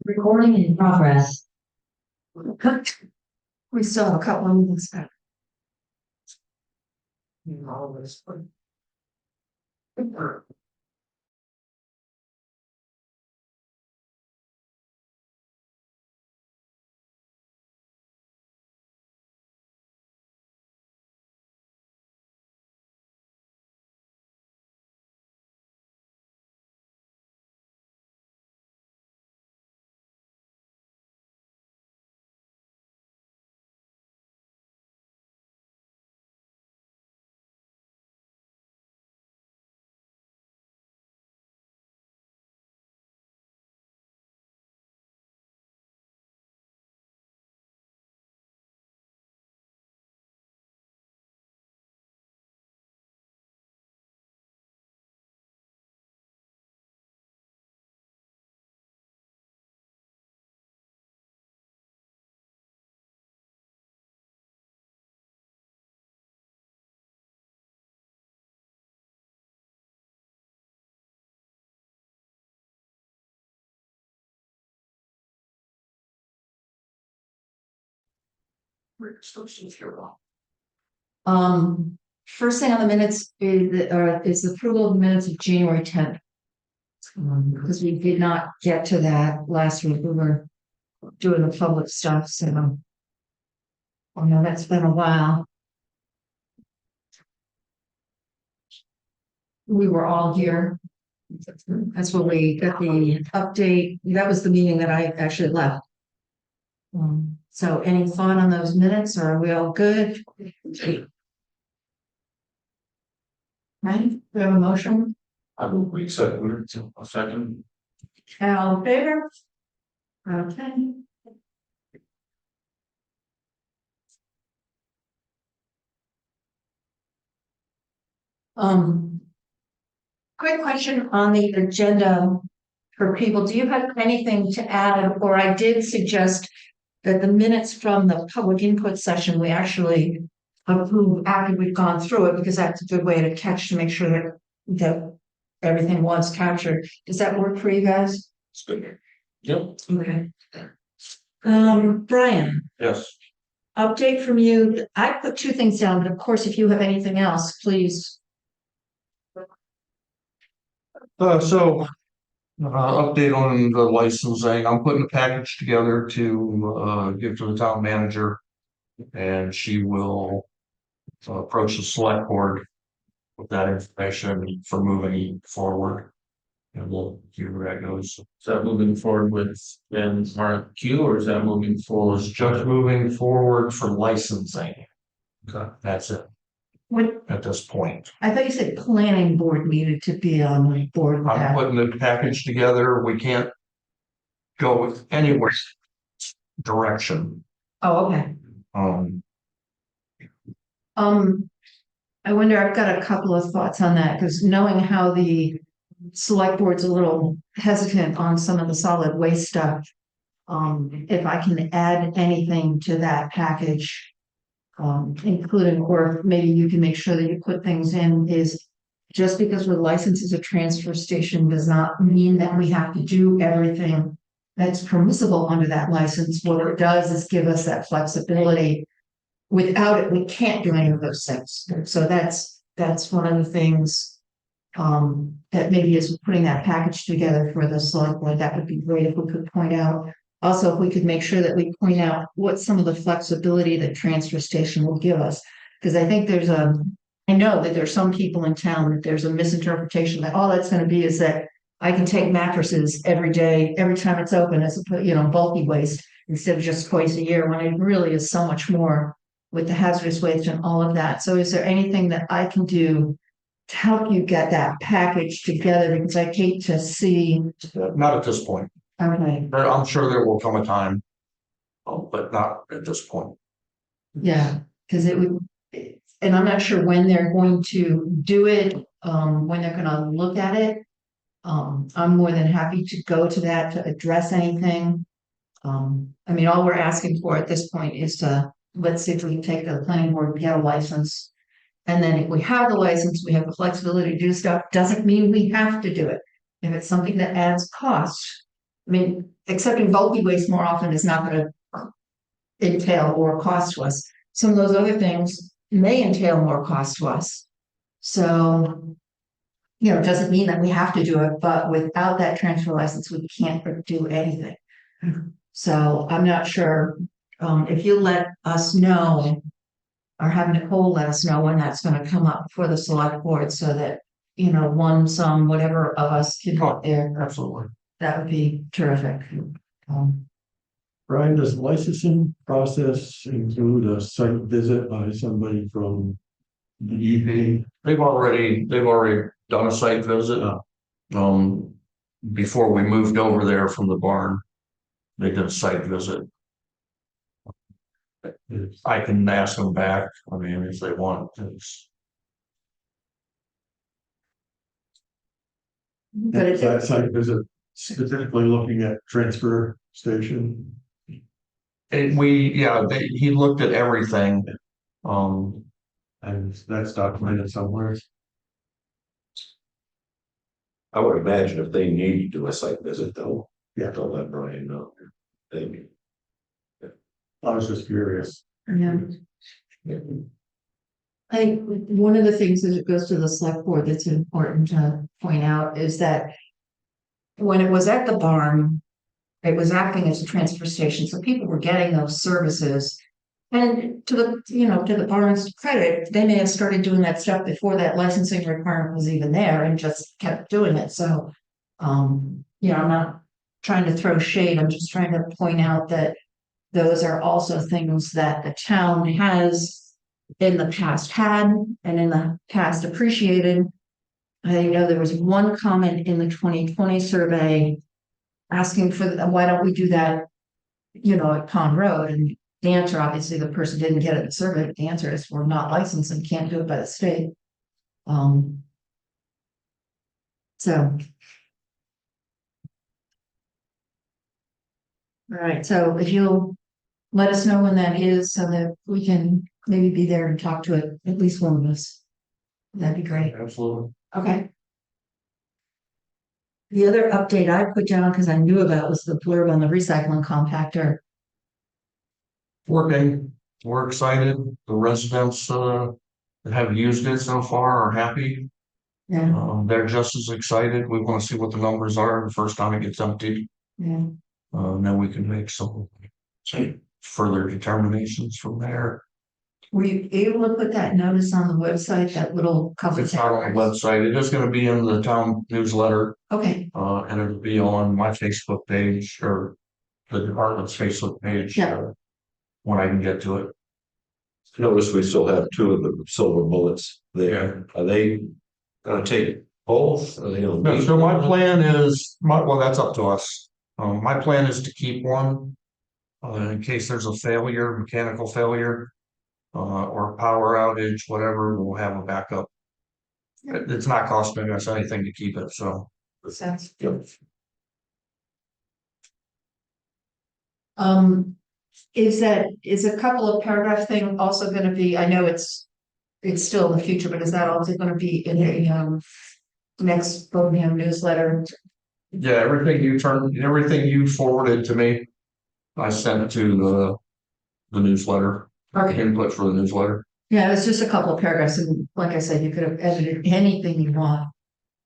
Recording in progress. We still have a couple of minutes back. First thing on the minutes is the approval of the minutes of January 10th. Because we did not get to that last week. We were doing the public stuff, so. Oh no, that's been a while. We were all here. That's when we got the update. That was the meeting that I actually left. So any thought on those minutes, or are we all good? Right, we have a motion. I will accept it. A second. All in favor? Okay. Quick question on the agenda for people. Do you have anything to add? Or I did suggest that the minutes from the public input session, we actually approve after we've gone through it, because that's a good way to catch, to make sure that everything was captured. Does that work for you guys? It's good. Yep. Okay. Brian, Yes. update from you. I put two things down, but of course, if you have anything else, please. Update on the licensing. I'm putting a package together to give to the town manager, and she will approach the select board with that information for moving forward. And we'll see where that goes. Is that moving forward with an RFQ, or is that moving forward? It's just moving forward for licensing. Okay. That's it What, at this point. I thought you said planning board needed to be on the board with I'm that. putting the package together. We can't go with anywhere direction. Oh, okay. I wonder, I've got a couple of thoughts on that, because knowing how the select board's a little hesitant on some of the solid waste stuff. If I can add anything to that package, including, or maybe you can make sure that you put things in, is just because we're licensed as a transfer station does not mean that we have to do everything that's permissible under that license. What it does is give us that flexibility. Without it, we can't do any of those things. So that's one of the things that maybe is putting that package together for the select board. That would be great if we could point out. Also, if we could make sure that we point out what some of the flexibility that transfer station will give us. Because I think I know that there's some people in town that there's a misinterpretation that all that's going to be is that I can take mattresses every day, every time it's open, as a bulky waste, instead of just twice a year, when it really is so much more with the hazardous waste and all of that. So is there anything that I can do to help you get that package together? Because I hate to see. Not at this point. Okay. But I'm sure there will come a time, but not at this point. Yeah, because it would, and I'm not sure when they're going to do it, when they're gonna look at it. I'm more than happy to go to that to address anything. I mean, all we're asking for at this point is let's see if we can take the planning board and get a license. And then if we have the license, we have the flexibility to do stuff. Doesn't mean we have to do it. If it's something that adds cost, I mean, accepting bulky waste more often is not gonna entail more cost to us. Some of those other things may entail more cost to us. So, you know, it doesn't mean that we have to do it, but without that transfer license, we can't do anything. So I'm not sure, if you let us know, or have Nicole let us know when that's gonna come up for the select board, so that, you know, one, some, whatever of us can go there, Absolutely. that would be terrific. Um, Brian, does licensing process include a site visit by somebody from the EP? They've already done a site visit. Before we moved over there from the barn, they did a site visit. I can ask them back, I mean, if they want, it's, But Is it, that site visit specifically looking at transfer station? he looked at everything. Um, And that's documented somewhere. I would imagine if they need to do a site visit, they'll let Brian know. They, I was just curious. yeah. I think one of the things as it goes to the select board that's important to point out is that when it was at the barn, it was acting as a transfer station, so people were getting those services. And to the, you know, to the barn's credit, they may have started doing that stuff before that licensing requirement was even there and just kept doing it, so. You know, I'm not trying to throw shade, I'm just trying to point out that those are also things that the town has in the past had and in the past appreciated. I know there was one comment in the 2020 survey asking for, why don't we do that, you know, at Pond Road? And the answer, obviously, the person didn't get it in the survey, but the answer is we're not licensed and can't do it by the state. So. All right, so if you'll let us know when that is so that we can maybe be there and talk to it, at least one of us. That'd be great. absolutely. Okay. The other update I put down, because I knew about, was the blurb on the recycling compactor. Working, we're excited, the residents, that have used it so far are happy. Yeah, They're just as excited, we wanna see what the numbers are the first time it gets emptied. yeah. And then we can make some further determinations from there. Were you able to put that notice on the website, that little cover? It's not on the website, it is gonna be in the town newsletter, Okay, and it'll be on my Facebook page or the department's Facebook page. Yeah. When I can get to it. notice we still have two of the silver bullets there. Are they gonna take both? Are they gonna No, leave so my one? plan is, well, that's up to us. My plan is to keep one. In case there's a failure, mechanical failure. Or power outage, whatever, we'll have a backup. It's not costing us anything to keep it, so. sounds. Yep. Is a couple of paragraph thing also gonna be, I know it's still in the future, but is that also gonna be in the, next Buckingham newsletter? Yeah, everything you forwarded to me. I sent to the newsletter, Okay, input for the newsletter. yeah, it's just a couple of paragraphs, and like I said, you could have edited anything you want.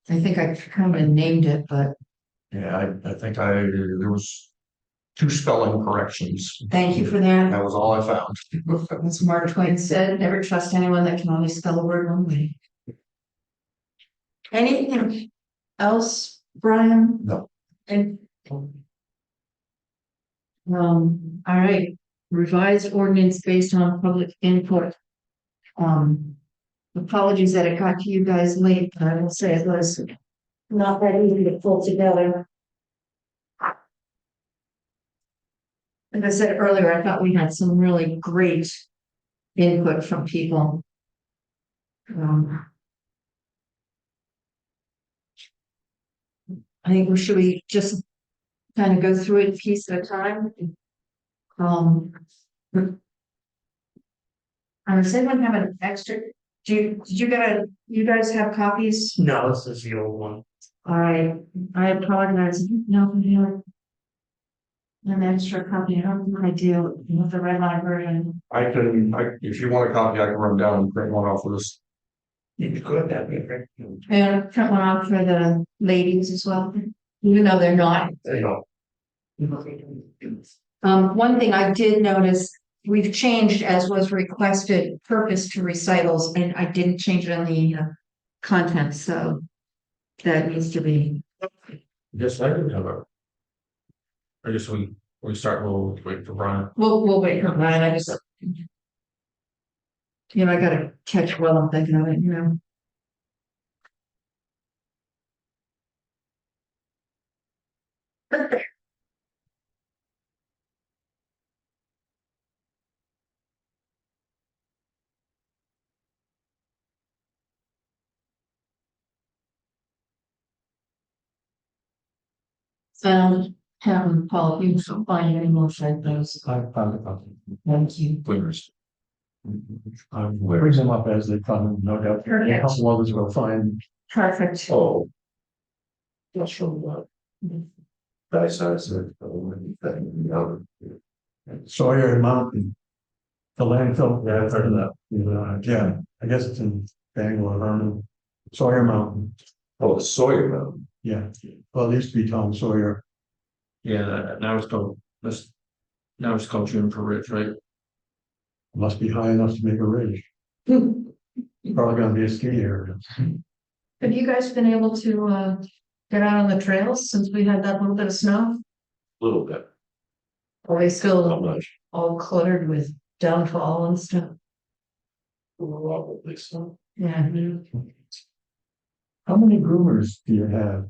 I think I kind of named it, but Yeah, I think there was 2 spelling corrections. thank you for that. That was all I found. As Mark Twain said, never trust anyone that can only spell a word one way. Anything else, Brian? No. And. All right, revised ordinance based on public input. Apologies that it got to you guys late, but I will say it was not that easy to pull together. Like I said earlier, I thought we had some really great input from people. I think should we just kind of go through it piece at a time? Does anyone have an extra? Did you you guys have copies? No, this is the old one. All right, I apologize. No, an extra copy, I don't know what I do with the red line version. if you want a copy, I can run down and print one off of this. You could, that'd be great. And print one out for the ladies as well, even though they're not. There you go. One thing I did notice, we've changed as was requested purpose to recitals, and I didn't change it on the content, so that needs to be. Yes, I do have a. I guess we start, we'll wait for Brian. We'll wait for Brian, I just. I gotta catch what I'm thinking of it. Found, Paul, if you can find any more site those, I found a copy. thank you. Winners. I'm bring them up as they come, no doubt. Perfect. A couple others will find. Perfect. Oh, That's from, nice, nice. Sawyer Mountain. The landfill, yeah, I've heard of that. Yeah, I guess it's in Bangor, Vernon. Sawyer Mountain, Oh, the Sawyer Mountain. yeah. Well, it used to be Tom Sawyer. Yeah, now it's called, this, now it's called Juniper Ridge, right? Must be high enough to make a ridge. Probably gonna be a ski area. Have you guys been able to get out on the trails since we had that little bit of snow? Little bit, Are they not still much. all cluttered with downfall and stuff? Probably so. Yeah. How many groomers do you have?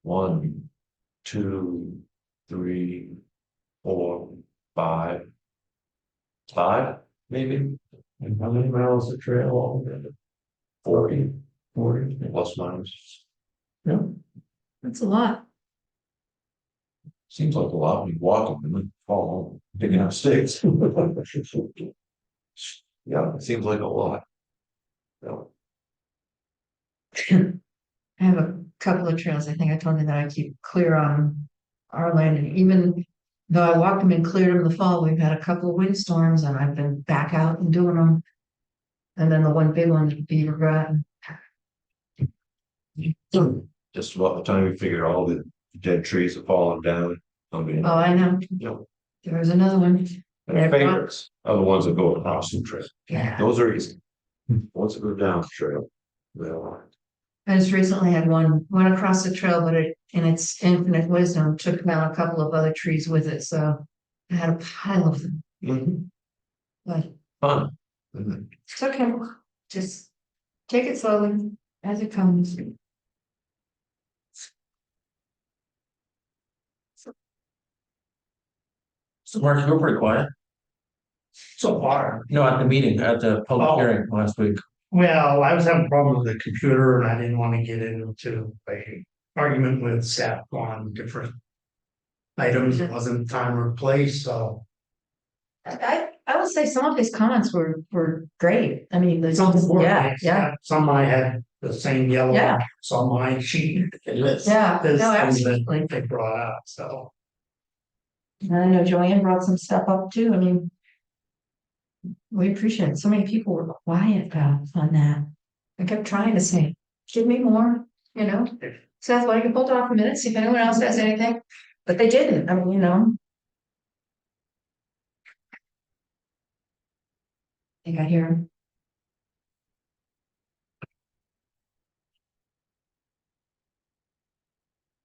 1, 2, 3, 4, 5. 5, maybe And how many miles of trail altogether? 40 40? plus minus. Yeah. That's a lot. Seems like a lot when you walk them and then fall home, picking up sticks. Yeah, it seems like a lot. Yeah. I have a couple of trails, I think I told you that I keep clear on our land, and even though I walked them and cleared them in the fall, we've had a couple of windstorms and I've been back out and doing them. And then the one big one, Beaver Garden. Just about the time we figure all the dead trees have fallen down. I mean, Oh, I know, you know, there was another one. my favorites are the ones that go across the trail. Yeah. Those are easy. Ones that go down the trail. Well, I just recently had one went across the trail, but it, in its infinite wisdom, took down a couple of other trees with it, so I had a pile of them, but fun. Mhm. it's okay, just take it slowly as it comes. So Mark, you were pretty quiet. so far. No, at the meeting, at the public Oh. hearing last week. Well, I was having a problem with the computer and I didn't want to get into a argument with staff on different items. It wasn't time or place, so. I would say some of his comments were great, I mean, there's, Some were, yeah. Some I had the same yellow, Yeah. some I cheated. This, Yeah, this no, thing that absolutely. they brought out, so. And I know Joanne brought some stuff up too, I mean. We appreciate it, so many people were quiet about on that. I kept trying to say, give me more, so that's why I can hold off a minute, see if anyone else has anything, but they didn't, I mean. I think I hear him.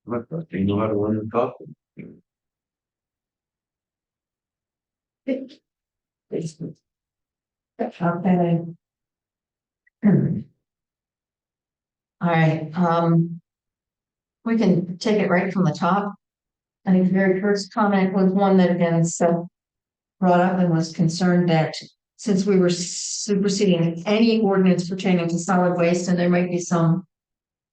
Do you know how to run and talk? Okay. All right, we can take it right from the top. I think the very first comment was one that again, Seth brought up and was concerned that since we were superseding any ordinance pertaining to solid waste, and there might be some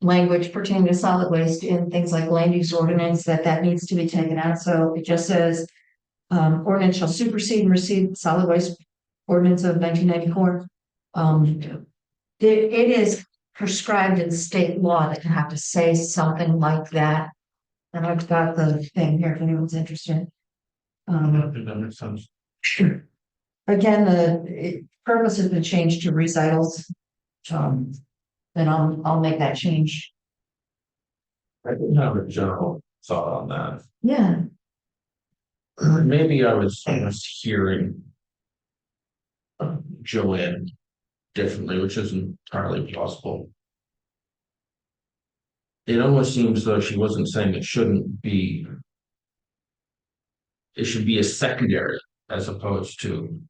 language pertaining to solid waste in things like land use ordinance, that needs to be taken out. So it just says ordinance shall supersede and recede solid waste ordinance of 1994. It is prescribed in state law that you have to say something like that. And I've got the thing here if anyone's interested. I think that makes sense. Again, purpose has been changed to recitals. And I'll make that change. I didn't have a general thought on that. Yeah, Maybe I was hearing Joanne differently, which isn't entirely possible. It almost seems though she wasn't saying it shouldn't be. It should be a secondary as opposed to.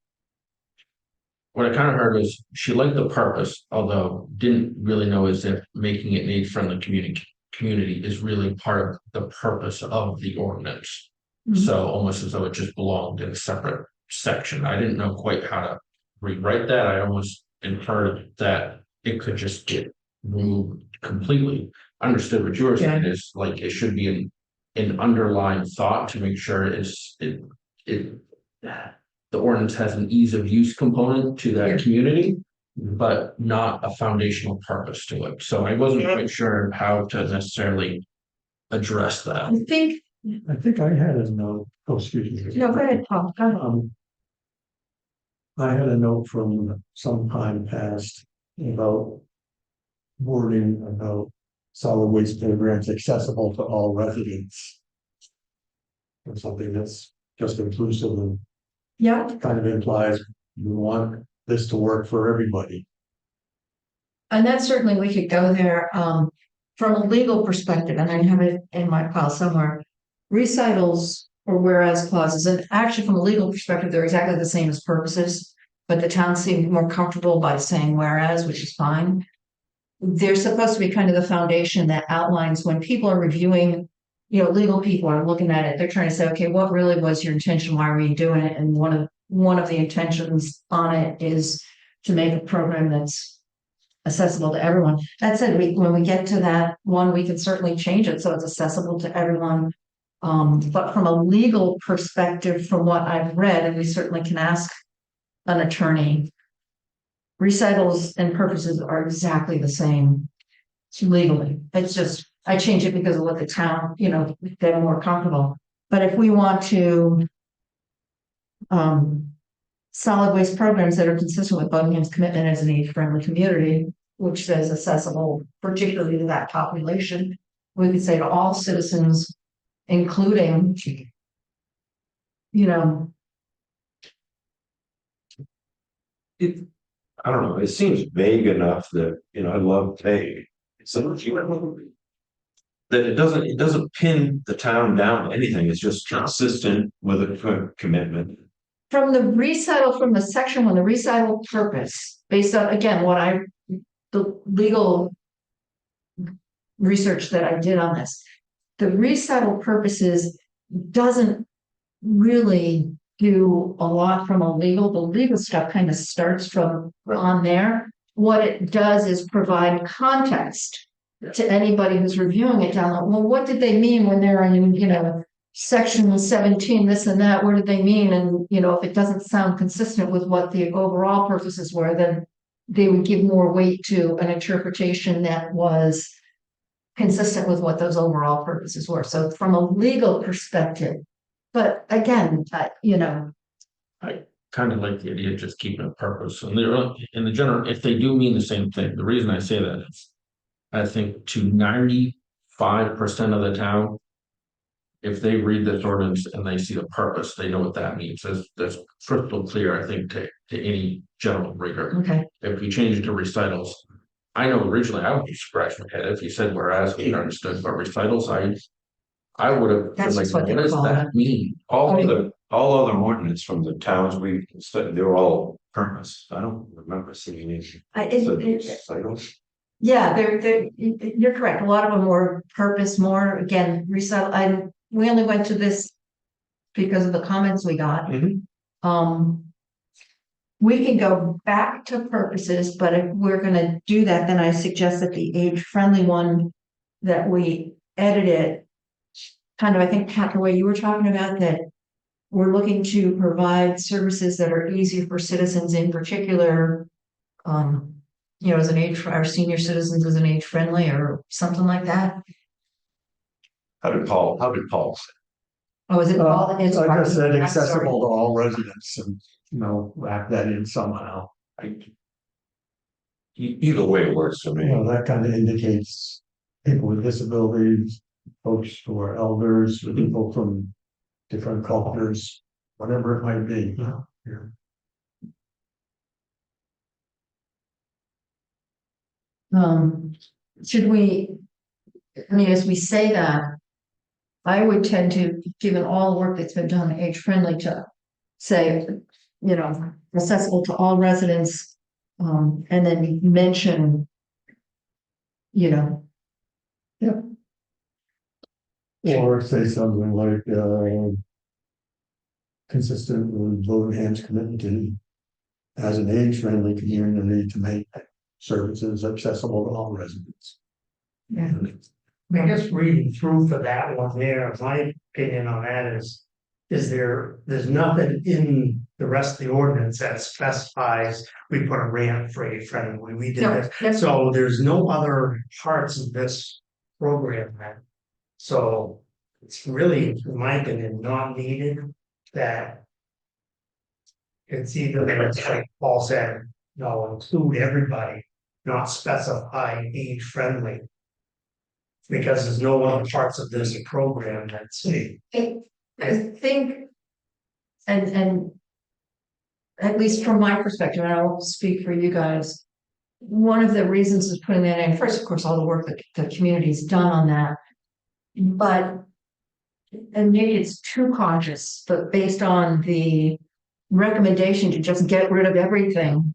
What I kind of heard was she liked the purpose, although didn't really know as if making it an age-friendly community is really part of the purpose of the ordinance. Mhm. So almost as though it just belonged in a separate section. I didn't know quite how to rewrite that. I almost inferred that it could just get removed completely. I understood what you were saying is like it should be an underlying thought to make sure the ordinance has an ease of use component to that community, but not a foundational purpose to it. So I wasn't quite sure how to necessarily address that. I think I had a note, oh, excuse me. no, go ahead, Paul. Go ahead. I had a note from some time past about wording about solid waste programs accessible to all residents. Or something that's just inclusive and Yeah, kind of implies you want this to work for everybody. and that certainly we could go there, from a legal perspective, and I have it in my file somewhere. Recitals or whereas clauses, and actually from a legal perspective, they're exactly the same as purposes, but the town seemed more comfortable by saying whereas, which is fine. They're supposed to be kind of the foundation that outlines when people are reviewing, legal people are looking at it, they're trying to say, okay, what really was your intention? Why were you doing it? And one of the intentions on it is to make a program that's accessible to everyone. That said, when we get to that one, we can certainly change it so it's accessible to everyone. But from a legal perspective, from what I've read, and we certainly can ask an attorney, recitals and purposes are exactly the same legally. It's just, I change it because of what the town, they're more comfortable. But if we want to solid waste programs that are consistent with Bungham's commitment as an age-friendly community, which says accessible, particularly to that population, we could say to all citizens, including, I don't know, it seems vague enough that, I love vague. So that it doesn't pin the town down to anything, it's just consistent with a commitment. from the section when the recital purpose, based on, again, the legal research that I did on this, the recital purposes doesn't really do a lot from the legal stuff kind of starts from on there. What it does is provide context to anybody who's reviewing it down. Well, what did they mean when they're in, section 17, this and that? What did they mean? And, if it doesn't sound consistent with what the overall purposes were, then they would give more weight to an interpretation that was consistent with what those overall purposes were. So from a legal perspective, but again, I kind of like the idea of just keeping a purpose, and in the general, if they do mean the same thing, the reason I say that is, I think to 95% of the town, if they read this ordinance and they see the purpose, they know what that means. That's crystal clear, I think, to any general reader. okay, If we change it to recitals, I know originally I would be scratching my head if you said whereas we understood, but recitals, I would have been That's like, what they what does call that it. mean? All other ordinance from the towns we studied, they were all purpose. I don't remember seeing any. yeah, you're correct. A lot of them were purpose more, again, recital. We only went to this because of the comments we got. We can go back to purposes, but if we're gonna do that, then I suggest that the age-friendly one that we edited, kind of, I think, Pat, the way you were talking about that, we're looking to provide services that are easy for citizens in particular, as our senior citizens as an age-friendly or something like that. How did Paul say? Oh, is it all? it's I part just of- said I'm accessible to all residents and, wrap that in somehow. Either way works for me. That kind of indicates people with disabilities, folks who are elders, people from different cultures, whatever it might be. Yeah. Should we, I mean, as we say that, I would tend to, given all the work that's been done, age friendly to say, accessible to all residents, and then mention, you know, Or say something like, consistent with Wilbraham's commitment to, as an age-friendly community, to make services accessible to all residents. yeah. I guess reading through for that one there, my opinion on that is there's nothing in the rest of the ordinance that specifies we put a ramp for age friendly, we did No, this. that's- So there's no other parts of this program that, so it's really, in my opinion, not needed that. It's either, it's like Paul said, include everybody, not specify age friendly. Because there's no other parts of this program that's. I think, and at least from my perspective, and I won't speak for you guys, one of the reasons is putting that in, first, of course, all the work that the community's done on that. But, and maybe it's too cautious, but based on the recommendation to just get rid of everything,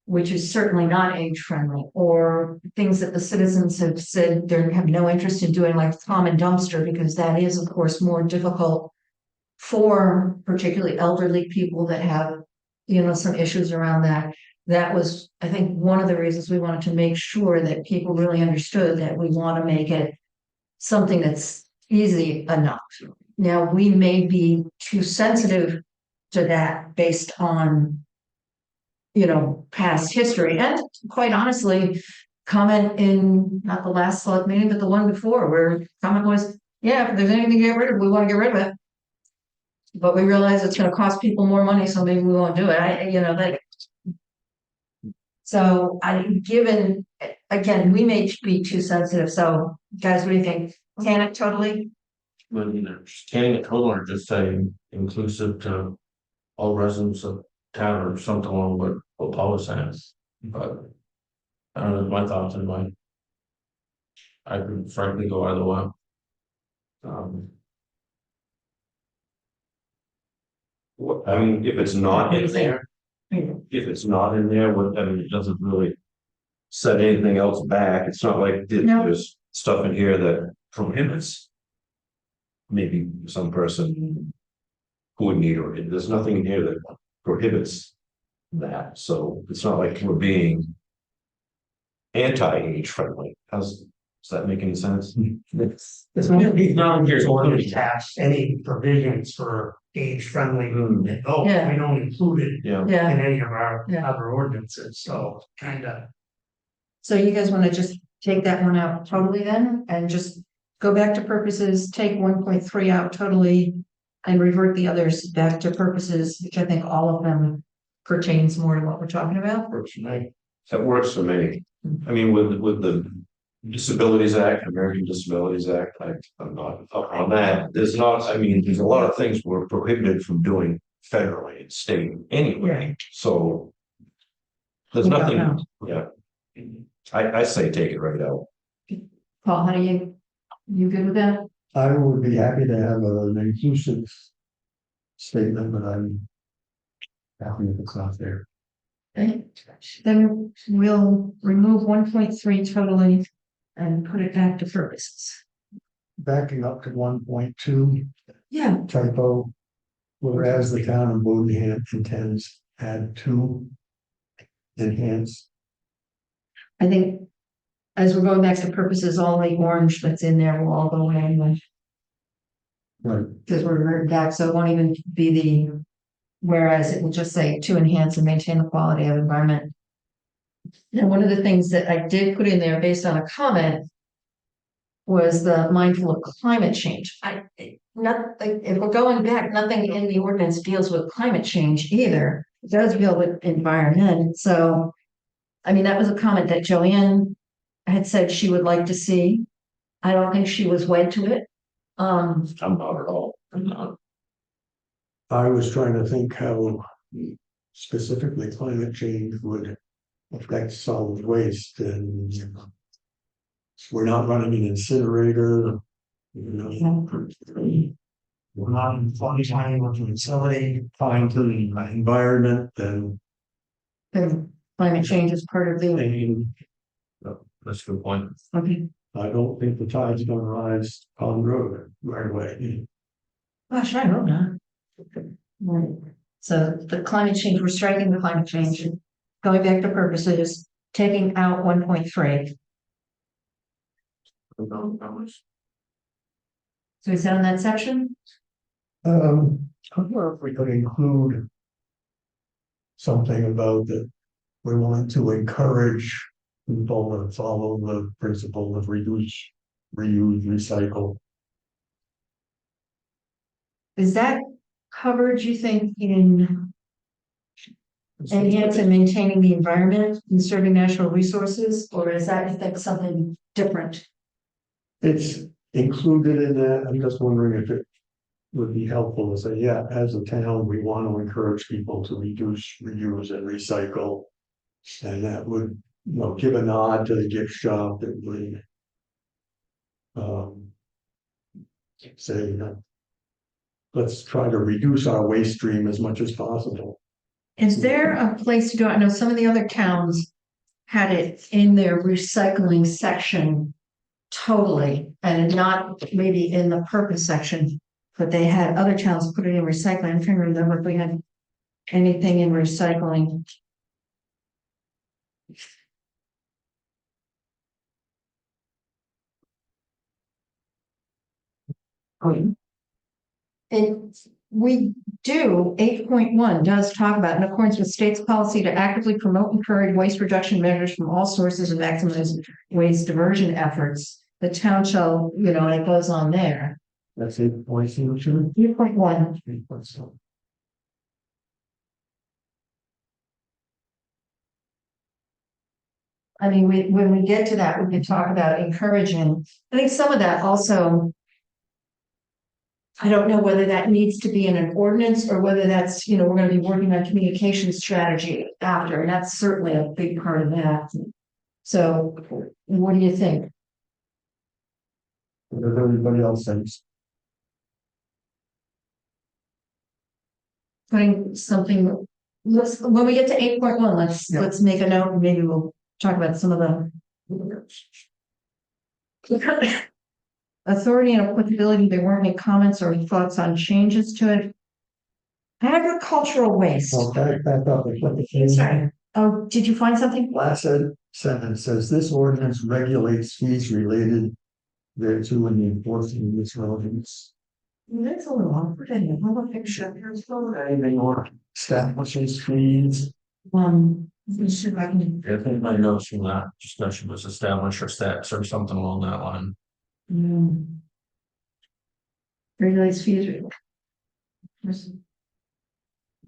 which is certainly not age friendly, or things that the citizens have said they have no interest in doing, like common dumpster, because that is, of course, more difficult for particularly elderly people that have, some issues around that. That was, I think, one of the reasons we wanted to make sure that people really understood that we want to make it something that's easy enough. Now, we may be too sensitive to that based on past history, and quite honestly, comment in not the last select meeting, but the one before, where comment was, yeah, if there's anything to get rid of, we want to get rid of it. But we realize it's gonna cost people more money, so maybe we won't do it, So given, again, we may be too sensitive, so guys, what do you think? Can it totally? Well, just canning it total or just saying inclusive to all residents of town or something along what Paul was saying, but. I don't know, my thoughts anyway. I could frankly go either way. I mean, if it's not in there, it doesn't really set anything else back. It's not like No. there's stuff in here that prohibits. Maybe some person who would need, or there's nothing in here that prohibits that, so it's not like we're being anti-age friendly. Does that make any sense? It's not here's ordinance attached any provisions for age friendly. Oh, Yeah. we don't include it Yeah. Yeah, in any of our Yeah. other ordinances, so kinda. so you guys wanna just take that one out totally then, and just go back to purposes, take 1.3 out totally, and revert the others back to purposes, which I think all of them pertains more to what we're talking about. Works for me. That works for me. I mean, with the Disabilities Act, American Disabilities Act, I'm not up on that. There's a lot of things we're prohibited from doing federally and state anyway, so. There's We don't nothing, know. yeah. I say take it right out. Paul, how do you good with that? I would be happy to have an inclusive statement, but I'm happy if it's not there. Okay, then we'll remove 1.3 totally and put it back to purposes. Backing up to 1.2 Yeah, typo. Whereas the town of Bodenham intends add to enhance. I think as we're going back to purposes, all the orange that's in there will all go away anyway, Right. because we're reverting back, so it won't even be the, whereas it will just say to enhance and maintain the quality of environment. And one of the things that I did put in there based on a comment was the mindful of climate change. not, like, if we're going back, nothing in the ordinance deals with climate change either. It does deal with environment, so. I mean, that was a comment that Joanne had said she would like to see. I don't think she was wed to it. I'm not at all, I'm not. I was trying to think how specifically climate change would affect solid waste and we're not running an incinerator. We're not fine with the facility, fine to the environment and Because climate change is part of the, That's a good point. okay, I don't think the tide's gonna rise on the road right away. gosh, I hope not. Right. So the climate change, we're striking the climate change, going back to purposes, taking out 1.3. So is that in that section? I wonder if we could include something about that we want to encourage people to follow the principle of reduce, reuse, recycle. Is that covered, you think, in enhance and maintaining the environment, conserving natural resources, or is that, you think, something different? It's included in that. I'm just wondering if it would be helpful to say, yeah, as a town, we want to encourage people to reduce, reuse and recycle. And that would, give a nod to the gift shop that would say, let's try to reduce our waste stream as much as possible. Is there a place to go? I know some of the other towns had it in their recycling section totally, and not maybe in the purpose section, but they had other towns put it in recycling. I'm trying to remember if we had anything in recycling. It, we do, 8.1 does talk about, in accordance with state's policy to actively promote and encourage waste reduction measures from all sources and maximize waste diversion efforts. The town shall, and it goes on there. That's it, voice signature. 8.1, I mean, when we get to that, we can talk about encouraging. I think some of that also. I don't know whether that needs to be in an ordinance or whether that's, we're gonna be working on communication strategy after, and that's certainly a big part of that. So what do you think? What does everybody else thinks? Putting something, when we get to 8.1, let's make a note, and maybe we'll talk about some of the. Authority and applicability, there weren't any comments or thoughts on changes to it. Agricultural waste. Well, back up and put the thing. Sorry. Oh, did you find something? Last sentence says this ordinance regulates fees related thereto and the enforcement of its relevance. That's a little awkward, I didn't have a picture. Anything or establishes fees. Let me see if I can. I think my notes from that discussion was establish or stats or something along that line. Regulates fees.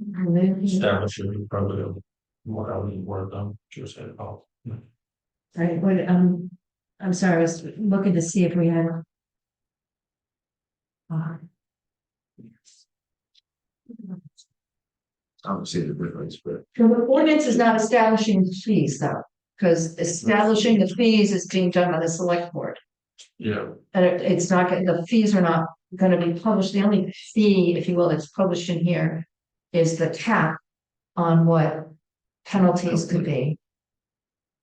Establish it, probably what I would work on, just said about. Right, what, I'm sorry, I was looking to see if we had. I don't see the difference, but. So the ordinance is not establishing fees though, because establishing the fees is being done by the select board. Yeah. And it's not, the fees are not gonna be published, the only fee, if you will, that's published in here. Is the cap on what penalties could be.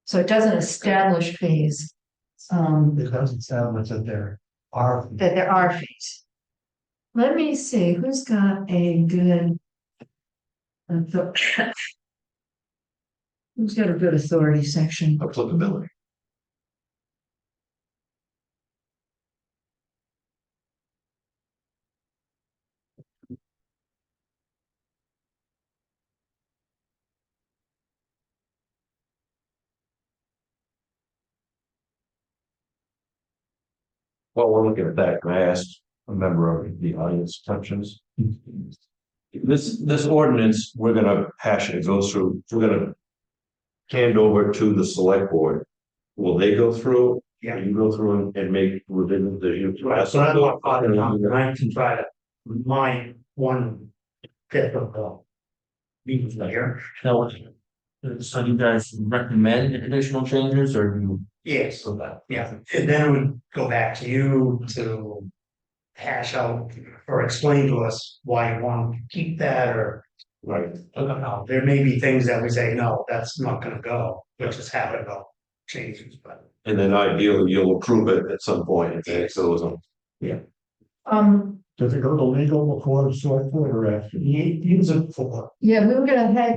So it doesn't establish fees. It doesn't sound like that there are. That there are fees. Let me see, who's got a good. Who's got a good authority section? Applicability. Well, we're looking at that, can I ask a member of the audience touches. This ordinance, we're gonna hash it, it goes through, we're gonna hand over to the select board. Will they go through? Yeah. You go through and make revisions that you. Right, so I don't want to, I can try to remind 1/5 of the meetings there. Now, so you guys recommend additional changes or you? Yes, yeah, and then it would go back to you to hash out or explain to us why you want to keep that, or Right. there may be things that we say, no, that's not gonna go, which is happening, changes, but. And then ideally, you'll approve it at some point if it goes on. Does it go to legal before the select board or after? Use it for, Yeah, we were gonna have,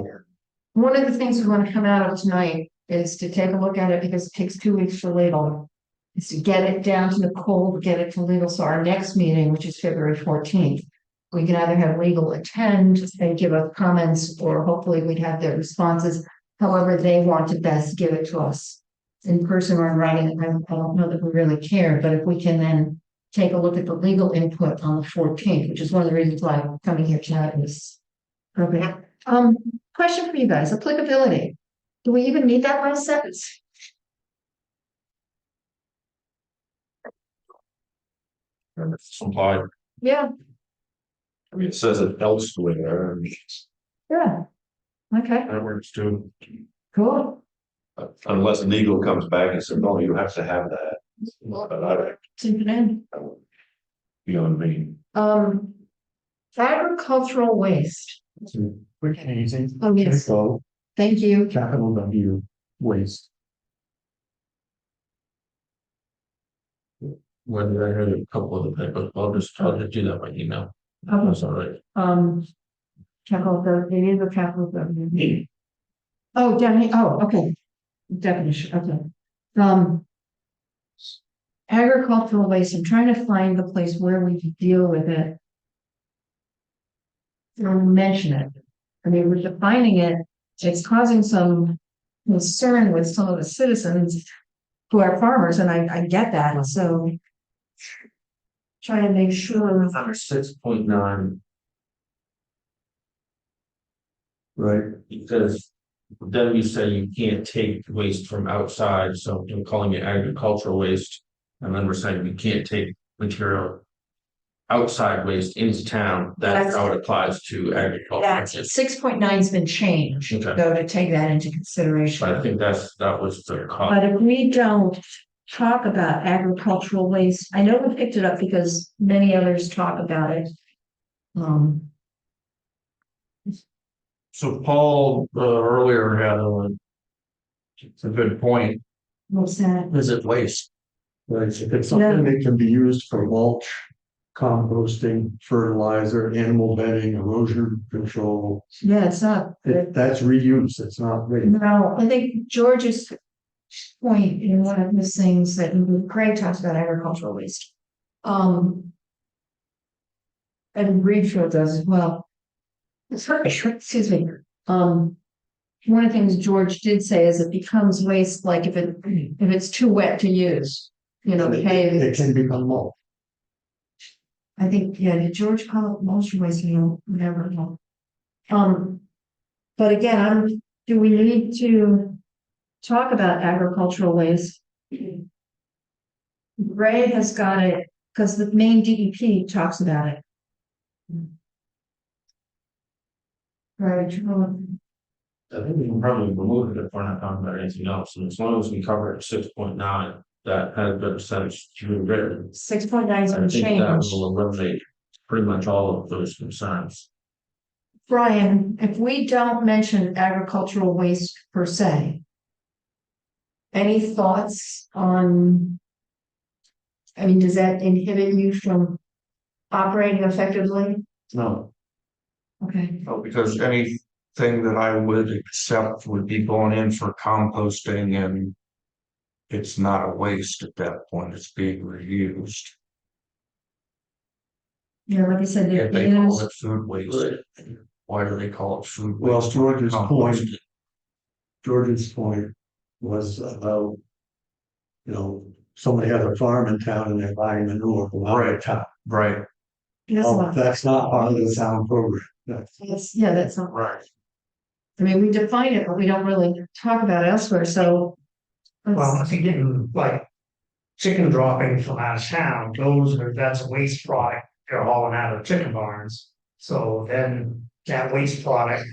one of the things we wanna come out of tonight is to take a look at it because it takes 2 weeks for legal. Is to get it down to Nicole, get it to legal, so our next meeting, which is February 14th. We can either have legal attend and give us comments, or hopefully we'd have their responses, however they want to best give it to us. In person or in writing, I don't know that we really care, but if we can then take a look at the legal input on the 14th, which is one of the reasons why I'm coming here tonight is. Okay, question for you guys, applicability. Do we even need that last sentence? Implied, Yeah, I mean, it says it elsewhere, and yeah. Okay, that works too. cool. unless legal comes back and says, no, you have to have that. But I don't, Keep it in. you know what I mean? Agricultural waste. Quick and easy. Oh, yes, So, thank you. capital W, waste. Whether I heard a couple of the papers, I'll just do that by email. That's all right. Capital W, it is a capital W. Oh, down here, oh, okay. Definition, okay. Agricultural waste, I'm trying to find the place where we can deal with it. Or mention it. I mean, we're defining it, it's causing some concern with some of the citizens who are farmers, and I get that, so. Trying to make sure. Number 6.9, Right. because then you say you can't take waste from outside, so I'm calling it agricultural waste. And then we're saying you can't take material outside waste into town, that's how it applies to agriculture. That's 6.9's been changed, Okay. though, to take that into consideration. But I think that was the cause. But if we don't talk about agricultural waste, I know we picked it up because many others talk about it. So Paul, earlier had a good point, What's that? is it waste? Right, if it's something that can be used for mulch, composting, fertilizer, animal bedding, erosion control, Yeah, it's not. that's reuse, it's not waste. No, I think George's point in one of his things that Craig talks about agricultural waste. And Reedfield does as well. Excuse me. One of the things George did say is it becomes waste, like if it's too wet to use, you know, It can become mulch. I think, yeah, did George call it moisture waste, you know, whatever. But again, do we need to talk about agricultural waste? Ray has got it, because the main DEP talks about it. Right. I think we can probably remove it if we're not talking about anything else, and as long as we cover it 6.9, that has been sense to written. 6.9's I been think that changed. will eliminate pretty much all of those concerns. Brian, if we don't mention agricultural waste per se. Any thoughts on? I mean, does that inhibit you from operating effectively? No, Okay, No, because anything that I would accept would be going in for composting, and it's not a waste at that point, it's being reused. yeah, like I said, If it they call is, it food waste, why do they call it food well, waste? George's point was about, somebody has a farm in town and they're buying manure from out of town. Right. That's a Oh, lot. that's not part of the town program. That's, Yeah, that's not right. I mean, we define it, but we don't really talk about it elsewhere, so. Well, if you're getting like chicken droppings from out of town, that's a waste product they're hauling out of chicken barns. So then that waste product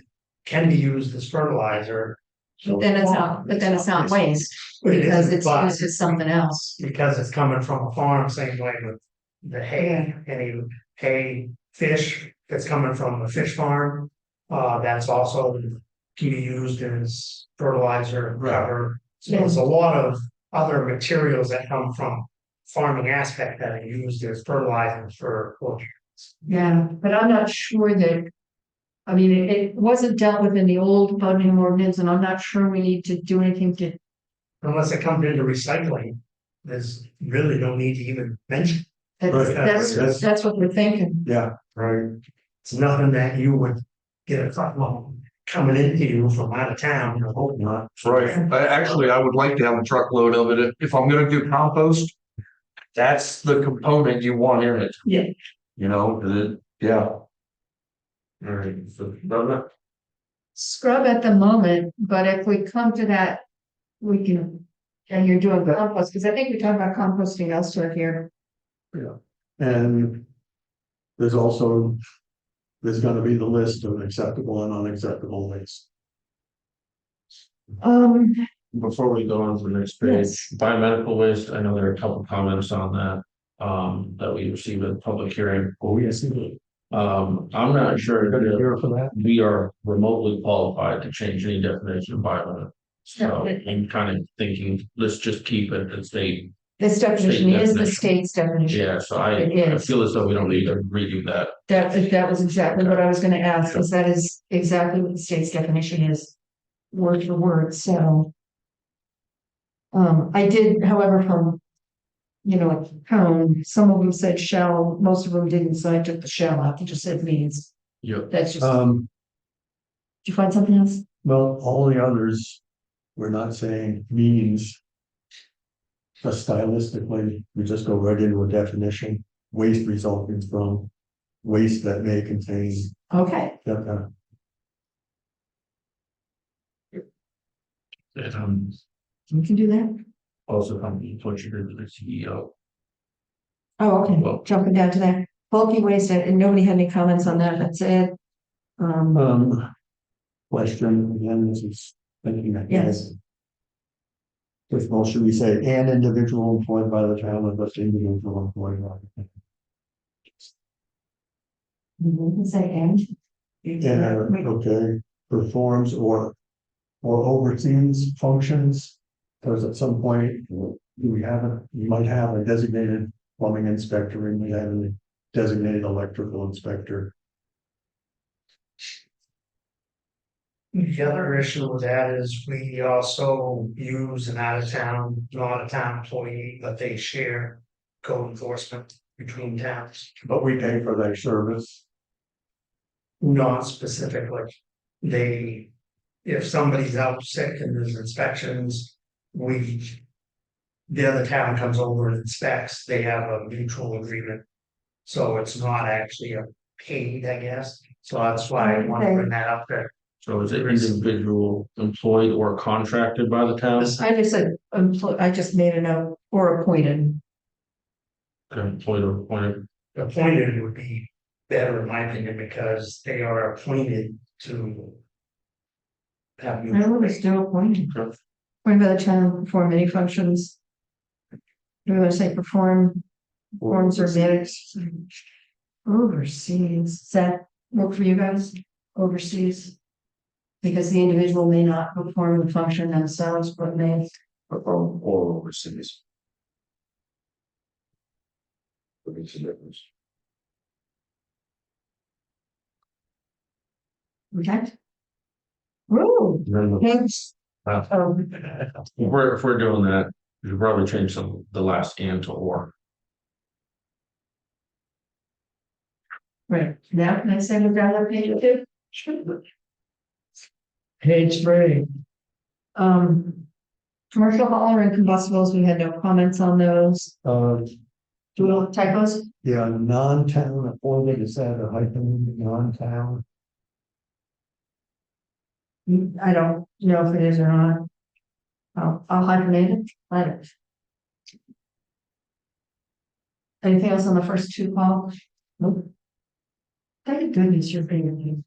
can be used as fertilizer. But then it's not waste, It because isn't, it's but used as something else. because it's coming from a farm, same way with the hay, any hay, fish that's coming from a fish farm. That's also can be used as fertilizer, cover. So there's a lot of other materials that come from farming aspect that are used as fertilizer for poultry. Yeah, but I'm not sure that. I mean, it wasn't dealt with in the old budgeting ordinance, and I'm not sure we need to do anything to. Unless it comes into recycling, there's really no need to even mention. Right. That's what we're thinking. yeah, right. It's nothing that you would get a truckload coming into you from out of town. I hope not. Right. Actually, I would like to have a truckload of it. If I'm gonna do compost, that's the component you want in it. Yeah. You know, yeah. All right, so Donna, Scrub at the moment, but if we come to that, we can. And you're doing compost, because I think we talked about composting elsewhere here. And there's also, there's gonna be the list of acceptable and unacceptable waste. before we go on to the next page, Yes. biomedical waste, I know there are a couple comments on that. That we received at the public hearing. Oh, yes. I'm not sure if Here for that. we are remotely qualified to change any definition of biomedical. So I'm kind of thinking, let's just keep it at state. This definition State is the definition. state's definition. Yeah, so It I is. feel as though we don't need to redo that. That was exactly what I was gonna ask, is that is exactly what the state's definition is, word for word, so. I did, however, from, some of them said shall, most of them didn't, so I took the shall out, it just said means, Yep. that's just, did you find something else? Well, all the others, we're not saying means. Just stylistically, we just go right into a definition, waste resulting from waste that may contain. Okay, And, we can do that. also company torture to the CEO. Oh, okay, Well- jumping down to that, bulky waste, and nobody had any comments on that, that's it. Question, again, this is thinking ahead. Yes. First of all, should we say an individual employed by the town or just individual employed by the town? We can say and. Yeah, okay, performs or oversees functions. Because at some point, you might have a designated plumbing inspector and we have a designated electrical inspector. The other issue with that is we also use an out of town, not a town employee, but they share code enforcement between towns. But we pay for their service. Not specifically. If somebody's out sick and there's inspections, the other town comes over and inspects, they have a mutual agreement. So it's not actually a paid, I guess, so that's why I want to bring that up there. So is it individual employed or contracted by the town? I just said, I just made a note, or appointed. Employed or appointed? Appointed would be better in my opinion, because they are appointed to. Have I don't know, it's still appointed. Appointed by the town, to perform any functions. Do we want to say performs or manage? Overseas, does that work for you guys? Overseas? Because the individual may not perform the function themselves, but may. Or overseas. What makes a difference? Okay. Woo, thanks. If we're doing that, we should probably change the last and to or. Right, now can I send it down that page too? Page 3. Commercial hauler and combustibles, we had no comments on those. Uh, Do we have typos? Yeah, non-town appointed, is that a hyphen, non-town? I don't know if it is or not. I'll hyphenate it, let it. Anything else on the first two, Paul? Nope. Thank goodness you're being.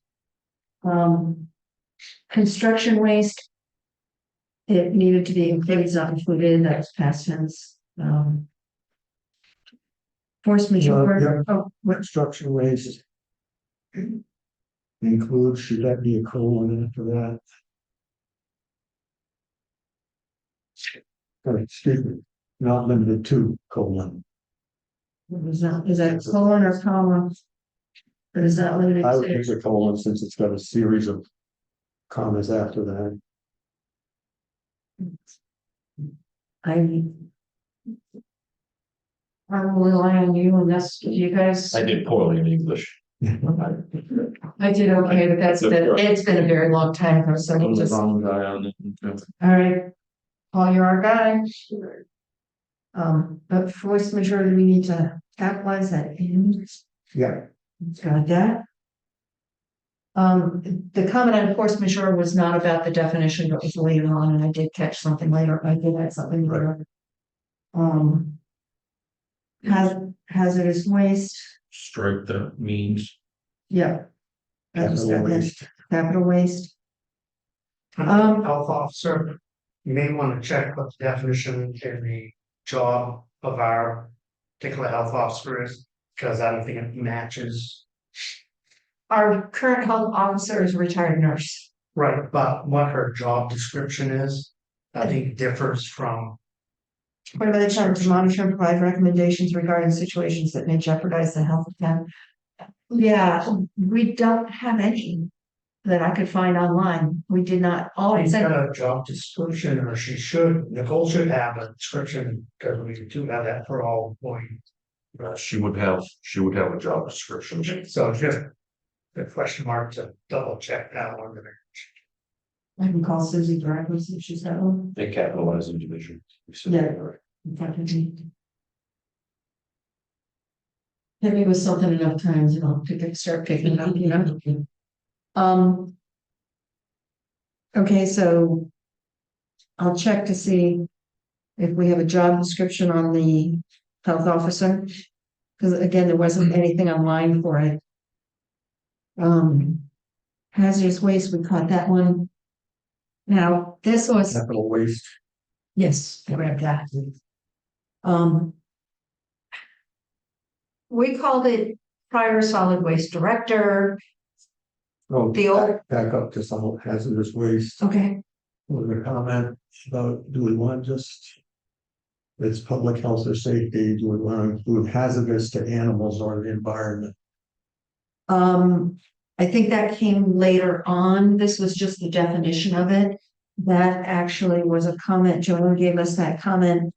Construction waste. It needed to be included, it's not included, that's past tense. Force majeure, oh, what, Construction waste. Include, should that be a colon after that? Or, excuse me, not limited to colon. is that colon or comma? Or is that limited I would to? use a colon since it's got a series of commas after that. I will rely on you unless you guys. I did poorly in English. I did okay, but it's been a very long time ago, so I'm we'll the just, all wrong guy on it. right. Paul, you're our guy. But force majeure, do we need to capitalize that in? Yeah, Got that. The comment on force majeure was not about the definition, but was later on, and I did catch something later, I did add something later. Hazardous waste, Strike the means. yeah. I just capital got that. waste. Capital waste, Health officer, you may want to check what the definition in the job of our particular health officer is, because I don't think it matches. our current health officer is a retired nurse. Right, but what her job description is, I think differs from. What about the term to monitor and provide recommendations regarding situations that may jeopardize the health of town? Yeah, we don't have any that I could find online. We did not, all it She's said, got a job description, or she should, Nicole should have a description, because we do have that for all employees. She would have a job description. So just the question mark to double check that one. I can call Susie directly, see if she's got one. They capitalize in division. Yeah. In fact, I think. Hit me with something enough times, and I'll start picking it up, you know? Okay, so I'll check to see if we have a job description on the health officer. Because again, there wasn't anything online for it. Hazardous waste, we caught that one. Now, this was, Capital waste. yes, I read that. We called it prior solid waste director. Oh, The old, back up to some hazardous waste. okay, With a comment about, do we want just? It's public health or safety, do we want to include hazardous to animals or the environment? I think that came later on. This was just the definition of it. That actually was a comment. Joan gave us that comment.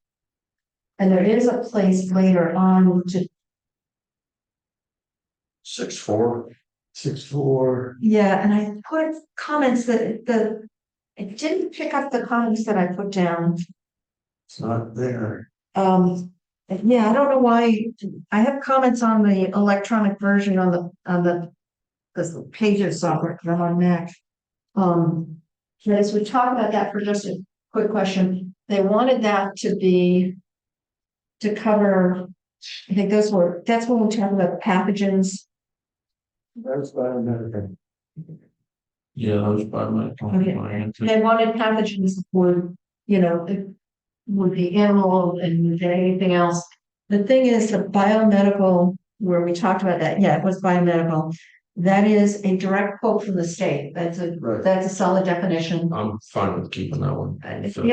And there is a place later on to, 6-4. 6-4, yeah, and I put comments that it didn't pick up the comments that I put down. it's not there. Yeah, I don't know why. I have comments on the electronic version on the Pages software, because I'm on Mac. As we talk about that for just a quick question, they wanted that to cover, I think that's when we talk about the pathogens. That's biomedical. Yeah, that was by my. They wanted pathogens would, it would be animal and would be anything else. The thing is, the biomedical, where we talked about that, yeah, it was biomedical. That is a direct quote from the state. That's a solid definition. I'm fine with keeping that one. So,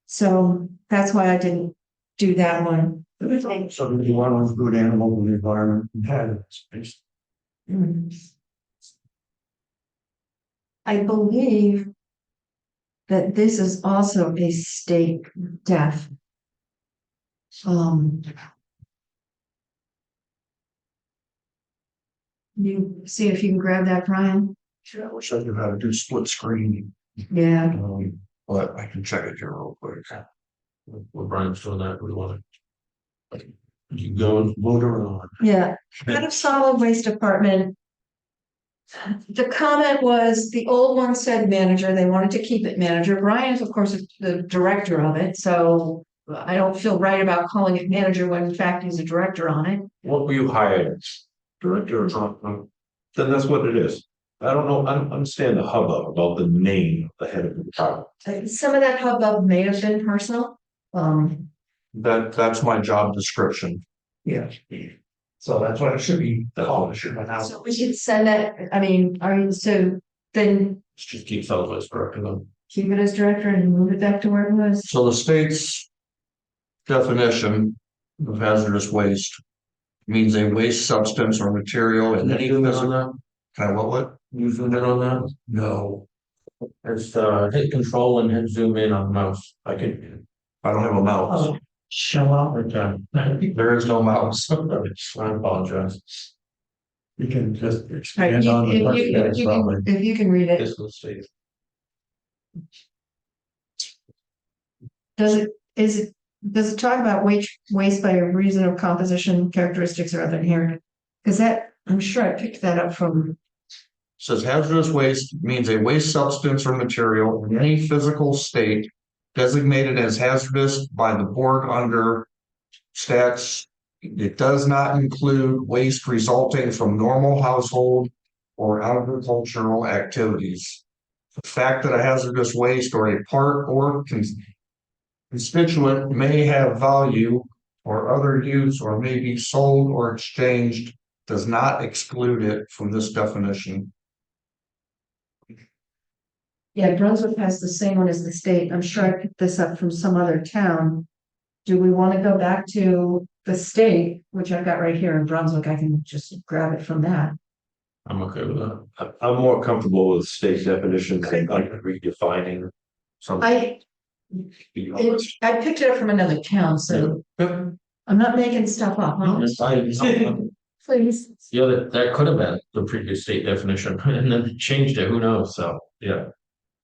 So that's why I didn't do that one. So do you want to include animals in the environment and hazardous waste? I believe that this is also a state death. You see if you can grab that, Brian? Yeah, I wish I knew how to do split screen, Yeah, but I can check it here real quick. We're Brian's doing that, we want You go, Motor on. Yeah, head of solid waste department. The comment was, the old one said manager, they wanted to keep it manager. Brian is, of course, the director of it, so I don't feel right about calling it manager when in fact he's a director on it. What were you hired? Director or something? Then that's what it is. I don't know, I don't understand the hubbub about the name of the head of the department. Some of that hubbub may have been personal. That's my job description. Yeah. So that's what it should be, called, it should be now. So we should send that, I mean, are you, so then just keep solid waste director though. keep it as director and move it back to where it was? So the state's definition of hazardous waste means a waste substance or material in any Zoom in on physical. that, Kind of what? you zoom in on that, No, it's hit control and hit zoom in on the mouse, I can. I don't have a mouse. Oh, show up. Okay. There is no mouse. I apologize. You can just Right, expand on the question, probably. if you can read it, This will stay. does it talk about waste by reason of composition, characteristics, or other inherent? Because that, I'm sure I picked that up from, Says hazardous waste means a waste substance or material in any physical state designated as hazardous by the board under stats. It does not include waste resulting from normal household or agricultural activities. The fact that a hazardous waste or a part or constituent may have value or other use or may be sold or exchanged does not exclude it from this definition. yeah, Brunswick has the same one as the state. I'm sure I picked this up from some other town. Do we want to go back to the state, which I've got right here in Brunswick? I can just grab it from that. I'm okay with that. I'm more comfortable with state definitions and like redefining something. I picked it up from another town, so I'm not making stuff up, huh? Please. Yeah, that could have been the previous state definition, and then they changed it, who knows, so, yeah.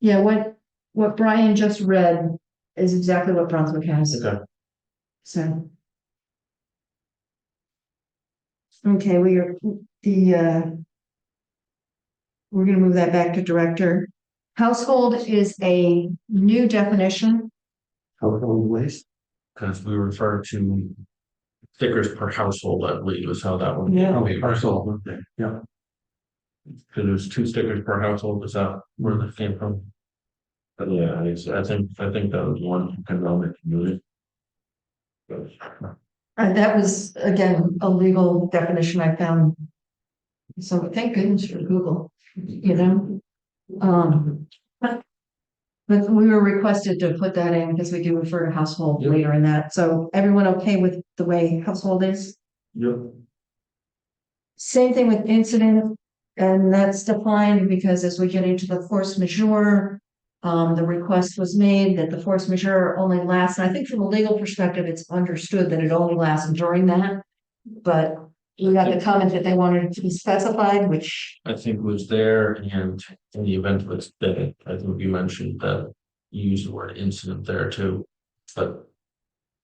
Yeah, what Brian just read is exactly what Brunswick has. Okay. So. Okay, we're gonna move that back to director. Household is a new definition. Household waste. Because we refer to stickers per household, I believe, is how that one. Yeah. Household, okay, yeah. Because there's 2 stickers per household, is that where that came from? Yeah, I think that was one economic unit. That was, again, a legal definition I found. So thank goodness for Google, you know? But we were requested to put that in because we do refer to household Yep. later in that. So everyone okay with the way household is? Yep. Same thing with incident, and that's defined because as we get into the force majeure, the request was made that the force majeure only lasts, and I think from a legal perspective, it's understood that it only lasts during that. But we got the comment that they wanted it to be specified, which, I think was there, and in the event was that, I think you mentioned that you used the word incident there too. But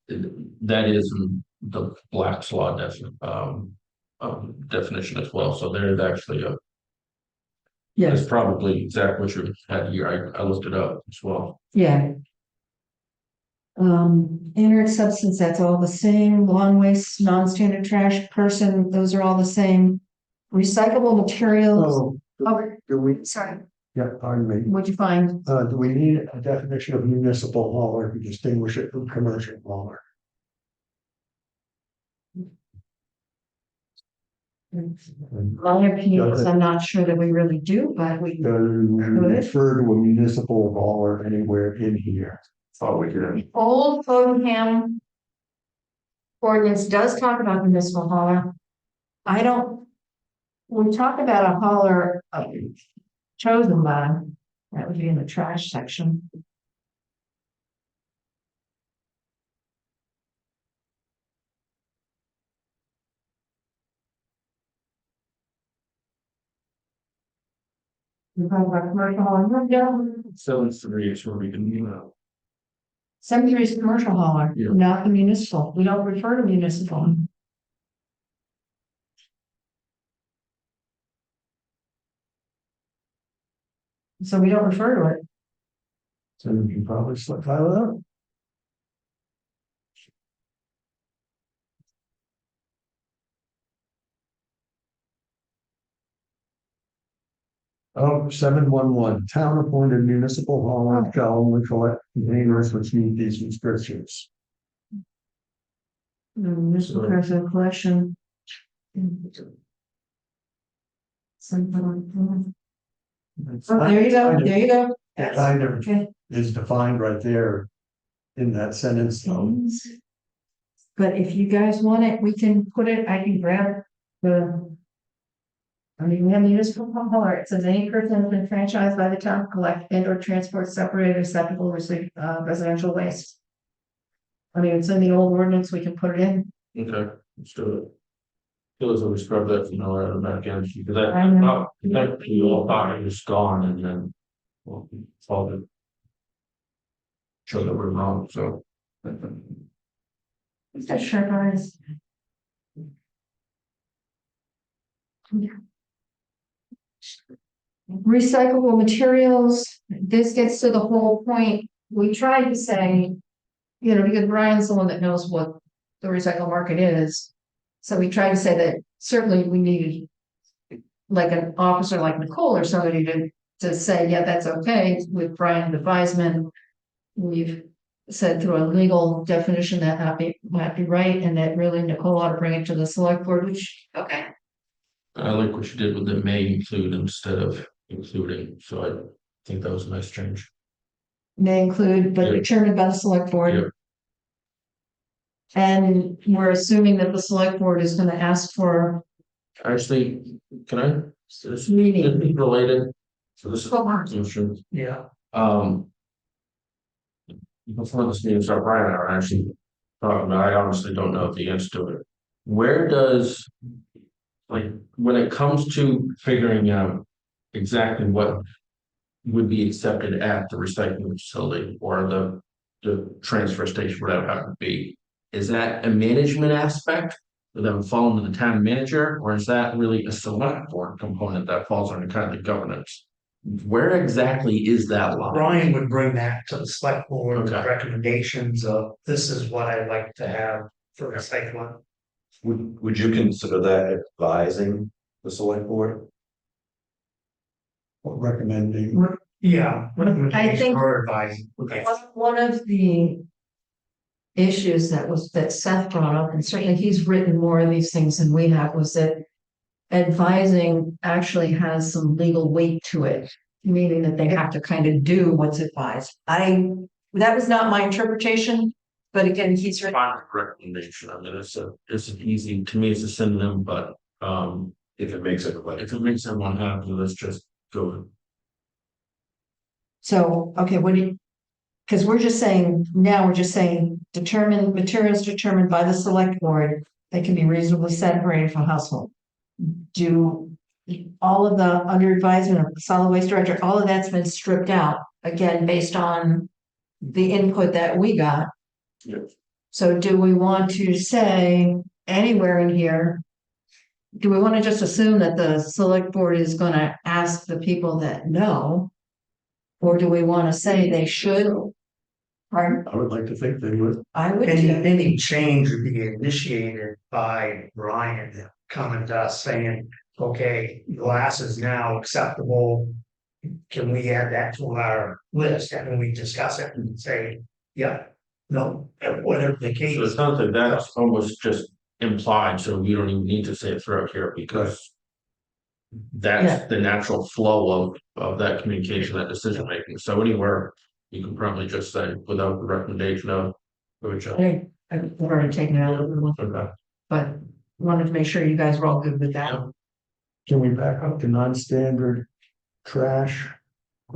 that is in the Black's Law definition as well, so there is actually a, yeah, that's probably exactly what you had here, I looked it up as well. yeah. Inert substance, that's all the same. Lawn waste, non-standard trash, person, those are all the same. Recyclable materials. So, Oh, do we, sorry, yeah, pardon me, what'd you find? do we need a definition of municipal hauler to distinguish it from commercial hauler? My opinion is I'm not sure that we really do, but we, Do we refer to a municipal hauler anywhere in here? thought we did. Old Fodham ordinance does talk about municipal hauler. I don't, we talk about a hauler chosen by, that would be in the trash section. We talk about commercial hauler, yeah. 7-3 is where we can, you know. 73 is commercial hauler, Yeah. not the municipal. We don't refer to municipal. So we don't refer to it. So we can probably file it out. Oh, 711, town appointed municipal hauler shall only collect containers which meet these restrictions. Municipal person collection. Oh, there you go, there you go. It kind of Okay. is defined right there in that sentence, though. But if you guys want it, we can put it, I can grab the. I mean, we have municipal hauler, it says any person has been franchised by the town to collect and or transport separated acceptable residential waste. I mean, it's in the old ordinance, we can put it in. Okay, let's do it. Feel as though we scrub that, out of the back end, because I know. we all thought it was gone and then. Well, it's all good. Show that we're wrong, so. It's got sharp eyes. Recyclable materials, this gets to the whole point, we tried to say. You know, because Brian's the one that knows what the recycle market is. So we tried to say that certainly we needed. Like an officer like Nicole or somebody to say, yeah, that's okay, with Brian's advisement. We've said through a legal definition that might be right, and that really Nicole ought to bring it to the select board, which, okay. I like what you did with the may include instead of including, so I think that was a nice change. May include, but Yeah. determined by the select board. Yeah. And we're assuming that the select board is gonna ask for Actually, can I? This meeting. is related, so this is. Go on. Motion. Yeah, Before this meeting started, Brian and I were actually talking about, I honestly don't know the answer to it. Where does, like, when it comes to figuring out exactly what would be accepted at the recycling facility or the transfer station, whatever it happens to be, is that a management aspect that would fall under the town manager, or is that really a select board component that falls under kind of the governance? Where exactly is that line? Brian would bring that to the select board with Okay. recommendations of, this is what I'd like to have for recycling. Would you consider that advising the select board? Recommending, Yeah. I think- Or advising. Okay. One of the issues that Seth brought up, and certainly he's written more of these things than we have, was that advising actually has some legal weight to it, meaning that they have to kind of do what's advised. That was not my interpretation, but again, he's written. Fine recommendation, I mean, it's an easy, to me, it's a synonym, but, If it makes everybody. if it makes everyone happy, let's just go. So, okay, because we're just saying materials determined by the select board, they can be reasonably separated from household. Do all of the under advisement of the solid waste director, all of that's been stripped out, again, based on the input that we got. Yes. So do we want to say anywhere in here? Do we want to just assume that the select board is gonna ask the people that know? Or do we want to say they should? Pardon? I would like to think they would. I would Any change would be initiated by Brian coming to us saying, okay, glass is now acceptable. Can we add that to our list? And then we discuss it and say, yeah, no, whatever the case. So it sounds like that's almost just implied, so we don't even need to say it throughout here because. That's the natural flow of that communication, that decision making, so anywhere you can probably just say without the recommendation of. Which, I've already taken it out of the one, okay. but wanted to make sure you guys were all good with that. Can we back up to non-standard trash?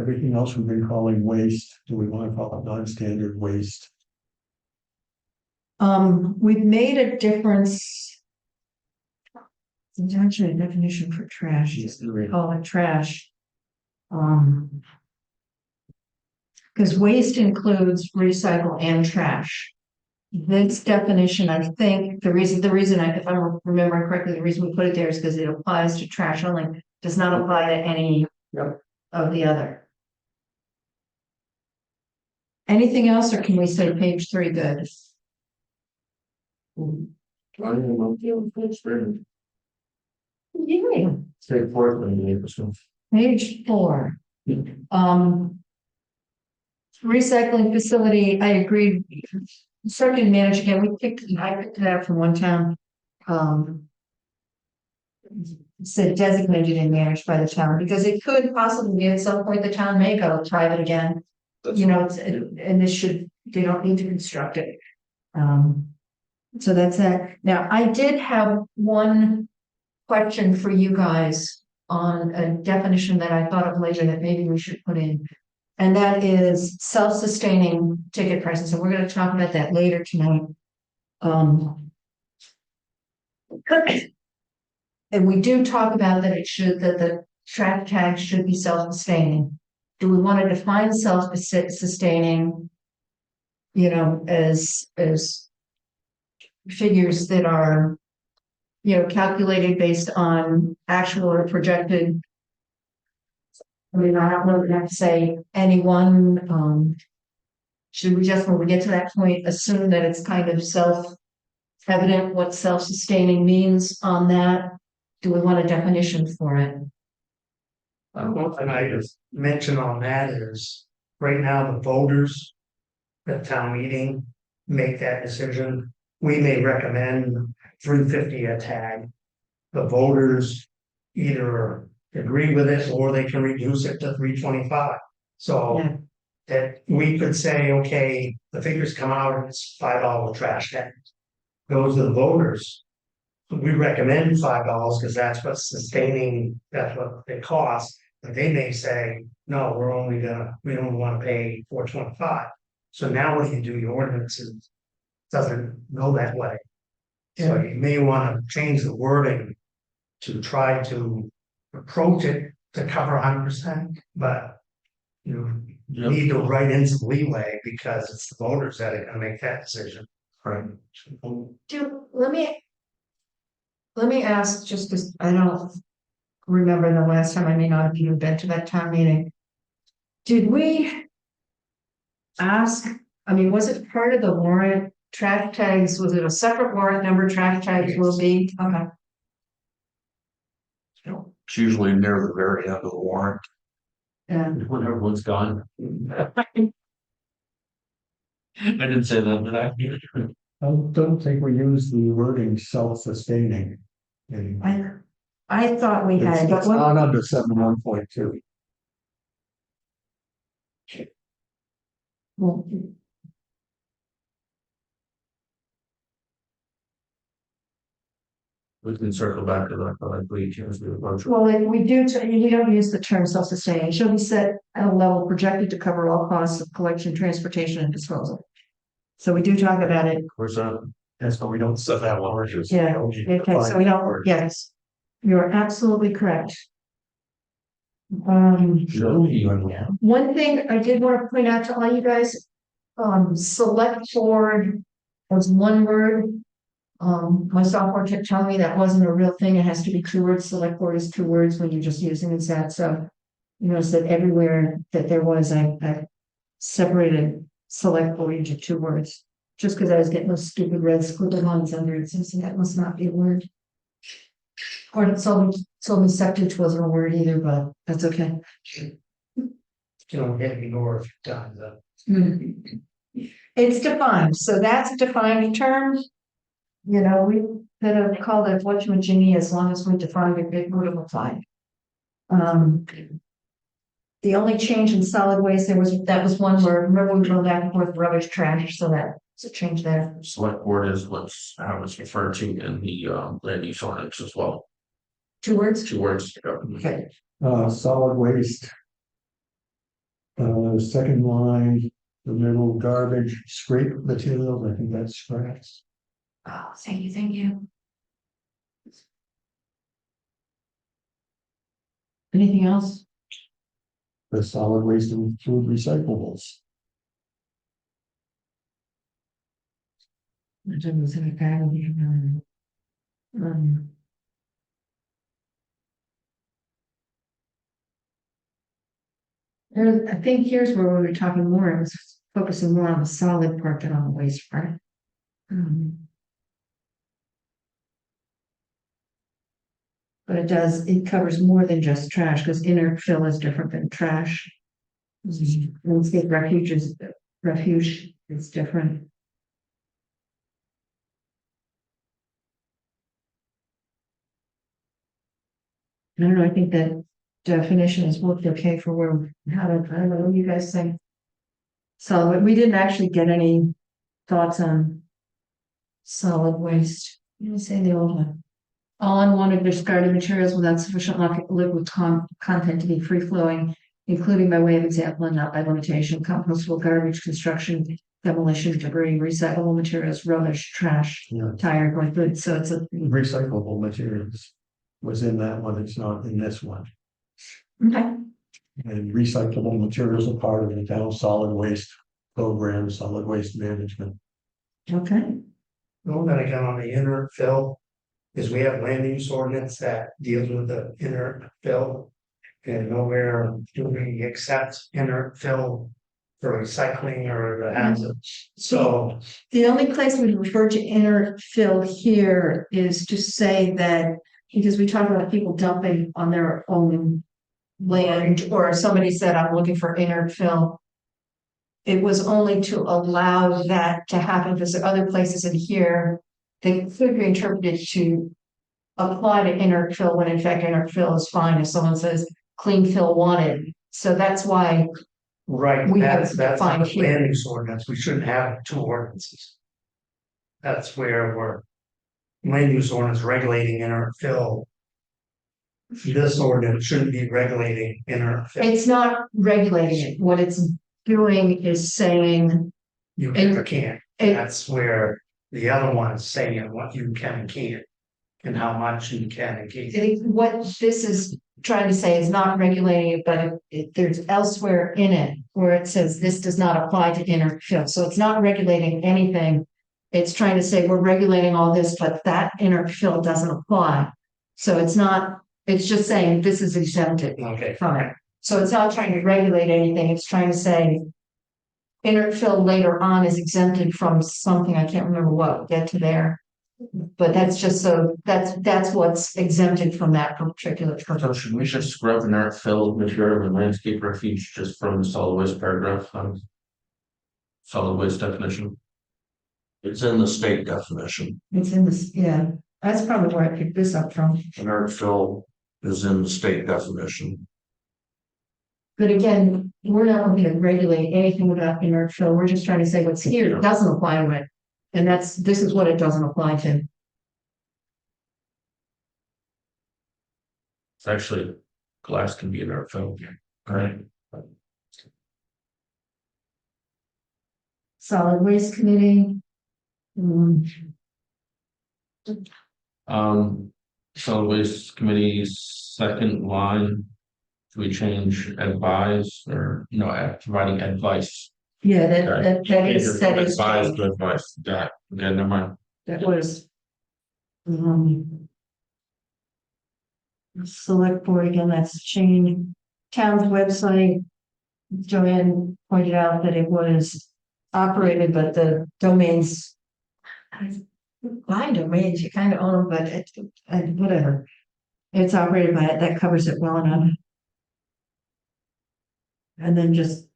Everything else we've been calling waste, do we want to call it non-standard waste? We've made a difference. It's actually a definition for trash, just we call it trash. Because waste includes recycle and trash. This definition, I think, the reason, if I'm remembering correctly, the reason we put it there is because it applies to trash only, does not apply to any Yep. of the other. Anything else, or can we say page 3 good? Yeah. Page 4. Recycling facility, I agree. Starting to manage again, I picked it up from one town. Said designated and managed by the town, because it could possibly be at some point the town may go try it again. You know, and they don't need to construct it. So that's that. Now, I did have one question for you guys on a definition that I thought of later that maybe we should put in. And that is self-sustaining ticket prices, and we're gonna talk about that later tonight. And we do talk about that that the track tag should be self-sustaining. Do we want to define self-sustaining? You know, as figures that are, you know, calculated based on actual or projected. I mean, I don't know if we have to say anyone, should we just, when we get to that point, assume that it's kind of self-evident what self-sustaining means on that? Do we want a definition for it? And I just mention on that is, right now, the voters. The town meeting make that decision. We may recommend 350 a tag. The voters either agree with it or they can reduce it to 325. So Yeah. that we could say, okay, the figures come out and it's $5 trash tag. Goes to the voters. We recommend $5 because that's what's sustaining, that's what it costs. But they may say, no, we don't want to pay $4.25. So now when you do your ordinances, doesn't go that way. So you may want to change the wording to try to approach it to cover 100%, but you need to write in some leeway because it's the voters that are gonna make that decision. Right. Let me ask, just because I don't remember the last time, I may not have even been to that town meeting. Did we ask, I mean, was it part of the warrant, track tags, was it a separate warrant number, track tags will be, okay. It's usually near the very end of the warrant. And When everyone's gone. I didn't say that, but I don't think we use the wording self-sustaining. I thought we had, but It's what, not under 7.1.2. well, we can circle back to that, but I believe as we approach. like, we do, you don't use the term self-sustaining, it should be set at a level projected to cover all costs of collection, transportation, and disposal. So we do talk about it. Where's that? That's why we don't set that one. Yeah, okay, so we don't, yes, you're absolutely correct. One thing I did want to point out to all you guys, select board was one word. My software kept telling me that wasn't a real thing, it has to be 2 words, select board is 2 words when you're just using it as that, so. You notice that everywhere that there was, I separated select board into 2 words. Just because I was getting those stupid red squiggly lines under it, since that must not be a word. Or it told me septic wasn't a word either, but that's okay. You don't get ignored a few times though. It's defined, so that's a defined term. You know, we could have called it whatchamajiggy as long as we defined it, it would have applied. The only change in solid waste, that was one word, remember we were back and forth rubbish trash, so that's a change there. Select board is how it's referred to in the land use ordinance as well. 2 words? 2 words. Okay. Solid waste. Second line, the middle garbage, scrape materials, I think that's scraps. Oh, thank you, thank you. Anything else? The solid waste include recyclables. I think here's where we were talking more, it was focusing more on the solid part than on the waste part. But it covers more than just trash, because inert fill is different than trash. Landscape refuge is different. I don't know, I think that definition has worked okay for where, I don't know, what do you guys think? So we didn't actually get any thoughts on solid waste. Let me say the old one. All unwanted discarded materials without sufficient liquid content to be free flowing, including by way of example and not by limitation, compostable garbage, construction, demolition, debris, recyclable materials, rubbish, trash, Yeah. tire, white goods. So it's a, Recyclable materials was in that one, it's not in this one. okay. And recyclable materials are part of the town solid waste program, solid waste management. Okay. The one that I got on the inert fill is we have land use ordinance that deals with the inert fill. And nowhere do we accept inert fill for recycling or the hazards. So, The only place we refer to inert fill here is to say that, because we talk about people dumping on their own land, or somebody said, I'm looking for inert fill. It was only to allow that to happen, because there are other places in here that could be interpreted to apply to inert fill, when in fact inert fill is fine if someone says clean fill wanted. So that's why, right, We have that's on defined the here. land use ordinance, we shouldn't have two ordinances. That's where we're land use ordinance regulating inert fill. This ordinance shouldn't be regulating inert fill. it's not regulating it. What it's doing is saying, You can or it- can't. it- That's where the other one is saying what you can and can't. And how much you can and can't. what this is trying to say is not regulating it, but there's elsewhere in it where it says this does not apply to inert fill. So it's not regulating anything. It's trying to say we're regulating all this, but that inert fill doesn't apply. So it's not, it's just saying this is exempted Okay, from it. So it's not trying to regulate anything. It's trying to say inert fill later on is exempted from something. I can't remember what, we'll get to there. But that's just so, that's what's exempted from that particular So purpose. should we just scrub inert fill material and landscape refuge just from the solid waste paragraph on solid waste definition? It's in the state definition. It's in this, yeah, that's probably where I picked this up from. Inert fill is in the state definition. But again, we're not going to regulate anything about inert fill. We're just trying to say what's here doesn't apply to it. And this is what it doesn't apply to. It's actually, glass can be inert fill, right? Solid Waste Committee. Solid waste committee's second line. Do we change advise or providing advice? Yeah, Okay. that is Advise changed. to advice, yeah, okay, never mind. That was. Select board, again, that's changed. Town's website. Joanne pointed out that it was operated, but the domains. Buy domains, you kind of own them, but whatever. It's operated by it, that covers it well enough. And then just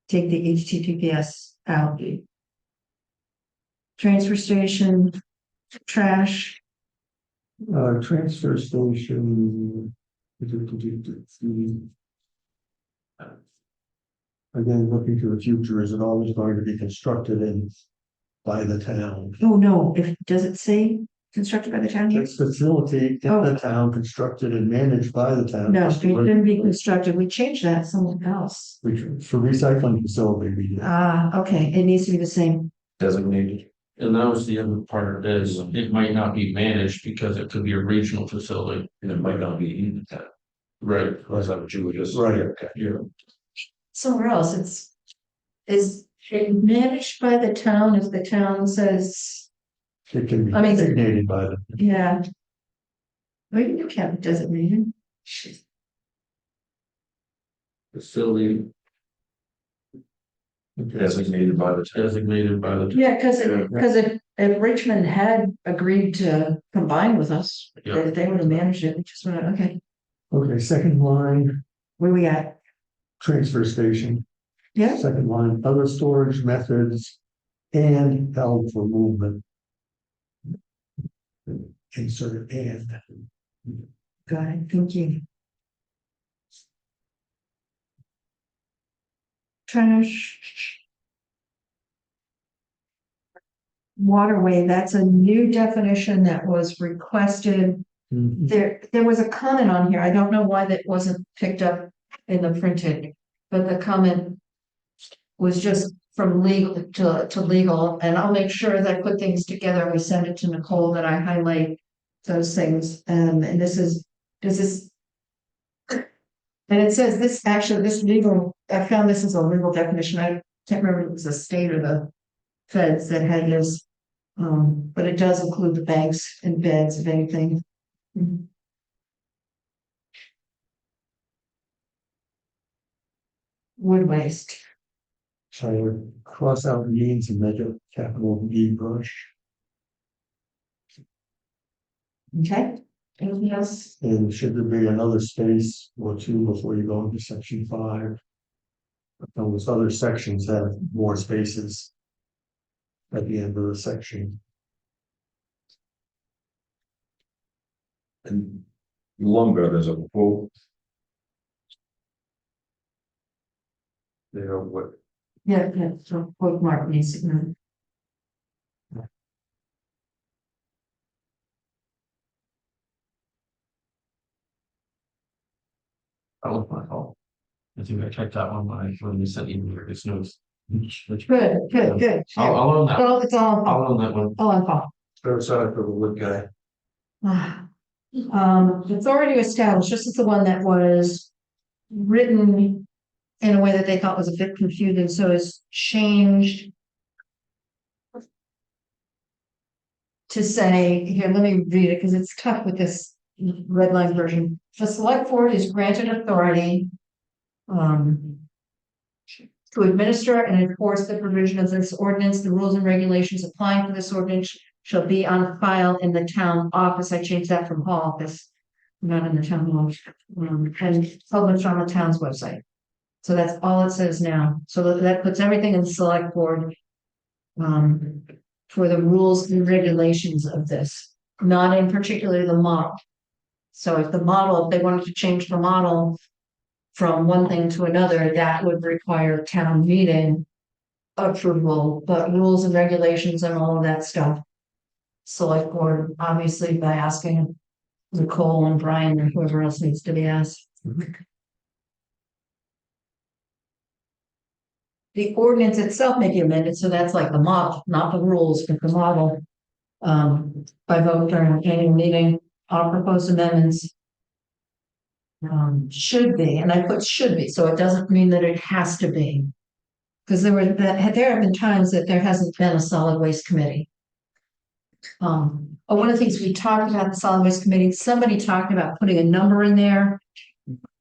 take the HTTPS out. Transfer station, trash, Transfer station. Again, looking to the future, is it always going to be constructed in by the town? oh no, does it say constructed by the town here? This facility in the town, constructed and managed by the town. No, it shouldn't be constructed, we changed that somewhere else. For recycling facility, we did. Okay, it needs to be the same. Designated. And that was the other part is it might not be managed because it could be a regional facility. And it might not be in the town. Right. Is that what you were just? Right. Okay. Yeah. Somewhere else, is it managed by the town if the town says, It can be I mean- designated by the. yeah. Maybe you can't designate it. Facility. Designated by the town. designated by the. Yeah, because if Richmond had agreed to combine with us, Yeah. they would have managed it, we just went, okay, Okay, second line, where we at? transfer station, Yeah, second line, other storage methods and held for movement. Insert and. got it, thank you. Trash. Waterway, that's a new definition that was requested. There was a comment on here, I don't know why that wasn't picked up in the printed, but the comment was just from legal to legal, and I'll make sure that I put things together, we send it to Nicole, that I highlight those things, and this is, and it says this, actually, this legal, I found this is a legal definition, I can't remember if it was the state or the feds that had this. But it does include the banks and beds, if anything. Wood waste, So I would cross out means and make it capital B brush. okay, anything else? And should there be another space or two before you go into section 5? Those other sections have more spaces at the end of the section. And lumber, there's a quote. There, what, Yeah, so bookmark needs to know. That was my fault. I think I checked that one when we sent you this news. Good, good. I'll own that, Well, it's all, I'll own that one. all on file. third side for the wood guy. It's already established, this is the one that was written in a way that they thought was a bit confusing, so it's changed to say, here, let me read it, because it's tough with this red line version. The select board is granted authority to administer and enforce the provision of this ordinance. The rules and regulations applying to this ordinance shall be on file in the town office. I changed that from hall office, not in the town hall, and published on the town's website. So that's all it says now. So that puts everything in the select board for the rules and regulations of this, not in particular the model. So if the model, if they wanted to change the model from one thing to another, that would require town meeting approval, but rules and regulations and all of that stuff. Select board, obviously, by asking Nicole and Brian or whoever else needs to be asked. The ordinance itself may be amended, so that's like the model, not the rules, but the model. By vote during an annual meeting, all proposed amendments. Should be, and I put should be, so it doesn't mean that it has to be. Because there have been times that there hasn't been a solid waste committee. One of the things we talked about the solid waste committee, somebody talked about putting a number in there.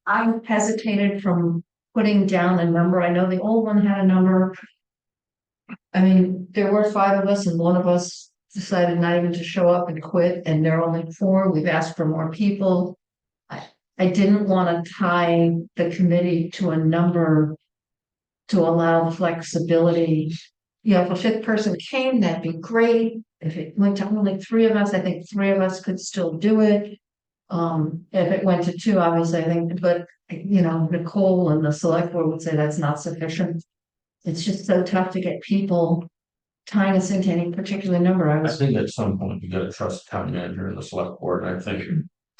I hesitated from putting down a number. I know the old one had a number. I mean, there were 5 of us and one of us decided not even to show up and quit, and there are only 4. We've asked for more people. I didn't want to tie the committee to a number to allow flexibility. You know, if a 5th person came, that'd be great. If it went to only 3 of us, I think 3 of us could still do it. If it went to 2, obviously, I think, but you know, Nicole and the select board would say that's not sufficient. It's just so tough to get people tying us into any particular number. I think at some point you gotta trust the town manager and the select board, and I think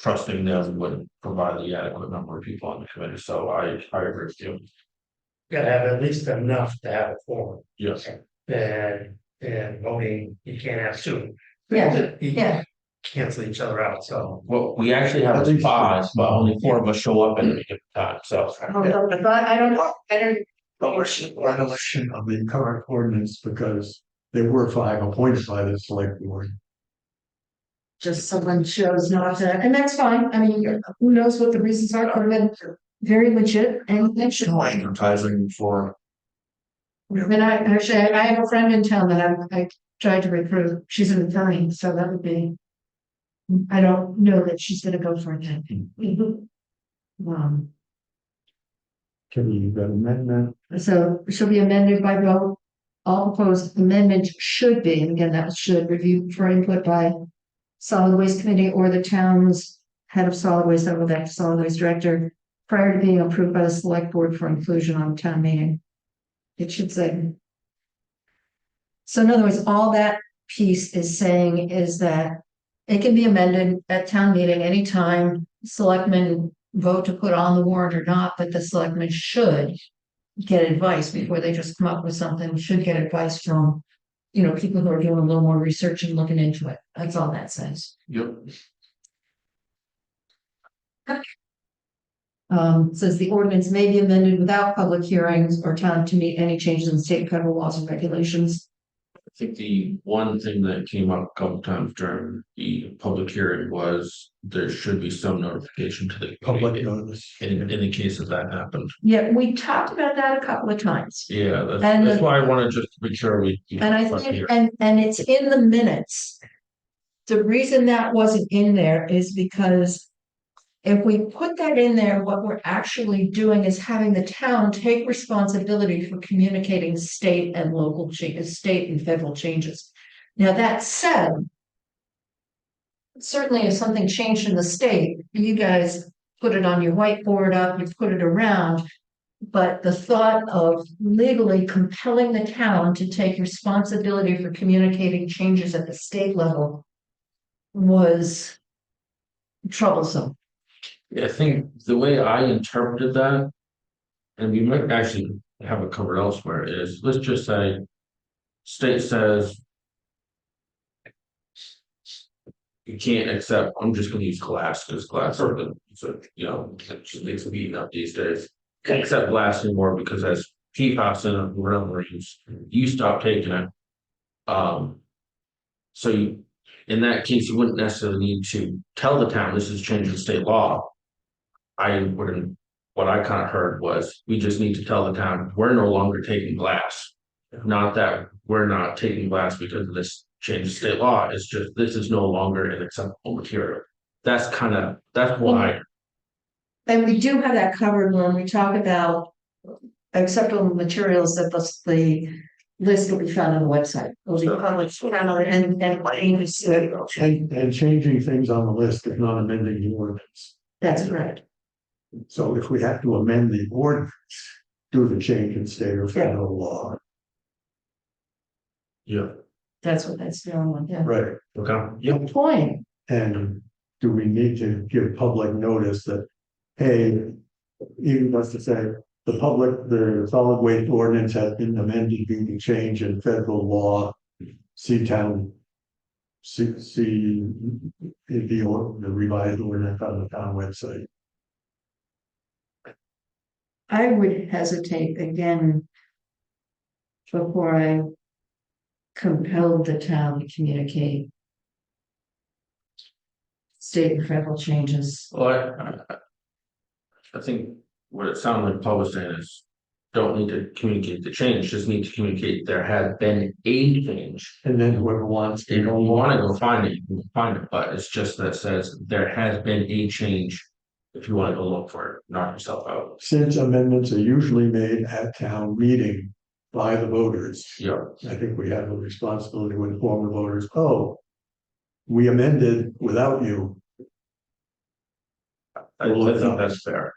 trusting them would provide the adequate number of people on the committee, so I agree with you. Gotta have at least enough to have a forum, Yes, and voting, you can't have 2. Yeah, You yeah. cancel each other out, so. well, we actually have At least 5, two. but only 4 of us show up at any given time, so. But I don't know, Recollection of the current ordinance because there were 5 appointed by the select board. just someone chose not to, and that's fine. I mean, who knows what the reasons are, could have been very legit and intentional. Advertising for And I have a friend in town that I tried to recruit. She's an attorney, so that would be. I don't know that she's gonna go for it. Um, Can you amend that? so she'll be amended by vote. All proposed amendments should be, and again, that should review for input by solid waste committee or the town's head of solid waste, that will back to solid waste director, prior to being approved by the select board for inclusion on town meeting. It should say. So in other words, all that piece is saying is that it can be amended at town meeting anytime selectmen vote to put on the warrant or not, but the selectmen should get advice before they just come up with something, should get advice from, people who are doing a little more research and looking into it. That's all that says. Yep. Says the ordinance may be amended without public hearings or time to meet any changes in state and federal laws and regulations. I think the one thing that came up a couple times during the public hearing was there should be some notification to the Public community notice. in the case of that happened. Yeah, we talked about that a couple of times. Yeah, that's, And that's the- why I wanted just to be sure we. And I think, and it's in the minutes. The reason that wasn't in there is because if we put that in there, what we're actually doing is having the town take responsibility for communicating state and local changes, state and federal changes. Now, that said, certainly if something changed in the state, you guys put it on your whiteboard up, you put it around. But the thought of legally compelling the town to take responsibility for communicating changes at the state level was troublesome. Yeah, I think the way I interpreted that, and we might actually have it covered elsewhere, is let's just say. State says. You can't accept, I'm just gonna use glass, because glass are the, so, it just makes me beaten up these days. Can't accept glass anymore because as PFAS in it, marines, you stop taking it. So in that case, you wouldn't necessarily need to tell the town this is changing state law. I wouldn't, what I kind of heard was, we just need to tell the town, we're no longer taking glass. Not that we're not taking glass because of this change in state law, it's just, this is no longer an acceptable material. That's why, And we do have that covered when we talk about acceptable materials, that the list will be found on the website. It'll be published, And changing things on the list is not amending the ordinance. that's correct. So if we have to amend the ordinance, do the change in state or federal law. yeah, That's what that's doing, yeah. Right. okay, yeah, Good point. And do we need to give public notice that, hey, even let's just say, the solid waste ordinance has been amended due to change in federal law. See the revised ordinance on the town website. I would hesitate again before I compelled the town to communicate state and federal changes. well, I think what it sounded like Paul was saying is, don't need to communicate the change, just need to communicate there has been a change. And then whoever wants If you wanna go find it, you can find it, but it's just that says there has been a change. If you wanna go look for it, knock yourself out. Since amendments are usually made at town meeting by the voters, Yeah, I think we have a responsibility to inform the voters, we amended without you. I think that's fair.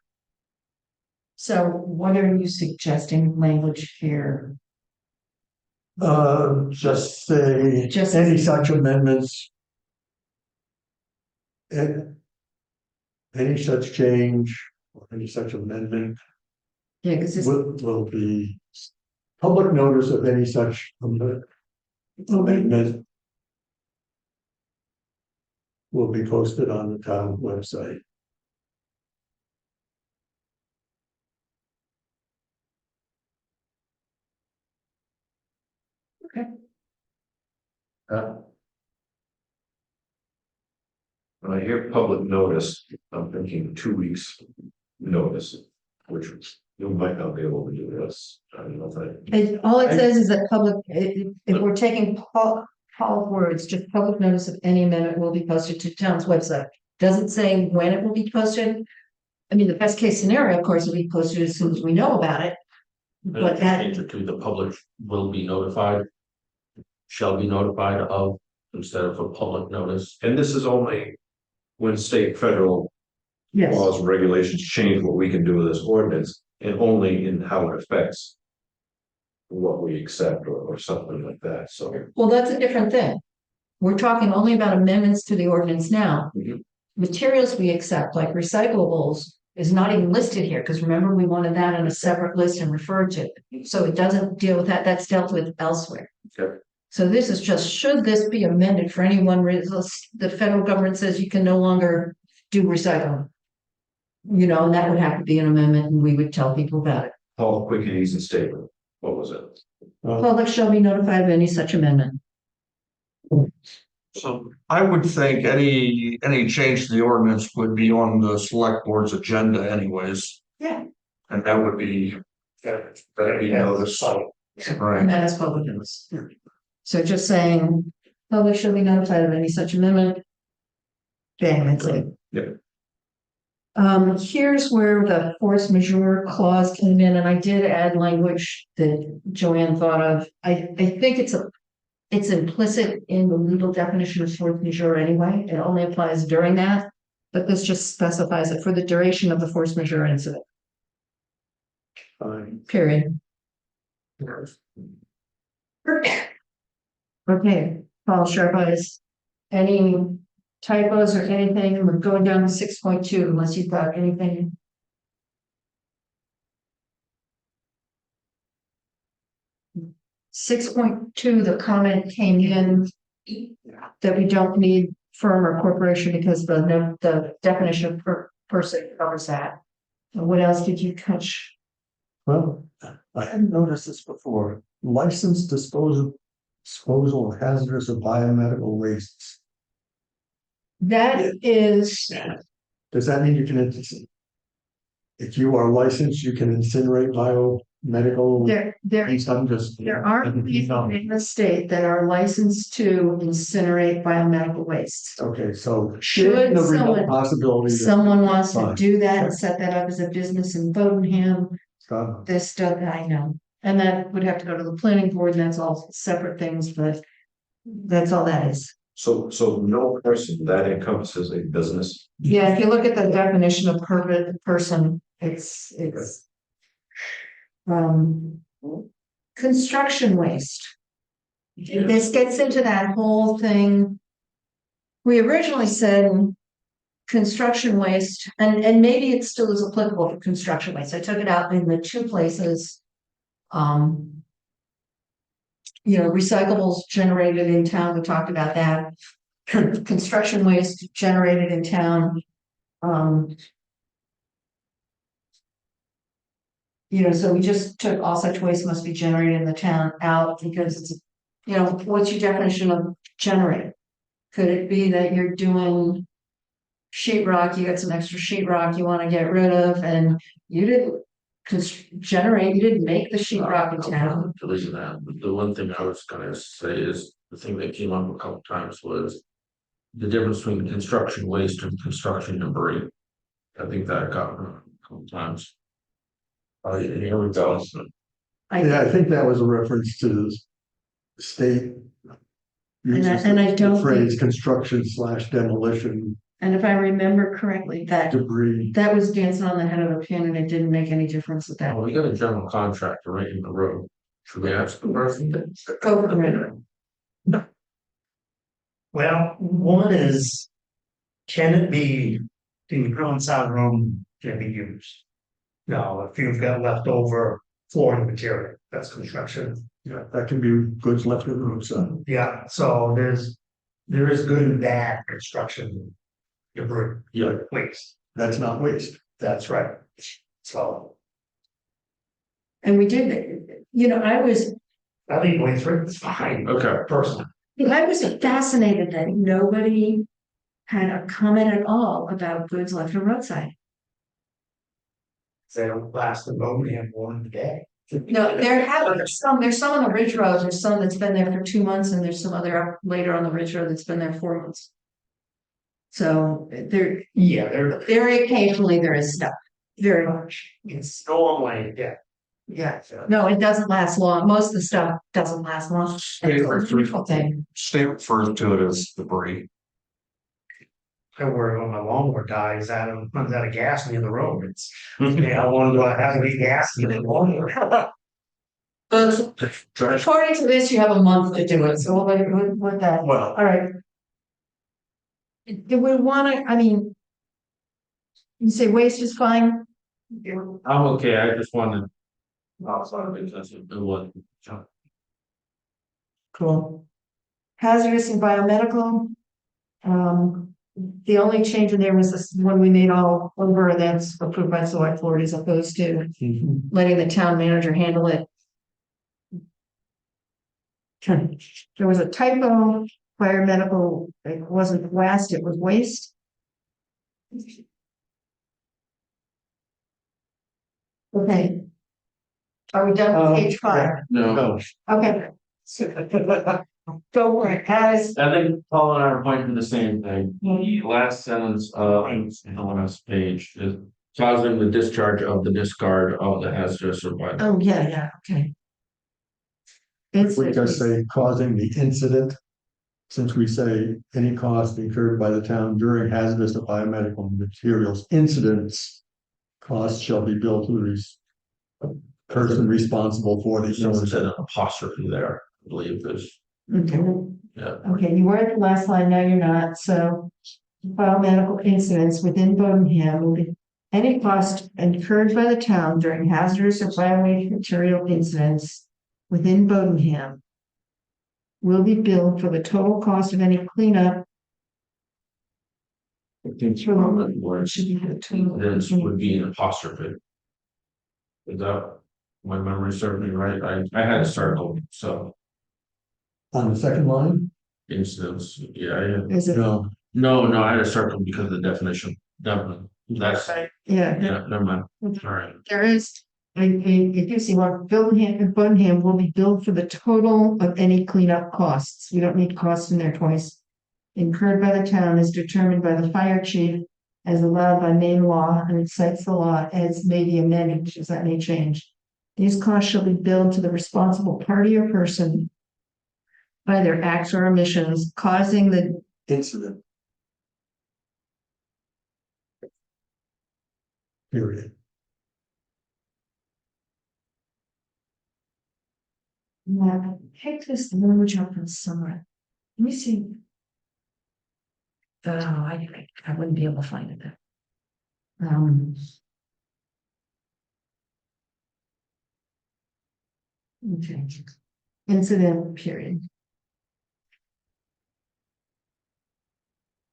So what are you suggesting language here? Just say, Just- any such amendments. And any such change, or any such amendment Yeah, because it's, will be public notice of any such amendment will be posted on the town website. When I hear public notice, I'm thinking 2 weeks notice, which You might not be able to do this, I don't know if I. All it says is that public, if we're taking Paul words, just public notice of any amendment will be posted to town's website. Doesn't say when it will be posted. I mean, the best case scenario, of course, will be posted as soon as we know about it. But that, Change it to the public will be notified. Shall be notified of instead of a public notice. And this is only when state, federal yes, laws and regulations change what we can do with this ordinance, and only in how it affects what we accept or something like that, so. well, that's a different thing. We're talking only about amendments to the ordinance now. Mhm. Materials we accept, like recyclables, is not even listed here, because remember, we wanted that in a separate list and referred to. So it doesn't deal with that, that's dealt with elsewhere. Okay. So this is just, should this be amended for any one reason, the federal government says you can no longer do recycling. You know, and that would have to be an amendment, and we would tell people about it. Paul, quick and easy statement, what was it? Public shall be notified of any such amendment. So I would think any change to the ordinance would be on the select board's agenda anyways. Yeah. And that would be, that'd be noticed, right? And that is public notice. So just saying, public shall be notified of any such amendment. Bang, that's it. Yeah. Here's where the force majeure clause came in, and I did add language that Joanne thought of. I think it's implicit in the legal definition of force majeure anyway. It only applies during that, but this just specifies it for the duration of the force majeure incident, Fine. period. Okay, Paul, sharp eyes. Any typos or anything? We're going down to 6.2 unless you've got anything. Six point two, the comment came in that we don't need firm or corporation because the definition of person covers that. And what else did you catch? Well, I hadn't noticed this before. Licensed disposal of hazardous or biomedical wastes. That is, Does that mean you can, if you are licensed, you can incinerate biomedical there waste? I'm just. There are people in the state that are licensed to incinerate biomedical waste. Okay, so. Should the real someone- possibility that, Someone wants to Fine. do that and set that up as a business in Bowdenham, this stuff, I know. And that would have to go to the planning board, and that's all separate things, but that's all that is. So no person, that encompasses a business, Yeah, if you look at the definition of person, it's. Construction waste. This gets into that whole thing. We originally said construction waste, and maybe it still is applicable for construction waste. I took it out in the two places. Recyclables generated in town, we talked about that. Construction waste generated in town. So we just took all such waste must be generated in the town out because it's, what's your definition of generate? Could it be that you're doing sheetrock, you got some extra sheetrock you want to get rid of, and you didn't you didn't make the sheetrock in town? Deleting that. The one thing I was gonna say is, the thing that came up a couple times was the difference between construction waste and construction debris. I think that got a couple times. Here we go. yeah, I think that was a reference to the state. And I don't The phrase think- construction / demolition And if I remember correctly, that debris. was dancing on the head of a pin, and it didn't make any difference with that. Well, we got a general contractor right in the road. Should we ask the person? Go for it. Well, one is, can it be, the outside room can be used? Now, if you've got leftover flooring material, that's construction. Yeah, that can be goods left in the roadside. Yeah, so there is good and bad construction debris. Yeah. Waste, That's not waste. that's right. So And we did, I think going through it's fine. Okay. Personally, I was fascinated that nobody had a comment at all about goods left on roadside. They don't last the boat in one day. No, there's some on the Ridge Road, there's some that's been there for 2 months, and there's some other up later on the Ridge Road that's been there 4 months. So there, Yeah, they're very occasionally there is stuff, very much, it's normally, yeah. yeah. No, it doesn't last long, most of the stuff doesn't last long. It's a beautiful thing. State refers to it as debris. I worry when my lawnmower dies, runs out of gas near the road, it's, I want to have any gas in the lawnmower. But according to this, you have a month to do it, so we'll let it with that. Well, All right. Do we wanna, I mean. You say waste is fine? I'm okay, I just wanted. Oh, sorry, because it was. Cool. Hazardous and biomedical. The only change in there was this one we made all over, and that's approved by select board as opposed to letting the town manager handle it. Okay. There was a typo, biomedical, it wasn't waste, it was waste. Okay. Are we done with page 5? No, Okay, go for it, guys. I think Paul and I are pointing to the same thing. The last sentence on the last page is causing the discharge of the discard of the hazardous or by. Oh, yeah, okay. If we just say causing the incident, since we say any cost incurred by the town during hazardous or biomedical materials incidents, costs shall be billed to the person responsible for the Someone said incident. an apostrophe there, I believe is, Okay, yeah. okay, you were at the last line, now you're not, so. Biomedical incidents within Bodenham will be any cost incurred by the town during hazardous or biomaterial incidents within Bodenham will be billed for the total cost of any cleanup. I think For the the word should be the total. this would be an apostrophe. Is that my memory serves me right? I had a circle, so On the second line, incidents, yeah. Is it, no, No, I had a circle because of the definition. Definitely. That's, yeah, yeah, never mind. All right. there is, if you see one, Bodenham will be billed for the total of any cleanup costs. We don't need costs in there twice. Incurred by the town is determined by the fire chief as allowed by main law, and it cites the law as may be amended, because that may change. These costs shall be billed to the responsible party or person by their acts or omissions causing the incident. Period. Yeah, pick this language up from somewhere. Let me see. Oh, I wouldn't be able to find it there. Okay. Incident period.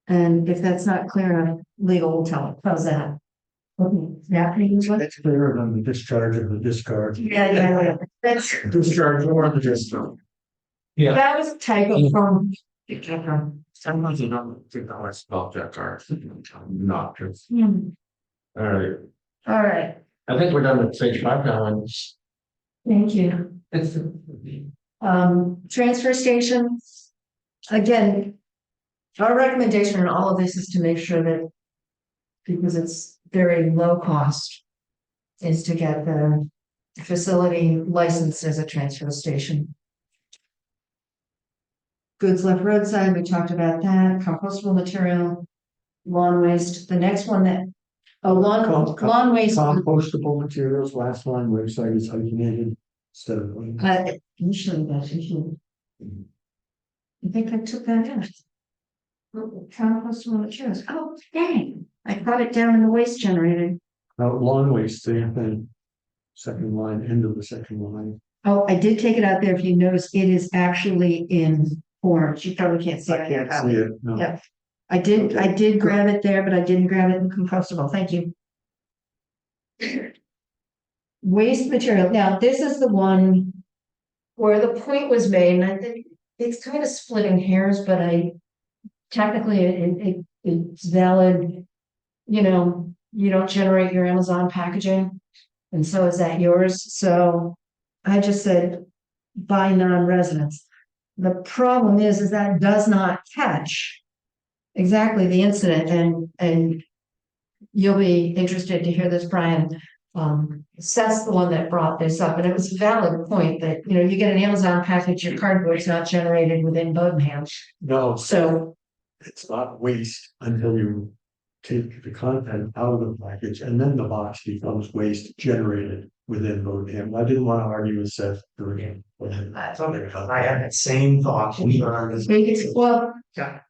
And if that's not clear enough, legal will tell it. How's that? Okay, yeah, what? It's clearer than the discharge of the discard. Yeah. That's, Discharge or the discharge. Yeah. that was a typo from. Sometimes you don't think how I spell check are not just. Hmm, All right. all right, I think we're done with page 5 now. And thank you. Transfer station. Again. Our recommendation in all of this is to make sure that. Because it's very low cost. Is to get the facility licensed as a transfer station. Goods left roadside, we talked about that, compostable material. Lawn waste, the next one that. Oh, lawn waste. Compostable materials, last line, website is hyphenated instead of. Usually that's usually. I think I took that out. Compostable materials, oh, dang, I got it down in the waste generator. Lawn waste, same thing. Second line, end of the second line. Oh, I did take it out there, if you notice, it is actually in orange, you probably can't see it. I can't see it, no. Yeah. I did grab it there, but I didn't grab it in compostable, thank you. Waste material, now this is the one. Where the point was made, and I think it's kind of splitting hairs, but technically it's valid. You know, you don't generate your Amazon packaging, And so is that yours? So I just said by non-residents. The problem is that does not catch exactly the incident and you'll be interested to hear this, Brian. Seth's the one that brought this up, and it was a valid point that, you know, you get an Amazon package, your cardboard's not generated within Bodenham. No, So, it's not waste until you take the content out of the package and then the box becomes waste generated within Bodham. I didn't want to argue with Seth during. I had that same thought. well, Yeah.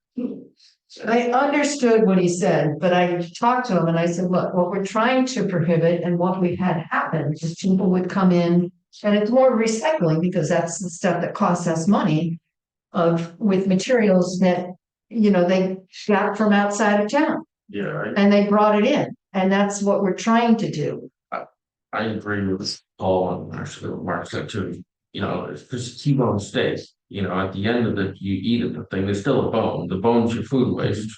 I understood what he said, but I talked to him and I said, look, what we're trying to prohibit and what we've had happen is people would come in and it's more recycling because that's the stuff that costs us money with materials that, you know, they got from outside of town Yeah, and they brought it in. And that's what we're trying to do. I agree with Paul and actually what Mark said too. You know, it's just T-bone steak, you know, at the end of it, you eat it, the thing, there's still a bone. The bone's your food waste.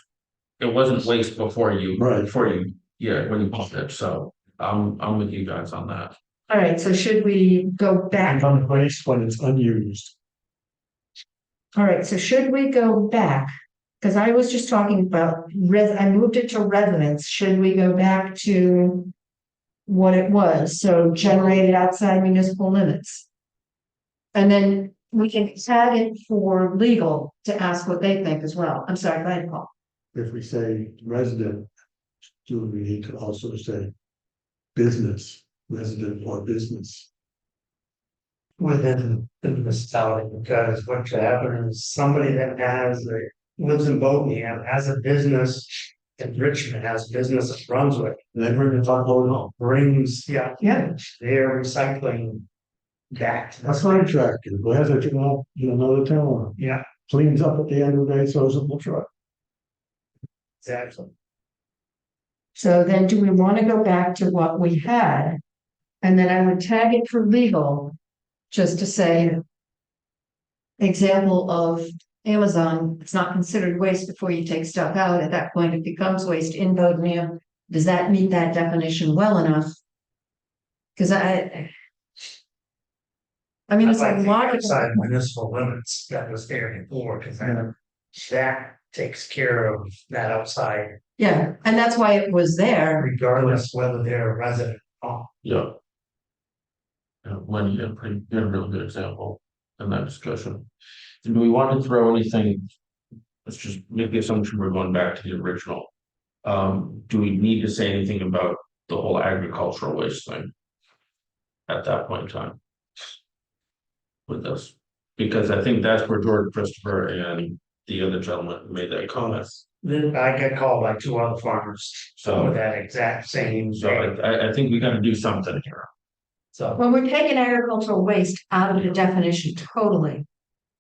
It wasn't waste before you, Right. when you bought it. So I'm with you guys on that. All right, so should we go back? And on waste when it's unused. All right, so should we go back? Because I was just talking about I moved it to residents. Should we go back to what it was? So generated outside municipal limits. And then we can tag it for legal to ask what they think as well. I'm sorry, go ahead, Paul. If we say resident, do we need to also say business, resident or business? Within the municipality, because what should happen is somebody that lives in Bohemian has a business in Richmond, has business in Brunswick, And then we're gonna talk about, brings, yeah, their recycling back to a the contractor who has a job in another town, Yeah, cleans up at the end of the day, throws it in the truck. exactly. So then do we want to go back to what we had? And then I would tag it for legal, just to say, example of Amazon, it's not considered waste before you take stuff out. At that point, it becomes waste in Bodenham. Does that meet that definition well enough? Because I mean, it's a lot of. Outside municipal limits that was there before, because that takes care of that outside, Yeah, and that's why it was there. regardless whether they're a resident or not. Yeah. When you had a really good example in that discussion. Do we want to throw anything? Let's just make the assumption we're going back to the original. Do we need to say anything about the whole agricultural waste thing? At that point in time. With this, because I think that's where Jordan Christopher and the other gentleman made that comment. Then I get called by 2 other farmers, So- with that exact same. So I think we gotta do something here. So, Well, we're taking agricultural waste out of the definition totally.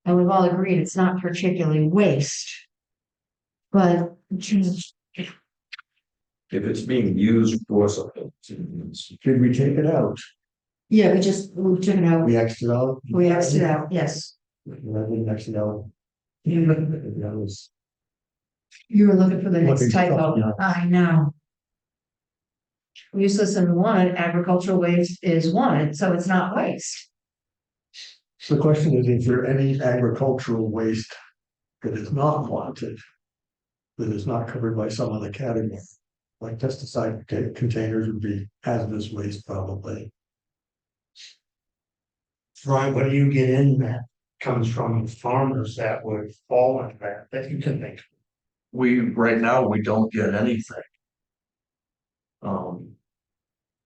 And we've all agreed it's not particularly waste. But If it's being used for something. it's- Should we take it out? yeah, we took it out. We Xed it out? We Xed it out, yes. I didn't X it out. That was, You were looking for the next Looking for typo. something else. I know. Useless and wanted, agricultural waste is wanted, so it's not waste. so the question is there any agricultural waste that is not wanted? That is not covered by some other category? Like pesticide containers would be hazardous waste probably. Brian, what do you get in that comes from farmers that would fall into that you can think? Right now, we don't get anything.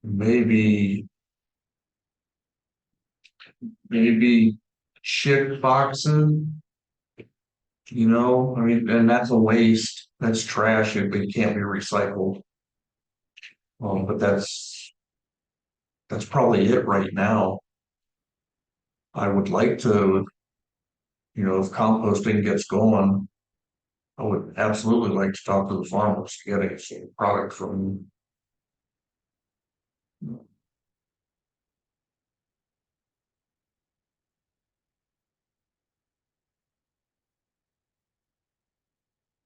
Maybe. Maybe shit boxes. You know, I mean, and that's a waste, that's trash, it can't be recycled. But that's probably it right now. I would like to, you know, if composting gets going, I would absolutely like to talk to the farmers, to get a product from.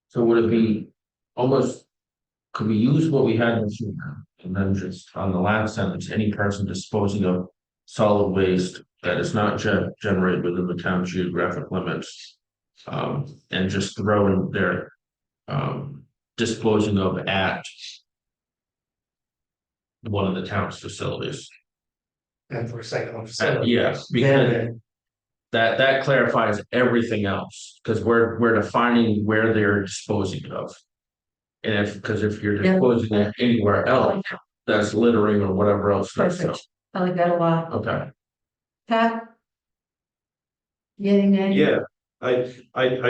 So would it be almost could we use what we had before? And then just on the last sentence, any person disposing of solid waste that is not generated within the town's geographic limits. And just throw in there, disposing of at one of the town's facilities. And for recycling facilities. Yes, because Then, that clarifies everything else, because we're defining where they're disposing of. And because if you're Yeah. disposing it anywhere else, that's littering or whatever else. That's Perfect. I like that a lot. okay. Pat? Getting that? Yeah, I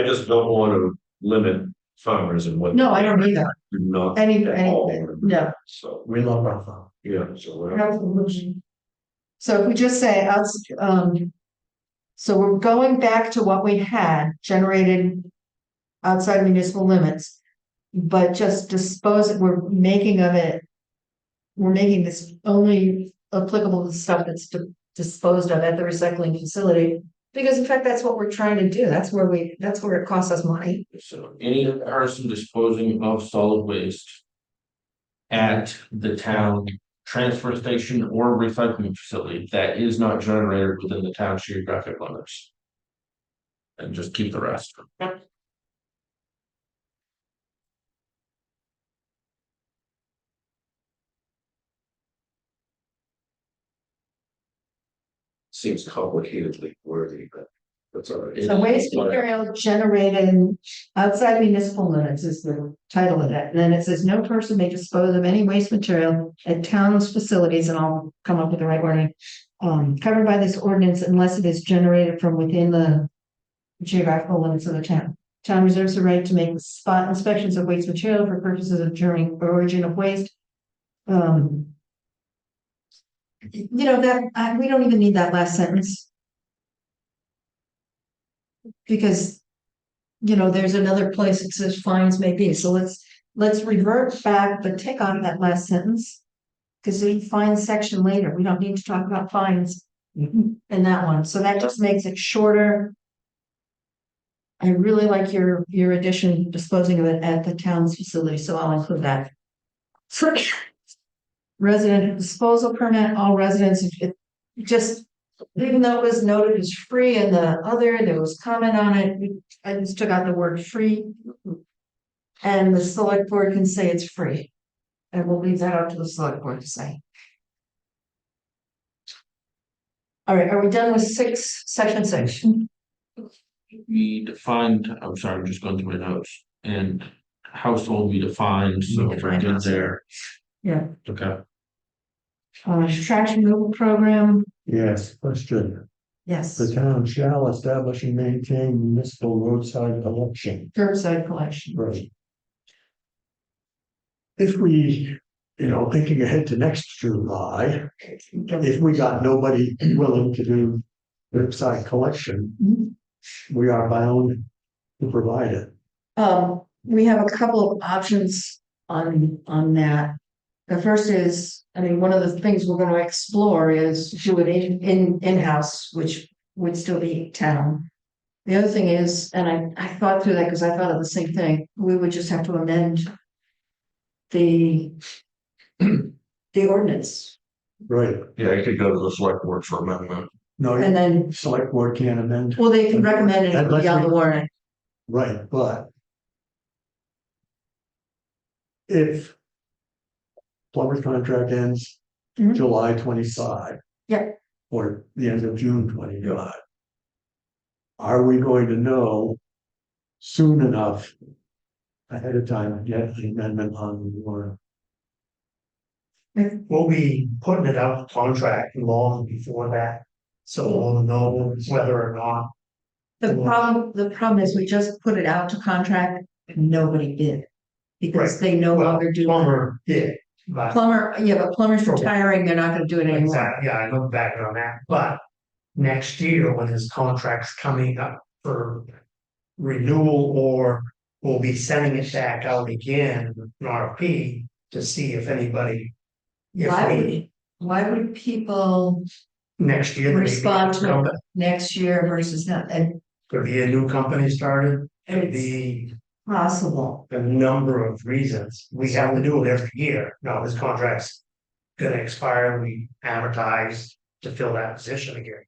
just don't want to limit farmers and what. No, I don't either. Not Any, at all. no. So, We love our farm. yeah, so we're. So if we just say, so we're going back to what we had generated outside municipal limits, but just dispose, we're making of it. We're making this only applicable to stuff that's disposed of at the recycling facility. Because in fact, that's what we're trying to do. That's where it costs us money. So any person disposing of solid waste at the town transfer station or recycling facility that is not generated within the town's geographic limits. And just keep the rest. Seems complicatedly wordy, but that's all right. So waste material generated outside municipal limits is the title of that. And then it says no person may dispose of any waste material at town's facilities, and I'll come up with the right wording. Covered by this ordinance unless it is generated from within the geographical limits of the town. Town reserves the right to make spot inspections of waste material for purposes of determining origin of waste. You know, that, we don't even need that last sentence. Because, you know, there's another place that says fines may be, so let's revert back, but take on that last sentence. Because there's a fine section later, we don't need to talk about fines in that one, so that just makes it shorter. I really like your addition, disposing of it at the town's facility, so I'll include that. Resident disposal permit, all residents, it just, even though it was noted as free in the other, there was comment on it, I just took out the word free. And the select board can say it's free. And we'll leave that up to the select board to say. All right, are we done with section 6? We defined, I'm sorry, I'm just going through my notes, and household we defined, so we're good there. Yeah. Okay. Trash removal program, Yes, question. yes, The town shall establish and maintain municipal roadside collection. curbside collection. Right. If we, thinking ahead to next July, if we got nobody willing to do curbside collection, we are bound to provide it. We have a couple of options on that. The first is, one of the things we're going to explore is do it in-house, which would still be town. The other thing is, and I thought through that because I thought of the same thing, we would just have to amend the ordinance. Right. Yeah, you could go to the select board for amendment. No, And then, select board can't amend. well, they can recommend it Unless beyond the we- warrant. Right, but if plumber's contract ends Mhm. July 25. Yeah. Or the end of June 25. Are we going to know soon enough ahead of time to get the amendment on the warrant? we'll be putting it out contract long before that. So we'll know whether or not, The problem is we just put it out to contract and nobody bid. Because Right. they no well, longer do. plumber did, but. But plumber's retiring, they're not gonna do it anymore. Exactly, yeah, I look back on that, but next year when his contract's coming up for renewal or we'll be sending it back out again, an RFP, to see if anybody. If Why would people next year. maybe respond to company- it next year versus not, and Could be a new company started, could be possible. a number of reasons. We have to do it every year. Now, his contract's gonna expire, we advertise to fill that position again.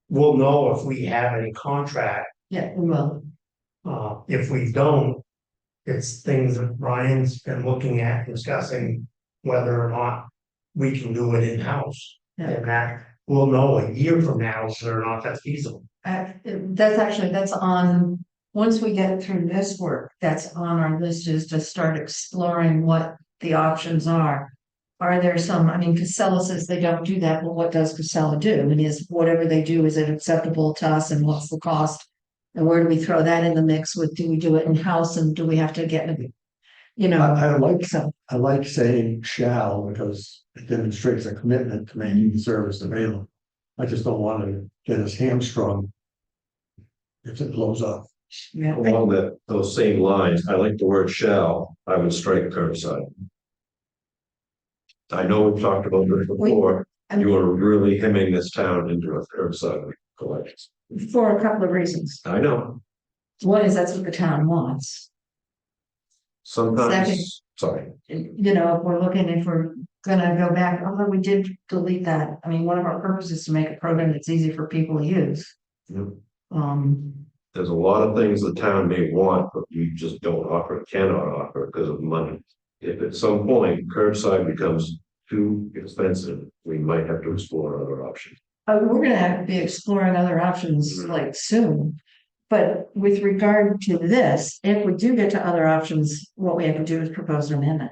We'll know if we have any contract. Yeah, we will. If we don't, it's things that Ryan's been looking at, discussing whether or not we can do it in-house. Yeah. And that we'll know a year from now whether or not that's feasible. That's on, once we get through this work, that's on our list is to start exploring what the options are. Are there some, I mean, Casella says they don't do that, but what does Casella do? I mean, is whatever they do, is it acceptable to us and what's the cost? And where do we throw that in the mix with, do we do it in-house and do we have to get, you know? I like saying shall because it demonstrates a commitment to making the service available. I just don't want to get us hamstrung if it blows up. Yeah. Along those same lines, I like the word shall, I would strike curbside. I know we've talked about this before, you are really hemming this town into a curbside collection. For a couple of reasons. I know, One is that's what the town wants. Second. sometimes, sorry, You know, if we're gonna go back, although we did delete that. I mean, one of our purposes is to make a program that's easy for people to use. Yep. Um, there's a lot of things the town may want, but we just don't offer, cannot offer because of money. If at some point curbside becomes too expensive, we might have to explore other options. we're gonna have to be exploring other options like soon. But with regard to this, if we do get to other options, what we have to do is propose an amendment.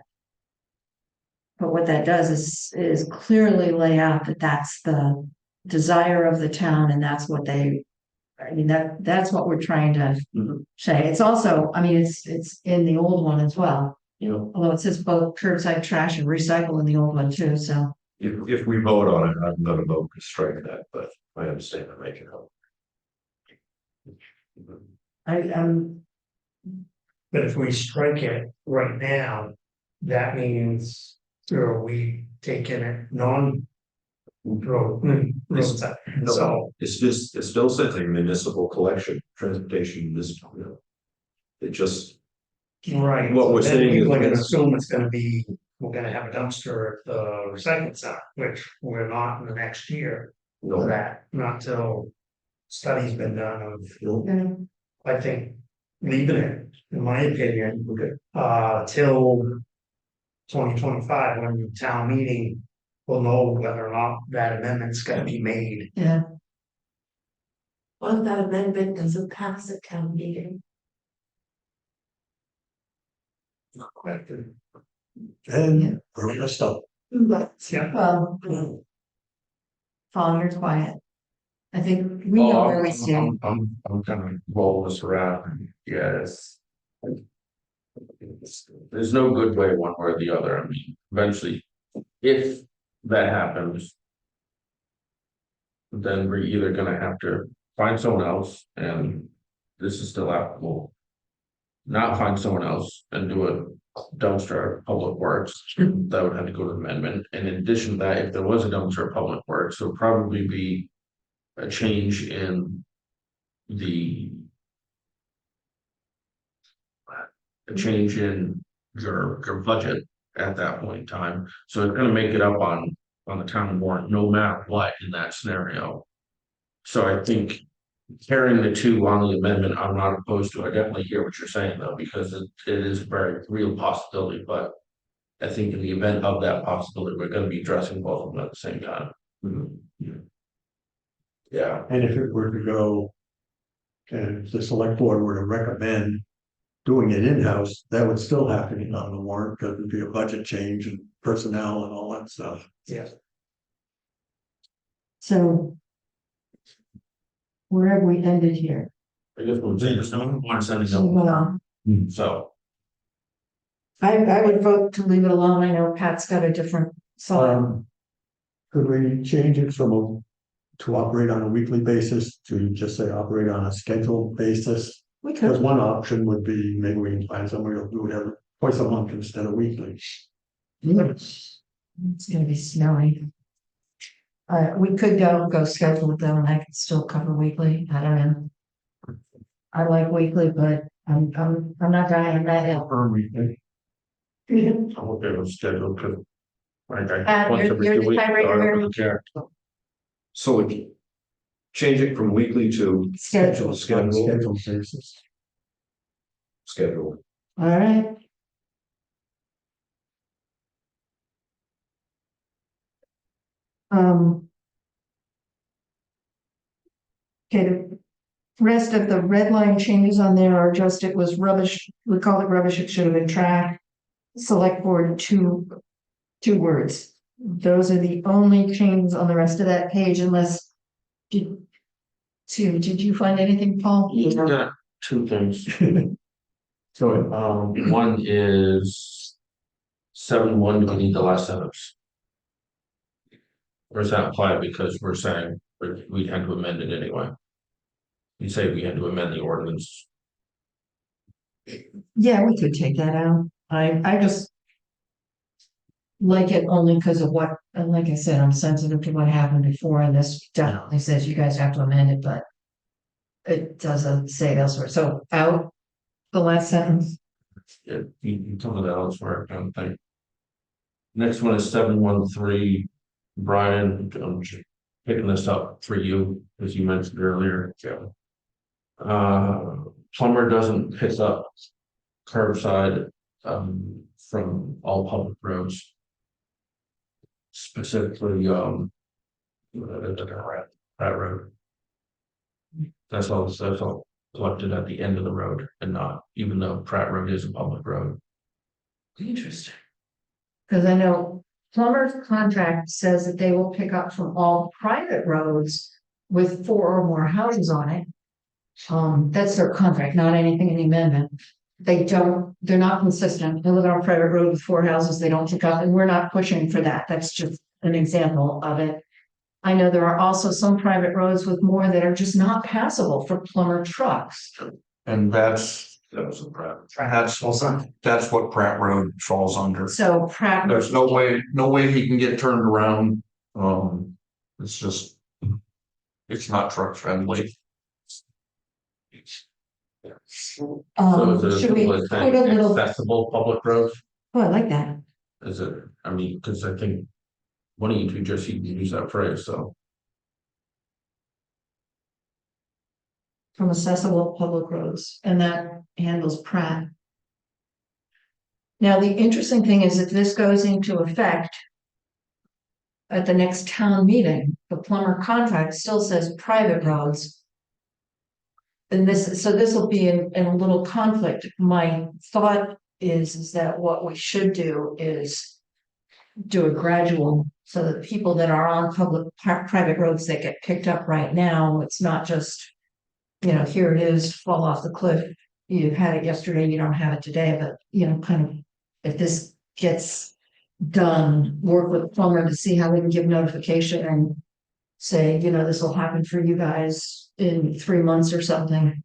But what that does is clearly lay out that that's the desire of the town and that's what they. I mean, that's what we're trying to Mhm. say. It's also, I mean, it's in the old one as well. You know, Although it says both curbside trash and recycle in the old one too, so. if we vote on it, I'm gonna vote to strike that, but I understand I make it help. But if we strike it right now, that means, are we taking it roadside? So, It's still saying municipal collection, transportation, this, you know. It just, right. What we're then saying is- people are gonna assume it's gonna be, we're gonna have a dumpster at the recycling center, which we're not in the next year. For no, that, not till study's been done of, Yeah. I think, leaving it, in my opinion, till 2025, when the town meeting will know whether or not that amendment's gonna be made. Yeah, What if that amendment doesn't pass at town meeting? And we're gonna stop. Yeah, well. Paul, you're quiet. I think we know where we stand. I'm kind of roll this around, yes. There's no good way one way or the other, I mean, eventually, if that happens. Then we're either gonna have to find someone else, and this is still applicable. Not find someone else and do a dumpster at Public Works, that would have to go to amendment, and in addition to that, if there was a dumpster at Public Works, there would probably be. A change in the. A change in your budget at that point in time, so it's gonna make it up on the town warrant, no matter what in that scenario. So I think carrying the two on the amendment, I'm not opposed to. I definitely hear what you're saying though, because it is a very real possibility, but. I think in the event of that possibility, we're gonna be addressing both of them at the same time. Yeah, And if it were to go. And if the select board were to recommend doing it in-house, that would still have to be on the warrant, because it'd be a budget change and personnel and all that stuff. yeah. So. Where have we ended here? I guess we'll say there's no point sending them, Well, so. I would vote to leave it alone. I know Pat's got a different thought. Could we change it to operate on a weekly basis to just say operate on a scheduled basis? We Because could, one option would be maybe we can find somebody who'll do it every twice a month instead of weekly. it's gonna be snowy. We could go schedule with them and I could still cover weekly. I don't know. I like weekly, but I'm not dying that hill. Per weekly. I'm okay with schedule too. Like I, once You're every 2 the weeks, tiebreaker I here. don't care. So we change it from weekly to Schedule. On a schedule, scheduled basis. schedule. All right. Um. Okay, the rest of the red line changes on there are just, it was rubbish, we call it rubbish, it should have been track. Select board, two words. Those are the only changes on the rest of that page unless. Did you find anything, Paul? Yeah, two things. So, one is 7-1, do we need the last sentence? Or is that applied because we're saying we had to amend it anyway? You say we had to amend the ordinance. Yeah, we could take that out. I just. Like it only because of what, and like I said, I'm sensitive to what happened before, and this definitely says you guys have to amend it, but. It doesn't say it elsewhere, so out the last sentence. Yeah, you told me that elsewhere, I don't think. Next one is 713. Brian, I'm picking this up for you, as you mentioned earlier. Plumber doesn't pick up curbside from all public roads. Specifically, that road. That's all collected at the end of the road and not, even though Pratt Road is a public road. Interesting. Because I know plumber's contract says that they will pick up from all private roads with 4 or more houses on it. That's their contract, not anything in the amendment. They're not consistent. They live on a private road with 4 houses, they don't pick up, and we're not pushing for that. That's just an example of it. I know there are also some private roads with more that are just not passable for plumber trucks. And that's That was a Pratt. that's what Pratt Road falls under. So Pratt. There's no way he can get turned around. It's just, it's not truck friendly. So is it Should we as put simple a as saying little, accessible public roads? oh, I like that. Is it, I mean, because I think one of you two just used that phrase, so. From accessible public roads, and that handles Pratt. Now, the interesting thing is if this goes into effect at the next town meeting, the plumber contract still says private roads. And so this will be in a little conflict. My thought is that what we should do is do a gradual, so that people that are on private roads that get picked up right now, it's not just, here it is, fall off the cliff. You had it yesterday, you don't have it today, but kind of, if this gets done, work with plumber to see how we can give notification and say, this will happen for you guys in 3 months or something.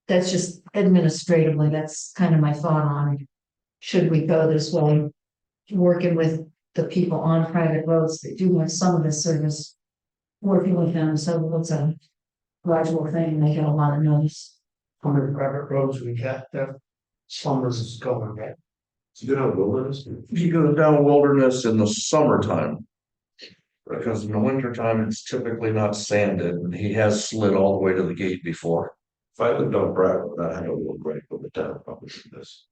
That's just administratively, that's kind of my thought on, should we go this way? Working with the people on private roads that do have some of this service, working with them, so it's a gradual thing, and they get a lot of notice. On the private roads, we got the slumbers is going, right? So you know, wilderness. He goes down Wilderness in the summertime. Because in the wintertime, it's typically not sanded, and he has slid all the way to the gate before. If I lived on Pratt, I had a little break with the town probably for this.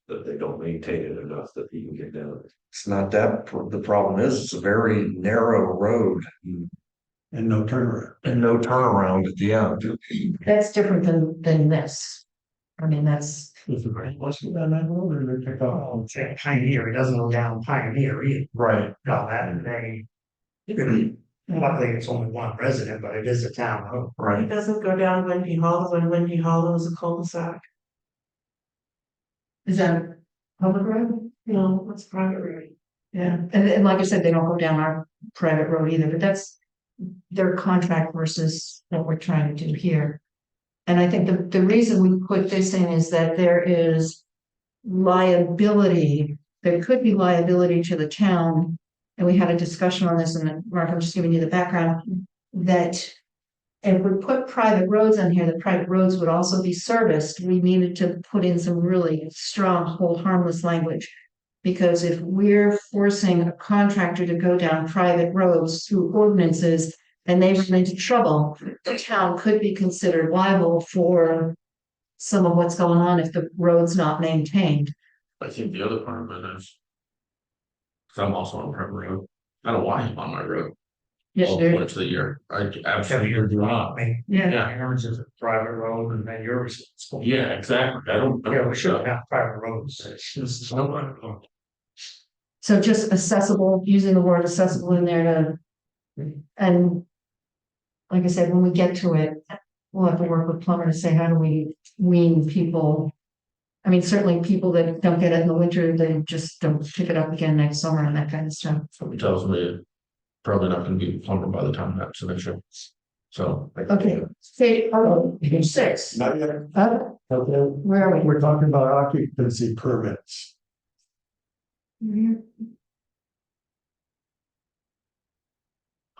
That they don't maintain it enough that you can get down there. It's not that, the problem is, it's a very narrow road And no turnaround. and no turnaround at the end. That's different than this. I mean, that's, What's that road or they pick up? Oh, say Pioneer, it doesn't go down Pioneer either, Right. no, that, and they. Luckily, it's only one resident, but it is a town road. It Right. doesn't go down Windy Hollow when Windy Hollow is a cul-de-sac. is that a public road? No, it's private road. Yeah, and like I said, they don't go down our private road either, but that's their contract versus what we're trying to do here. And I think the reason we put this in is that there is liability, there could be liability to the town. And we had a discussion on this, and Mark, I'm just giving you the background, that if we put private roads on here, the private roads would also be serviced, we needed to put in some really strong hold harmless language. Because if we're forcing a contractor to go down private roads through ordinances and they run into trouble, the town could be considered liable for some of what's going on if the road's not maintained. I think the other part of it is. Cause I'm also on private road. I don't want him on my road Yeah, all there- points of the year. I Have absolutely your do not. yeah, Yeah. Yours is a private road and then yours. is- Yeah, exactly. I don't. Yeah, we shouldn't have private roads. It's just- so just accessible, using the word accessible in there to, and. Like I said, when we get to it, we'll have to work with Plummer to say, how do we wean people? I mean, certainly people that don't get it in the winter, they just don't pick it up again next summer and that kind of stuff. Somebody tells me it's probably not gonna be plumber by the time that's an issue. So. Okay, say, oh, 6, Not yet. Okay, where are we? we're talking about occupancy permits.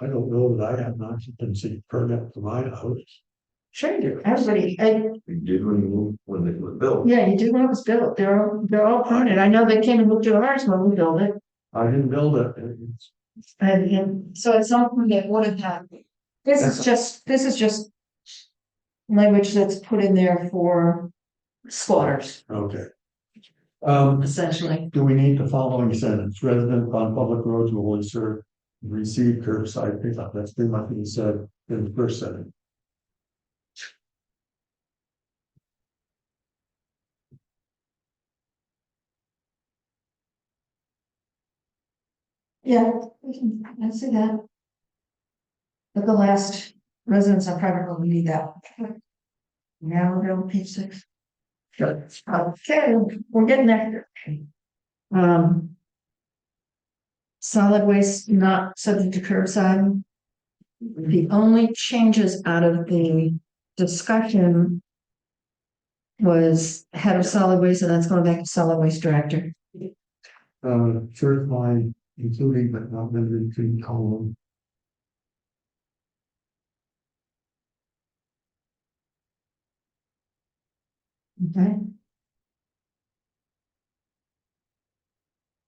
I don't know that I have an occupancy permit for my house. Sure you do, everybody, and, We did when it was built. yeah, you do when it was built, they're all permitted, I know they came and looked at ours when we built it. I didn't build it. And so it's something that would have happened. This is just. Language that's put in there for squatters, Okay. essentially. Do we need the following sentence? Residents on public roads will insert, receive curbside pickup. That's pretty much what you said in the first sentence. Yeah, I see that. But the last residents on private road, we need that. Now we're on page 6. Good. Okay, we're getting there. Solid waste not subject to curbside. The only changes out of the discussion was head of solid waste, and that's going back to solid waste director. Certified, including but not limited to column. Okay.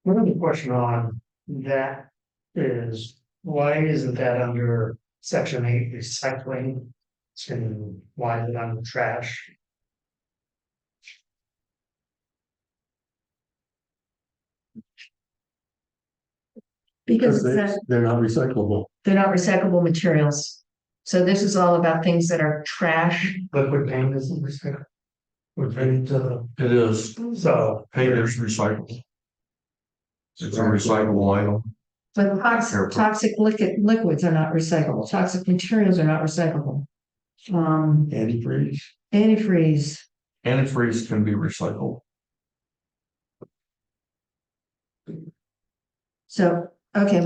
One other question on that is, why isn't that under section 8 recycling? And why is it under trash? Because They're not recyclable. they're not recyclable materials. So this is all about things that are trash. Liquid paint isn't recycled. We're ready to, It is, so. paint is recyclable. It's a recyclable item. But toxic liquids are not recyclable. Toxic materials are not recyclable. Antifreeze. Antifreeze, Antifreeze can be recycled. so, okay,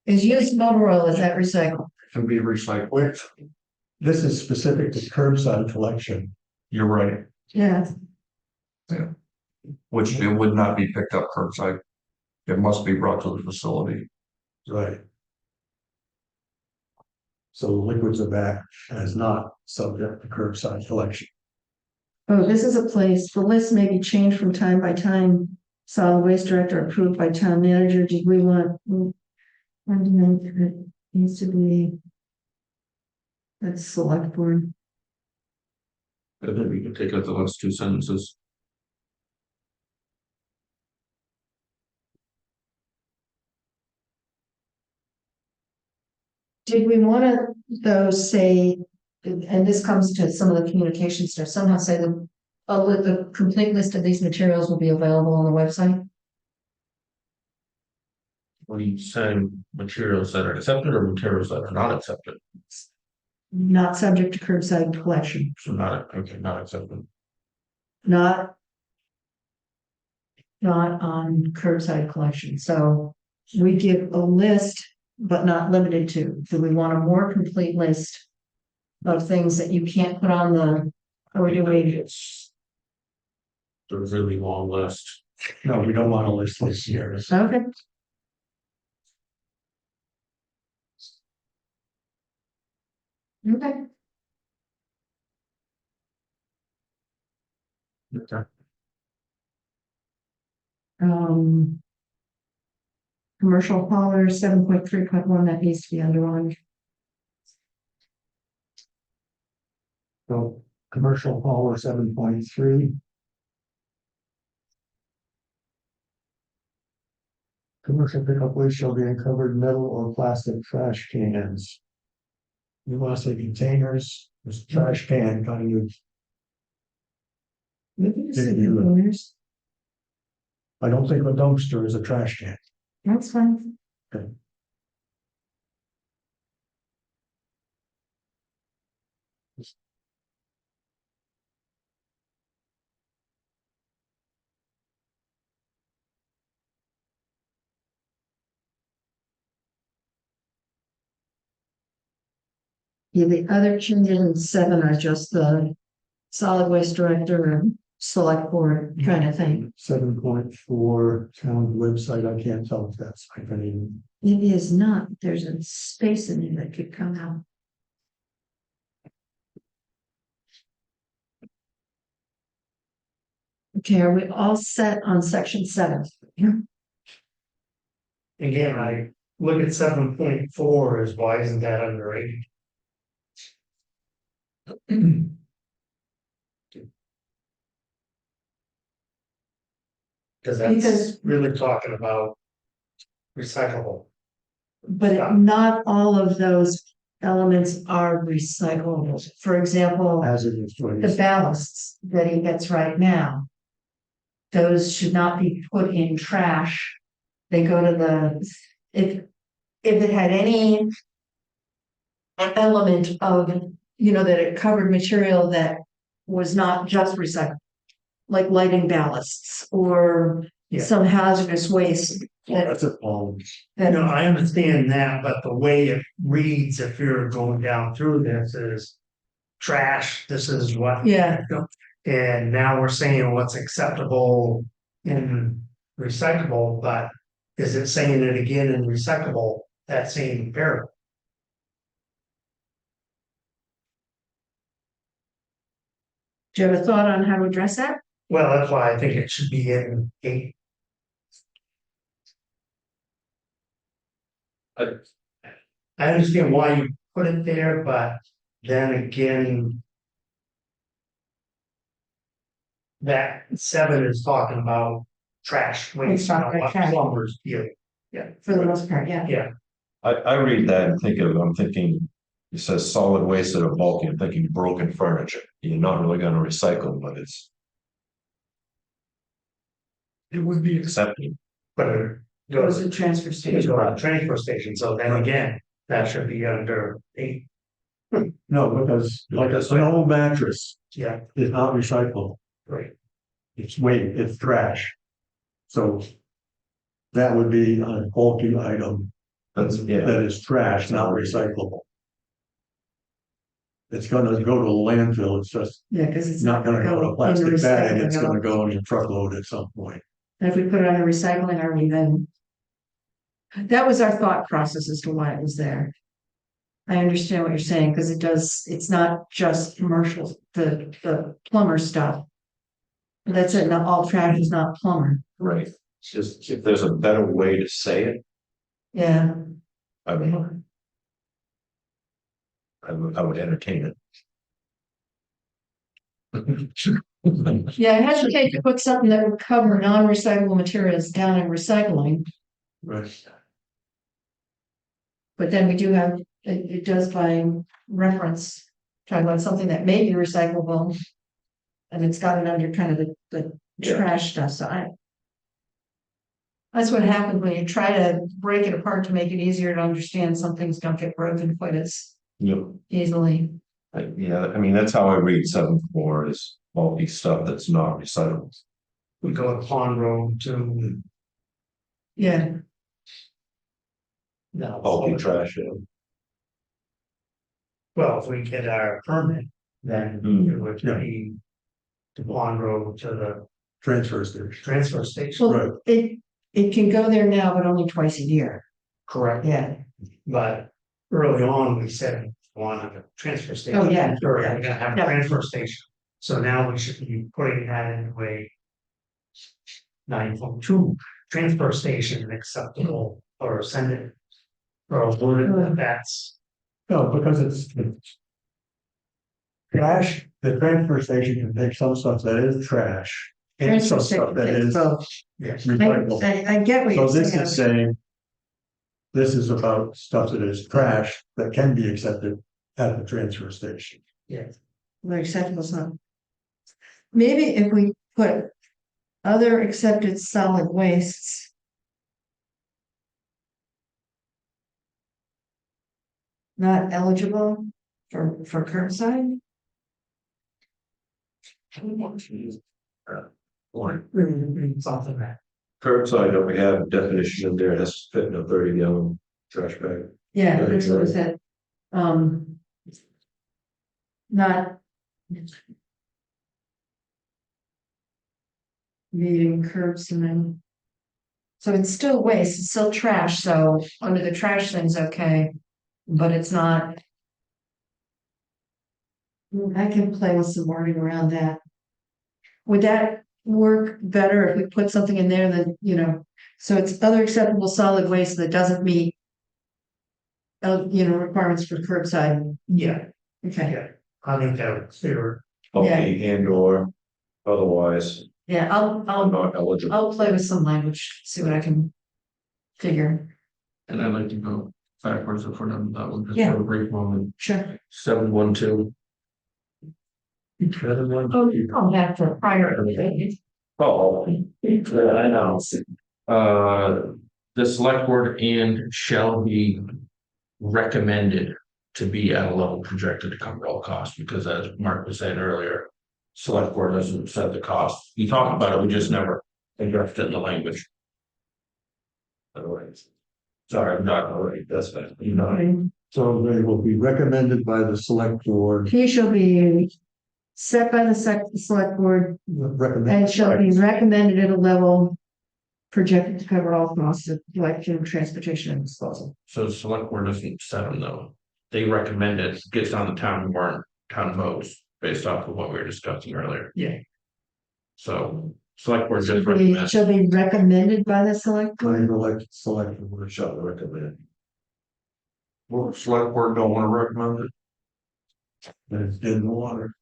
is used motor oil, is that recycled? Can be recycled. Which, this is specific to curbside collection. You're right, Yeah, which it would not be picked up curbside. It must be brought to the facility. Right. So liquids are back as not subject to curbside collection. oh, this is a place, the list may be changed from time by time. Solid waste director approved by town manager, did we want? It needs to be. That's select board. I think we can take out the last 2 sentences. Did we want to, though, say, and this comes to some of the communication stuff, somehow say that the complete list of these materials will be available on the website? What are you saying, materials that are accepted or materials that are not accepted? Not subject to curbside collection, So not, okay, not accepted. not on curbside collection, so we give a list, but not limited to. Do we want a more complete list of things that you can't put on the, or do we? It's a really long list. No, we don't want to list this here. Okay. Okay, Okay. Um. Commercial hauler, 7.3.1, that needs to be underlined. So commercial hauler 7.3. Commercial pickup waste shall be in covered metal or plastic trash cans. You want to say containers, this trash can kind of, Maybe just say Yeah, you- containers. I don't think a dumpster is a trash can. That's fine. Yeah, the other changes in 7 are just the solid waste director and select board kind of thing. 7.4 town website, I can't tell if that's happening. It is not, there's a space in there that could come out. Okay, are we all set on section 7? Yeah. Again, I look at 7.4 as why isn't that under 8? Cause Because- that's really talking about recyclable. But not all of those elements are recyclable. For example, Hazardous the waste. ballasts that he gets right now. Those should not be put in trash. They go to the, if it had any element of, you know, that it covered material that was not just recycled, like lighting ballasts or Yeah. some hazardous waste that, That's a problem. that No, I understand that, but the way it reads, if you're going down through this is trash, this is what. Yeah. And now we're saying what's acceptable in recyclable, but is it saying it again in recyclable, that same paragraph? do you have a thought on how to address that? Well, that's why I think it should be in 8. I understand why you put it there, but then again. That 7 is talking about trash waste, talking not about what trash. plumbers do. For the most part, yeah. Yeah, I read that and I'm thinking, it says solid waste that are bulky, I'm thinking broken furniture, you're not really gonna recycle, but it would be accepted. but it Goes goes to transfer to station. the transfer station, so then again, that should be under 8, No, because like an old mattress yeah, is not recyclable. right. It's weight, it's trash. So that would be a bulky item That's, yeah, that is trash, not recyclable. It's gonna go to the landfill, it's just Yeah, because it's not gonna go in a in plastic bag, it's recycling. gonna go in a truckload at some point. And if we put it under recycling, are we then? That was our thought process as to why it was there. I understand what you're saying, because it does, it's not just commercial, the plumber stuff. That's it, not all trash is not plumber, right, it's just, if there's a better way to say it, yeah. I would. I would entertain it. Yeah, I hesitate to put something that would cover non-recyclable materials down in recycling, Right. but then we do have, it does by reference. Talk about something that may be recyclable. And it's got it under kind of the Yeah. trash stuff, so I. That's what happens when you try to break it apart to make it easier to understand, some things don't get broken quite as Yep. easily. Yeah, I mean, that's how I read 7.4 is bulky stuff that's not recyclable. We go to Pond Road to. Yeah, No. Bulky trash. Yeah. Well, if we get our permit, then Mm. it would Yeah. be. To Pond Road to the Transfer station. transfer station, well, it can go there now, but only twice a year, correct, yeah. but early on, we said, wanted a transfer station. Oh, yeah. Or we're gonna have a Yeah. transfer station, So now we should be putting that into a 9.2 transfer station acceptable or send it. Or word that's, No, because it's. Trash, the transfer station can take some stuff that is trash. And some stuff that is yes, recyclable. I get what So you're this saying. is saying. This is about stuff that is trash that can be accepted at the transfer station. yes, Like acceptable stuff. Maybe if we put other accepted solid wastes. Not eligible for curbside? something that, Curbside, don't we have a definition in there, that's fit in a 30-gallon trash bag? Yeah, Right, that's what I right. said. Not. Meeting curbs and then. So it's still waste, it's still trash, so under the trash thing's okay, but it's not. I can play with some wording around that. Would that work better if we put something in there that, so it's other acceptable solid waste that doesn't meet. Requirements for curbside, yeah, okay, yeah, I think that would clear. Okay, and or otherwise yeah, I'll not eligible. I'll play with some language, see what I can. Figure, And I'd like to go backwards if we're done with that one, just Yeah. for a brief moment. sure. 712. Oh, you don't have to prior. Oh, I know. The select board and shall be recommended to be at a level projected to cover all costs, because as Mark was saying earlier, select board doesn't set the cost. We talked about it, we just never addressed it in the language. Otherwise, Sorry, I'm not, all right, that's fine. You know, So they will be recommended by the select board. He shall be set by the select board and shall be recommended at a level. Projected to cover all costs of collection, transportation and disposal. so the select board doesn't set them though. They recommend it, gets on the town warrant, town votes, based off of what we were discussing earlier. Yeah. So, select board just Shall be, recommends. shall be recommended by the select By board. the select board. shall recommend. Well, select board don't wanna recommend it. And it's in the water.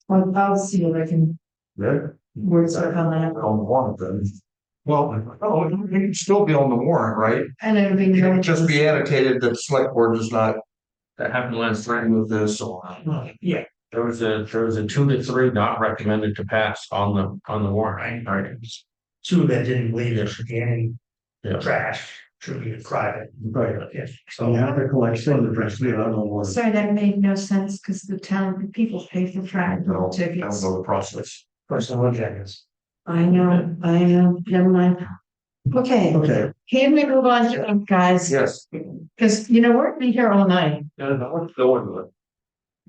I'll see what I can Yeah. word stuff on that. Don't want them. Well, oh, it can still be on the warrant, right? And it'll be. It can just be annotated that the select board is not That happened last threatened with this or. Yeah, There was a 2 to 3 not recommended to pass on the warrant. right, two that didn't believe there should be any Yeah. trash, should be private, Right. yeah, So you so. have to collect some of the rest, I don't know what. Sorry, that made no sense because the town, people pay for trash No, I don't tickets. know the process. Personal agendas. I know, never mind. Okay, Okay, can we move on to them, guys? Yes. Because, we're gonna be here all night. No, go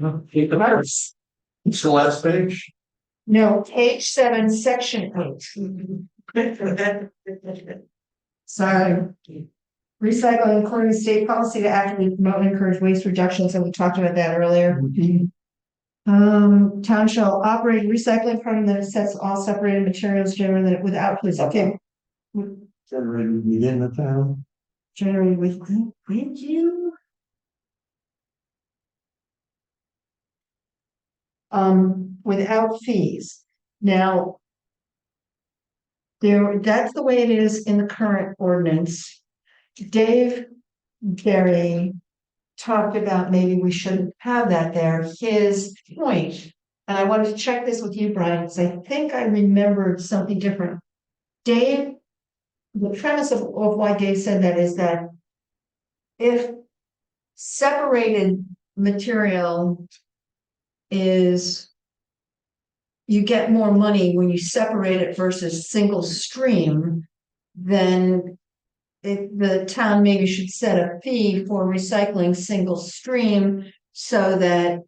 on. Keep the matters. It's the last page. No, page 7, section 8. Sorry. Recycling according to state policy to actively promote and encourage waste reduction, so we talked about that earlier. Town shall operate a recycling program that sets all separated materials generally without, okay. generated within the town. Generated with you. Without fees. Now. That's the way it is in the current ordinance. Dave Berry talked about maybe we shouldn't have that there. His point, and I wanted to check this with you, Brian, because I think I remembered something different. Dave, the premise of why Dave said that is that if separated material is you get more money when you separate it versus single stream, then the town maybe should set a fee for recycling single stream so that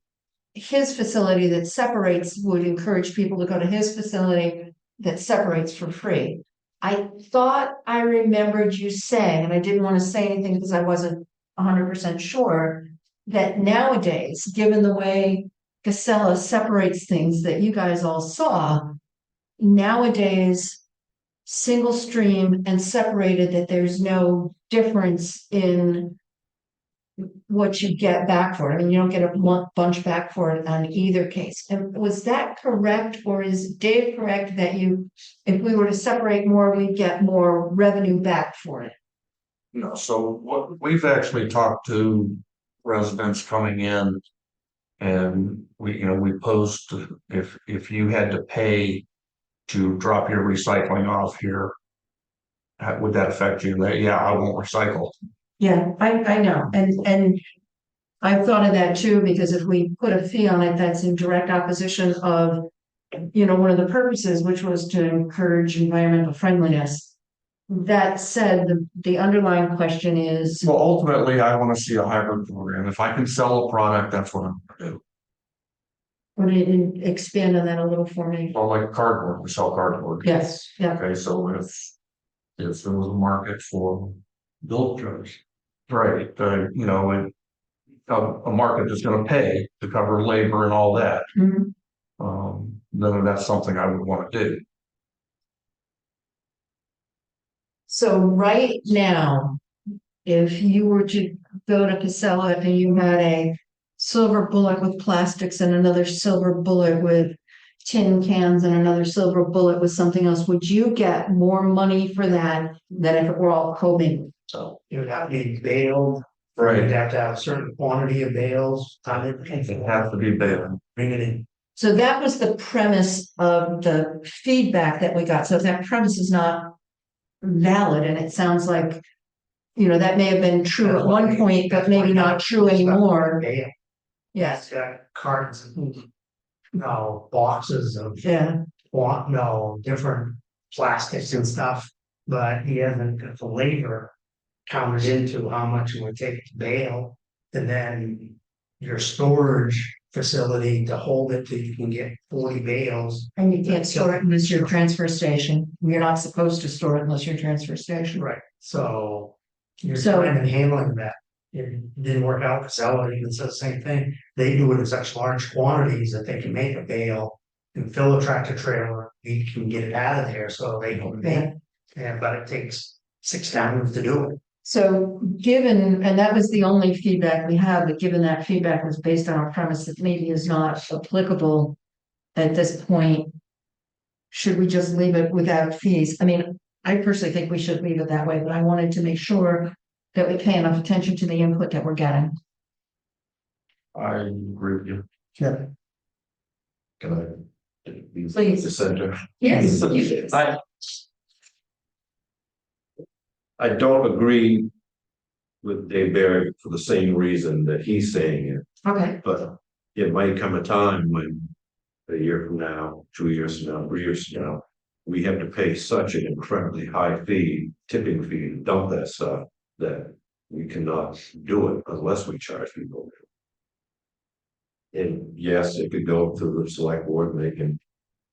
his facility that separates would encourage people to go to his facility that separates for free. I thought I remembered you saying, and I didn't want to say anything because I wasn't 100% sure, that nowadays, given the way Casella separates things that you guys all saw. Nowadays, single stream and separated, that there's no difference in what you get back for it. I mean, you don't get a bunch back for it on either case. And was that correct, or is Dave correct that if we were to separate more, we'd get more revenue back for it? No, so what we've actually talked to residents coming in. And we posed if you had to pay to drop your recycling off here. How would that affect you? Yeah, I won't recycle. Yeah, I know, and I've thought of that too, because if we put a fee on it, that's in direct opposition of, one of the purposes, which was to encourage environmental friendliness. That said, the underlying question is, Well, ultimately, I want to see a hybrid program. If I can sell a product, that's what I'm gonna do. would you expand on that a little for me? Well, like cardboard, we sell cardboard. Yes, yeah, Okay, so if there was a market for built drugs, right, and a market that's gonna pay to cover labor and all that, mhm. then that's something I would want to do. So right now, if you were to go to Casella and you had a silver bullet with plastics and another silver bullet with tin cans and another silver bullet with something else, would you get more money for that than if it were all commingled? So, You would have to be baled, you'd have to have a certain quantity of bales, it has to be bailed. bring it in. So that was the premise of the feedback that we got. So if that premise is not valid, and it sounds like, that may have been true at one point, but maybe not true anymore. Bale. Yes, It's got cartons and boxes of yeah, different plastics and stuff, but he hasn't got the labor counted into how much it would take to bale. And then your storage facility to hold it till you can get 40 bales. and you can't store it unless you're a transfer station. You're not supposed to store it unless you're a transfer station. Right. So you're So- trying and handling that. It didn't work out. Casella even said the same thing. They do it in such large quantities that they can make a bale and fill a tractor trailer. You can get it out of there, so they don't make. Yeah, but it takes 6 times to do it. So and that was the only feedback we had, but given that feedback was based on a premise that maybe is not applicable at this point, should we just leave it without fees? I mean, I personally think we should leave it that way, but I wanted to make sure that we pay enough attention to the input that we're getting. I agree with you. Yeah, Can I? Please. The center. Yes. I don't agree with Dave Barrett for the same reason that he's saying it, Okay, but it might come a time when a year from now, 2 years from now, 3 years from now, we have to pay such an incredibly high fee, tipping fee, to dump that stuff, that we cannot do it unless we charge people. And yes, it could go through the select board, and they can.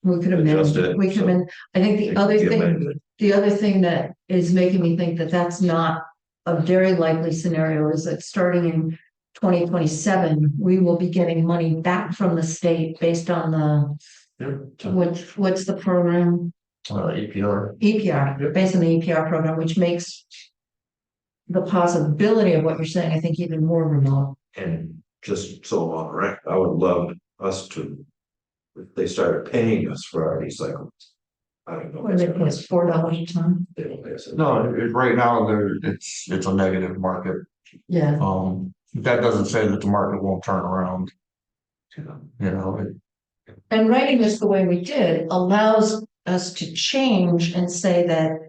we could Adjust amend, it, we could so amend, I think it the can other be thing. amended. The other thing that is making me think that that's not a very likely scenario is that starting in 2027, we will be getting money back from the state based on what's the program? EPR. EPR, based on the EPR program, which makes the possibility of what you're saying, I think, even more remote. And just so I'm on record, I would love us to, if they started paying us for our recycling. I don't know. What do they put, it's $4 a ton? They don't pay us. No, right now it's a negative market. Yeah, That doesn't say that the market won't turn around. It- and writing this the way we did allows us to change and say that,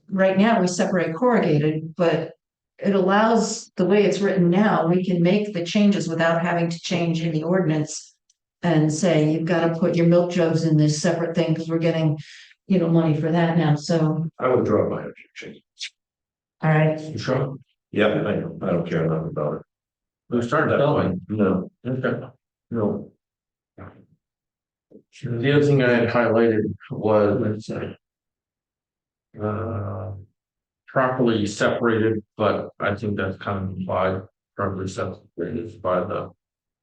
right now we separate corrugated, but it allows, the way it's written now, we can make the changes without having to change in the ordinance and say, you've got to put your milk jugs in this separate thing because we're getting, money for that now. So, I would drop my objection. all right. You sure? Yeah, I know, I don't care enough about it. We started going. No, Okay. no. The other thing I had highlighted was, properly separated, but I think that's kind of implied, properly separated by the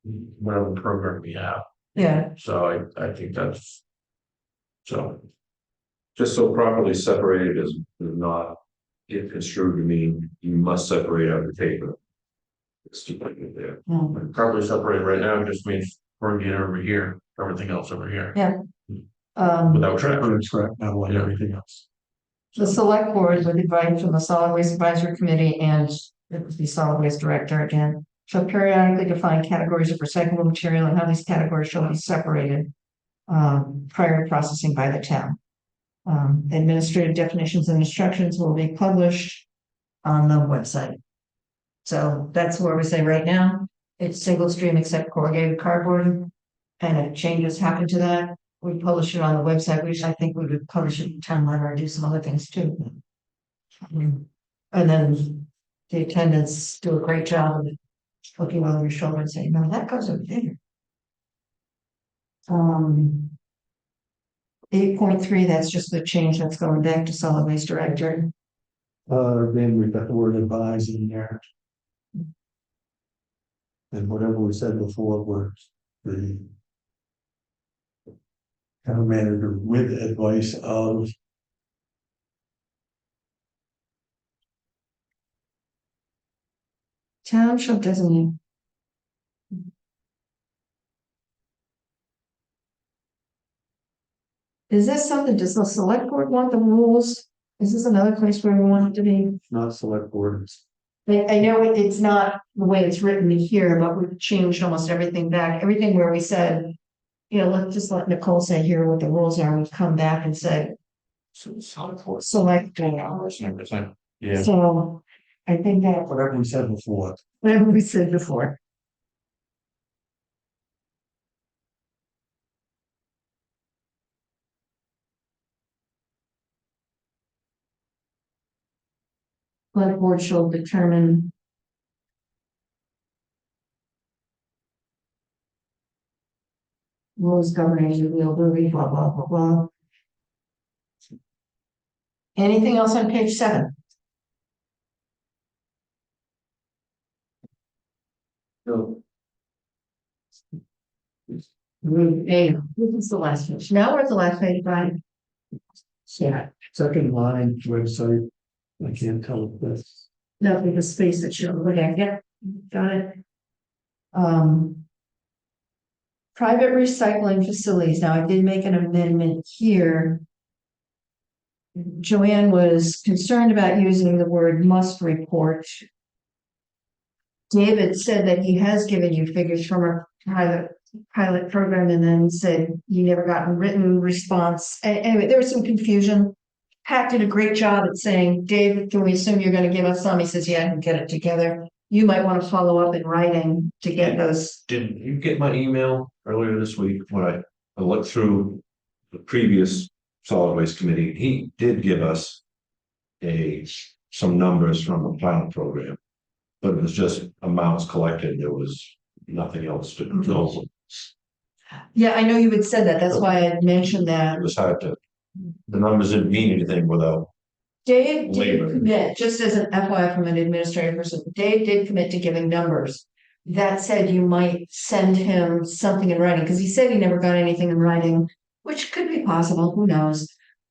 whatever program we have. Yeah, So I think that's. So, Just so properly separated is not get construed to mean you must separate out the paper. It's too late there. properly separated right now just means we're getting over here, everything else over here. yeah. Without trash. Track now like everything else. The select board with advice from the solid waste advisory committee and the solid waste director again. Shall periodically define categories of recyclable material and how these categories shall be separated. Prior to processing by the town. Administrative definitions and instructions will be published on the website. So that's where we say right now, it's single stream except corrugated cardboard. And if changes happen to that, we publish it on the website, which I think we would publish it in town letter and do some other things too. And then the attendants do a great job of looking over your shoulder and saying, no, that goes over there. 8.3, that's just the change that's going back to solid waste director. Then we've got the word advise in there. And whatever we said before was the town manager with advice of. Town shall designate. Is this something, does the select board want the rules? Is this another place where we want it to be? Not select boards. I know it's not the way it's written here, but we've changed almost everything back, everything where we said. Let's just let Nicole say here what the rules are, we've come back and said. Select. Yeah. So, I think that, Whatever we said before. whatever we said before. Select board shall determine. Rules governing the availability, blah, blah, blah, blah. Anything else on page 7? No. Hey, this is the last page. Now we're at the last page, Brian. Yeah, Second line website. I can't tell if this. that'll be the space that you're looking at. Yeah, got it. Private recycling facilities. Now, I did make an amendment here. Joanne was concerned about using the word must report. David said that he has given you figures from a pilot program and then said you never got a written response. Anyway, there was some confusion. Pat did a great job at saying, David, can we assume you're going to give us some? He says, yeah, I can get it together. You might want to follow up in writing to get those. Did you get my email earlier this week when I looked through the previous solid waste committee? He did give us some numbers from the pilot program, but it was just amounts collected. There was nothing else to know. Yeah, I know you had said that. That's why I mentioned that. It was hard to, the numbers didn't mean anything without. Dave did Labor. commit, just as an FYI from an administrative person, Dave did commit to giving numbers. That said, you might send him something in writing, because he said he never got anything in writing, which could be possible, who knows?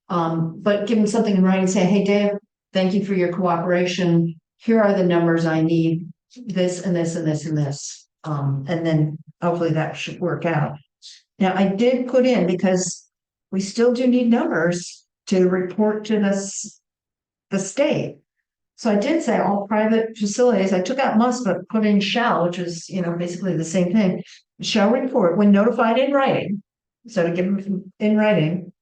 But give him something in writing, say, hey, Dave, thank you for your cooperation. Here are the numbers I need, this and this and this and this. And then hopefully that should work out. Now, I did put in, because we still do need numbers to report to the state. So I did say all private facilities, I took out must, but put in shall, which is, basically the same thing. Shall report when notified in writing. So to give them in writing.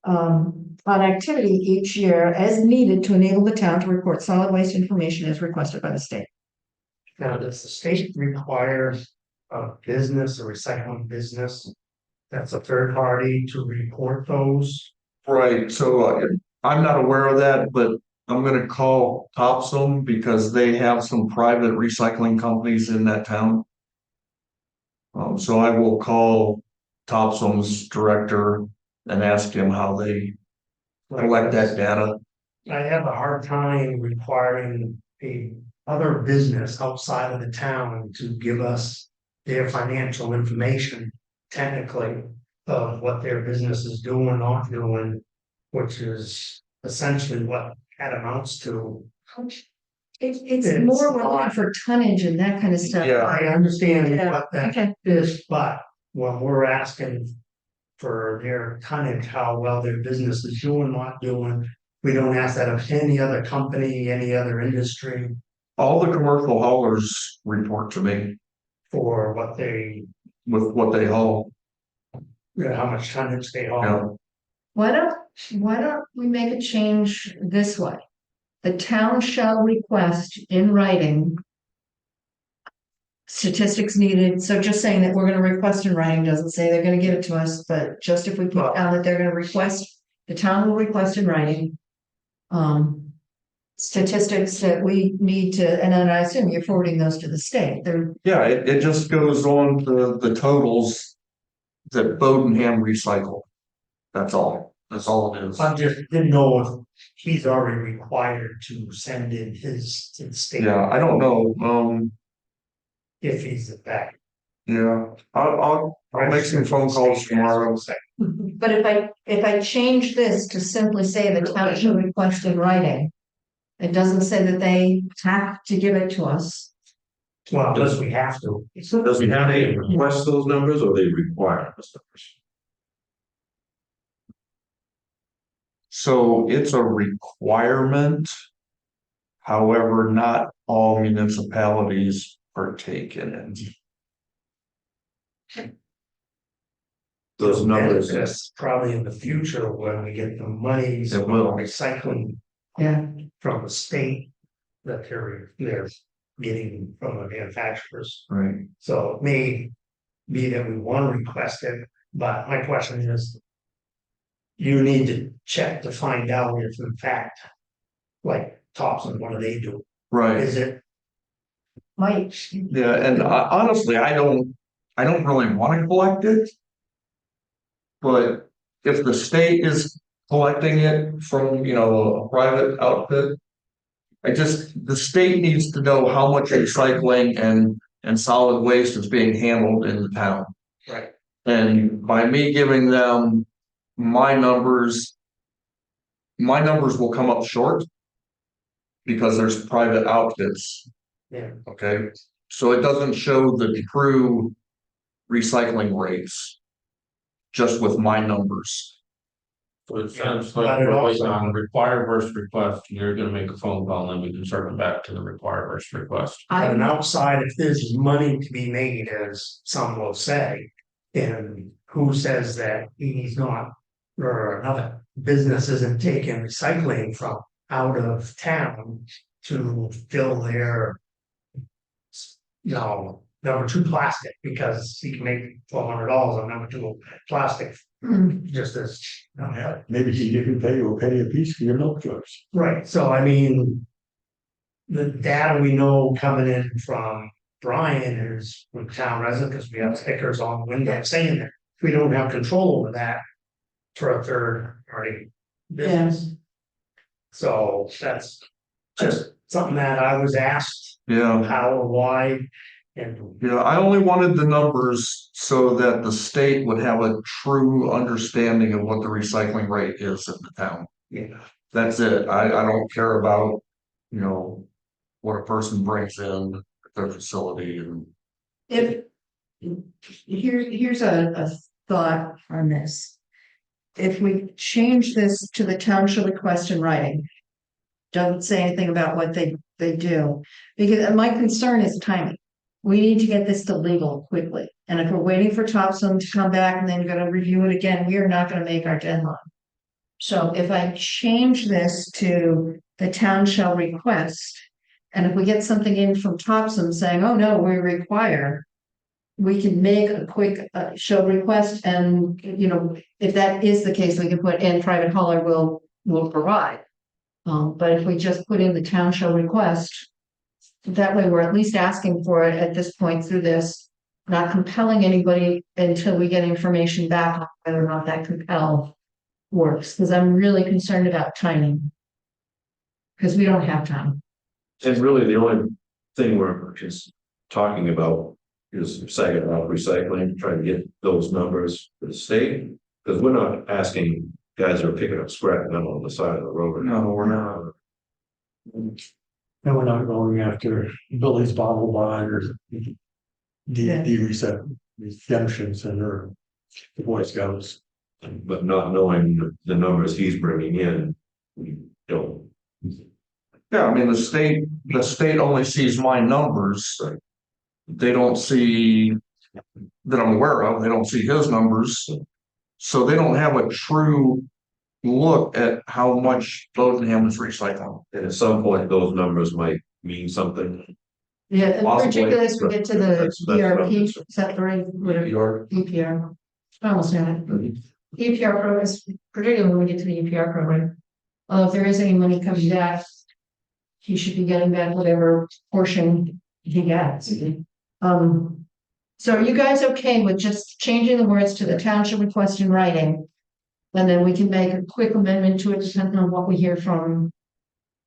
On activity each year as needed to enable the town to report solid waste information as requested by the state. Now, does the state require a business, a recycling business? That's a third party to report those? Right, so I'm not aware of that, but I'm gonna call Topsom because they have some private recycling companies in that town. So I will call Topsom's director and ask him how they collect that data. I have a hard time requiring a other business outside of the town to give us their financial information technically of what their business is doing, not doing, which is essentially what that amounts to. It's It's more we're looking not- for tonnage and that kind of stuff. Yeah. I understand Yeah, what that okay. is, but when we're asking for their tonnage, how well their business is doing, not doing, we don't ask that of any other company, any other industry All the commercial haulers report to me for what they, with what they haul. how much tonnage they You haul. know, Why don't we make a change this way? The town shall request in writing. Statistics needed, so just saying that we're gonna request in writing doesn't say they're gonna give it to us, but just if we put down that they're gonna request, the town will request in writing. Statistics that we need to, and then I assume you're forwarding those to the state, they're, yeah, it just goes on to the totals that Bodenham recycled. That's all it is. I just didn't know if he's already required to send in his to the state. Yeah, I don't know, If he's back. yeah, I'll make some phone calls tomorrow. but if I change this to simply say the town shall request in writing. It doesn't say that they have to give it to us. Well, unless we have to. Does he have to request those numbers or they require those numbers? So it's a requirement. However, not all municipalities partake in it. Those numbers, That's probably in the future when we get the monies. It will. Recycling Yeah. from the state that they're getting from the manufacturers. Right. So it may be that we want to request it, but my question is. You need to check to find out if in fact, like Thompson, what do they do? Right, Is it, Mike, yeah, and honestly, I don't really wanna collect it. But if the state is collecting it from, a private outfit. The state needs to know how much recycling and solid waste is being handled in the town. right, And by me giving them my numbers will come up short. Because there's private outfits, yeah, okay? So it doesn't show the true recycling rates. Just with my numbers. So it Yeah, sounds but like it we're waiting also- on require versus request, you're gonna make a phone call and then we can circle back to the require versus request. on an I, outside, if there's money to be made, as some will say. And who says that he's not, or another business isn't taking recycling from out of town to fill their. Number two plastic, because he can make $1,200 on number two plastic, just as. Maybe he didn't pay you a penny a piece for your milk jugs. Right, so I mean. The data we know coming in from Brian is from town resident, because we have stickers on the window saying that we don't have control over that. For a third party business. So that's just something that I was asked Yeah, how or why. And yeah, I only wanted the numbers so that the state would have a true understanding of what the recycling rate is in the town. That's it. I don't care about, what a person brings in their facility and. if, here's a thought on this. If we change this to the town shall request in writing. Doesn't say anything about what they do, because my concern is timing. We need to get this to legal quickly, and if we're waiting for Thompson to come back and then gonna review it again, we are not gonna make our deadline. So if I change this to the town shall request, and if we get something in from Thompson saying, oh no, we require. We can make a quick show request, and if that is the case, we can put in private hauler will provide. But if we just put in the town shall request. That way, we're at least asking for it at this point through this, not compelling anybody until we get information back on whether or not that compel works, because I'm really concerned about timing. Because we don't have time. and really the only thing we're just talking about is Saginaw Recycling, trying to get those numbers for the state. Because we're not asking guys who are picking up scrap metal on the side of the road. No, we're not. And we're not going after Billy's Bottle Barn or the redemption center, the Boy Scouts. But not knowing the numbers he's bringing in, we don't. Yeah, I mean, the state only sees my numbers. They don't see, that I'm aware of, they don't see his numbers. So they don't have a true look at how much Lodenham is recycling. And at some point, those numbers might mean something. Yeah, and Possibly, particularly as we get to the that's what I'm ERP, concerned. is that the right, whatever, Your, EPR? I almost know it. EPR program, particularly when we get to the EPR program. If there is any money coming back, he should be getting back whatever portion he gets. So are you guys okay with just changing the words to the township request in writing? And then we can make a quick amendment to it depending on what we hear from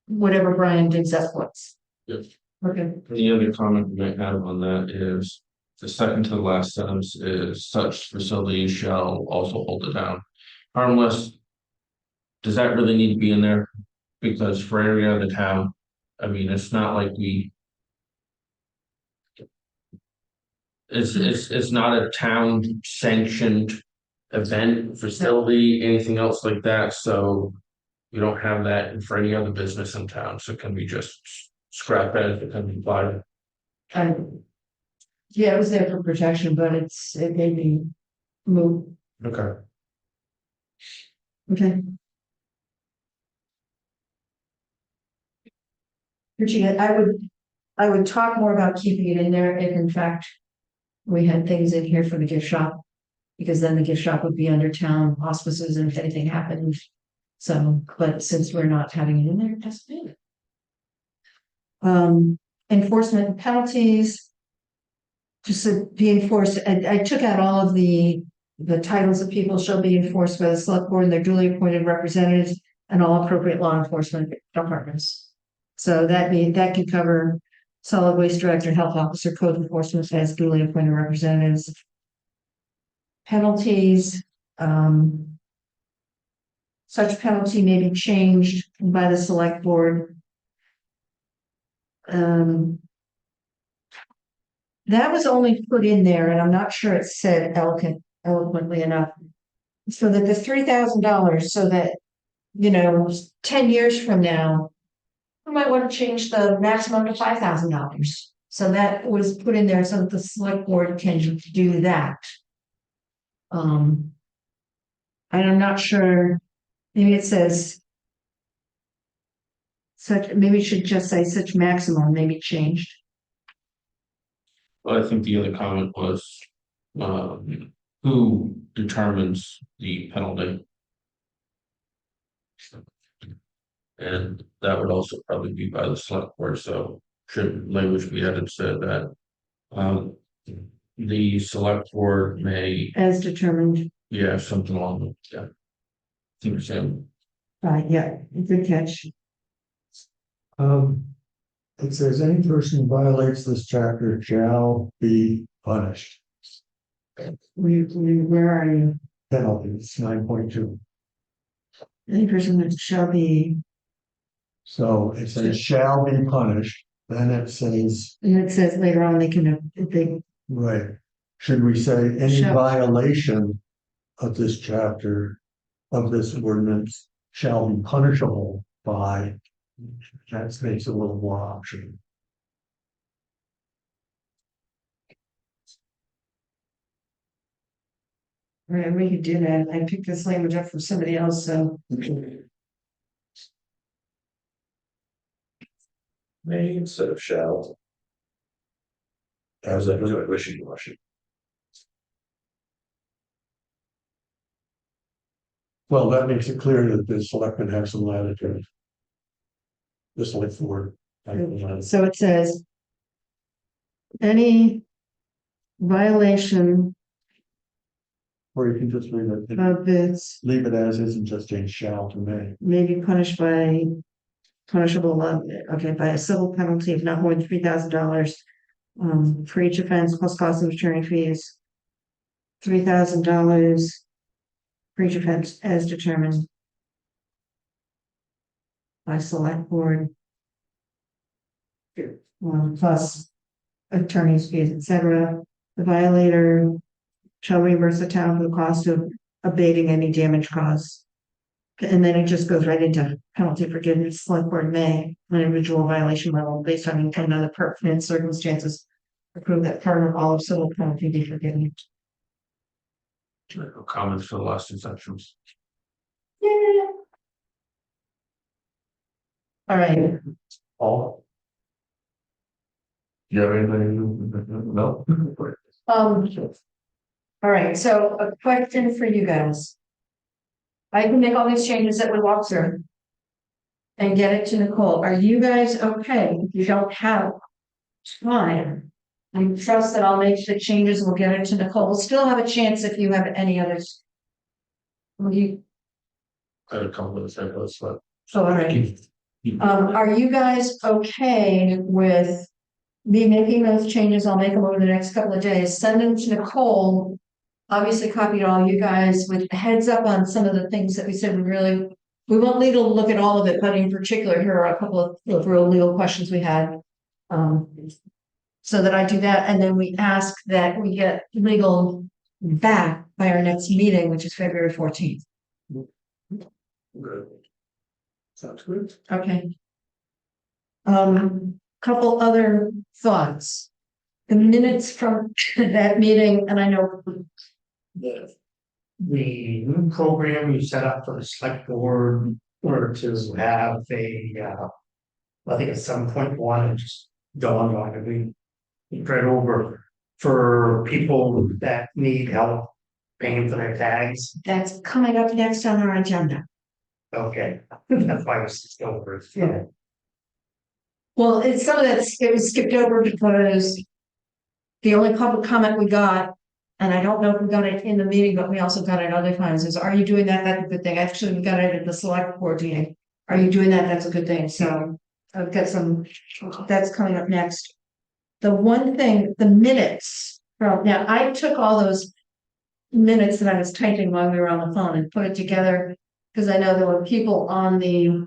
whatever Brian digs up what's. Yes. Okay, The other comment we may have on that is the second to the last sentence is such facility shall also hold it down. Harmless. Does that really need to be in there? Because for area of the town, I mean, it's not like we. It's not a town sanctioned event, facility, anything else like that, so. We don't have that for any other business in town, so can we just scrap that if it can be applied? yeah, it was there for protection, but it made me move. Okay. Okay. Virginia, I would talk more about keeping it in there if in fact we had things in here for the gift shop. Because then the gift shop would be under town auspices and if anything happened. So, but since we're not having it in there, it has to be. Enforcement and penalties. Just to be enforced, I took out all of the titles of people shall be enforced by the select board and their duly appointed representatives and all appropriate law enforcement departments. So that could cover solid waste director, health officer, code enforcement as duly appointed representatives. Penalties, such penalty may be changed by the select board. That was only put in there, and I'm not sure it said eloquently enough. So that the $3,000, so that, 10 years from now, we might want to change the maximum to $5,000. So that was put in there so that the select board can do that. And I'm not sure, maybe it says such, maybe it should just say such maximum may be changed. Well, I think the other comment was, who determines the penalty? And that would also probably be by the select board, so should language be added said that. The select board may, As determined, yeah, something along, yeah. I think Sam, yeah, good catch. It says any person who violates this chapter shall be punished. Where are you? Penalties, 9.2. Any person that shall be, So it says shall be punished, then it says, and it says later on they can, if they, right. Should we say any Shall. violation of this chapter of this ordinance shall be punishable by? That makes it a little more optional. right, we could do that. I picked this language up from somebody else, so. May instead of shall. How's that doing? Wishy-washy. Well, that makes it clear that the selectmen have some latitude. The select board. So it says. Any violation Or you can just leave of this leave it as is and just change shall to may. may be punished by. Punishable, by a civil penalty of not more than $3,000. For each offense plus cost of attorney fees. $3,000. For each offense as determined. By select board. Plus attorney's fees, etc. The violator shall reimburse the town for the cost of abating any damage caused. And then it just goes right into penalty forgiveness. Select board may, on individual violation level, based on another pertinent circumstances, approve that part or all of civil penalty be forgiven. No comments for the last two sections. All right, All. You have anything? No? all right, so a question for you guys. I can make all these changes that we walk through. And get it to Nicole. Are you guys okay? If you don't have time. I trust that I'll make the changes and we'll get it to Nicole. We'll still have a chance if you have any others. Will you, I had a couple of seconds, but. all right. Are you guys okay with me making those changes? I'll make them over the next couple of days, send them to Nicole. Obviously copied all you guys with heads up on some of the things that we said we won't legal look at all of it, but in particular, here are a couple of real legal questions we had. So that I do that, and then we ask that we get legal back by our next meeting, which is February 14th. Good. Sounds good. Okay. Couple other thoughts. The minutes from that meeting, and I know The new program you set up for the select board, or to have I think it's 7.1, it just dawned on me. Read over for people that need help paying for their tags. that's coming up next on our agenda. Okay, that's why I was skipped over it. Yeah. Well, it's some of that, it was skipped over because the only public comment we got, and I don't know if we got it in the meeting, but we also got it other times, is are you doing that? That's a good thing. Actually, we got it at the select board meeting. Are you doing that? That's a good thing. So I've got some, that's coming up next. The one thing, the minutes, now I took all those minutes that I was typing while we were on the phone and put it together, because I know there were people on the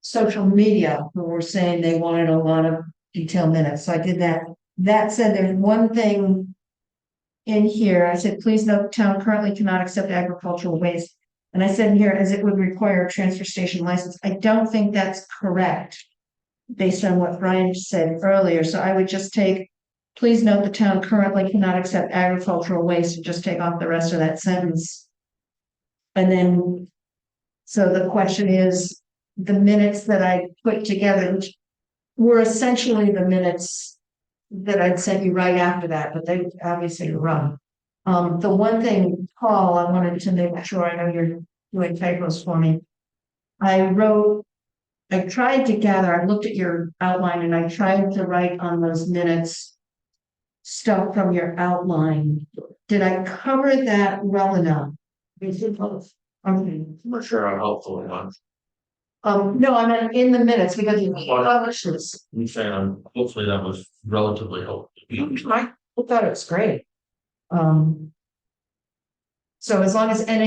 social media who were saying they wanted a lot of detailed minutes, so I did that. That said, there's one thing in here, I said, please note, the town currently cannot accept agricultural waste. And I said in here, as it would require a transfer station license. I don't think that's correct, based on what Brian said earlier, so I would just take, please note, the town currently cannot accept agricultural waste, and just take off the rest of that sentence. And then, so the question is, the minutes that I put together, which were essentially the minutes that I'd sent you right after that, but they obviously were wrong. The one thing, Paul, I wanted to make sure, I know you're doing typos for me. I tried to gather, I looked at your outline and I tried to write on those minutes stuff from your outline. Did I cover that well enough? Okay. I'm not sure how helpful it was. No, I meant in the minutes because you published this. I'm saying, hopefully that was relatively helpful. I thought it was great. So as long as, and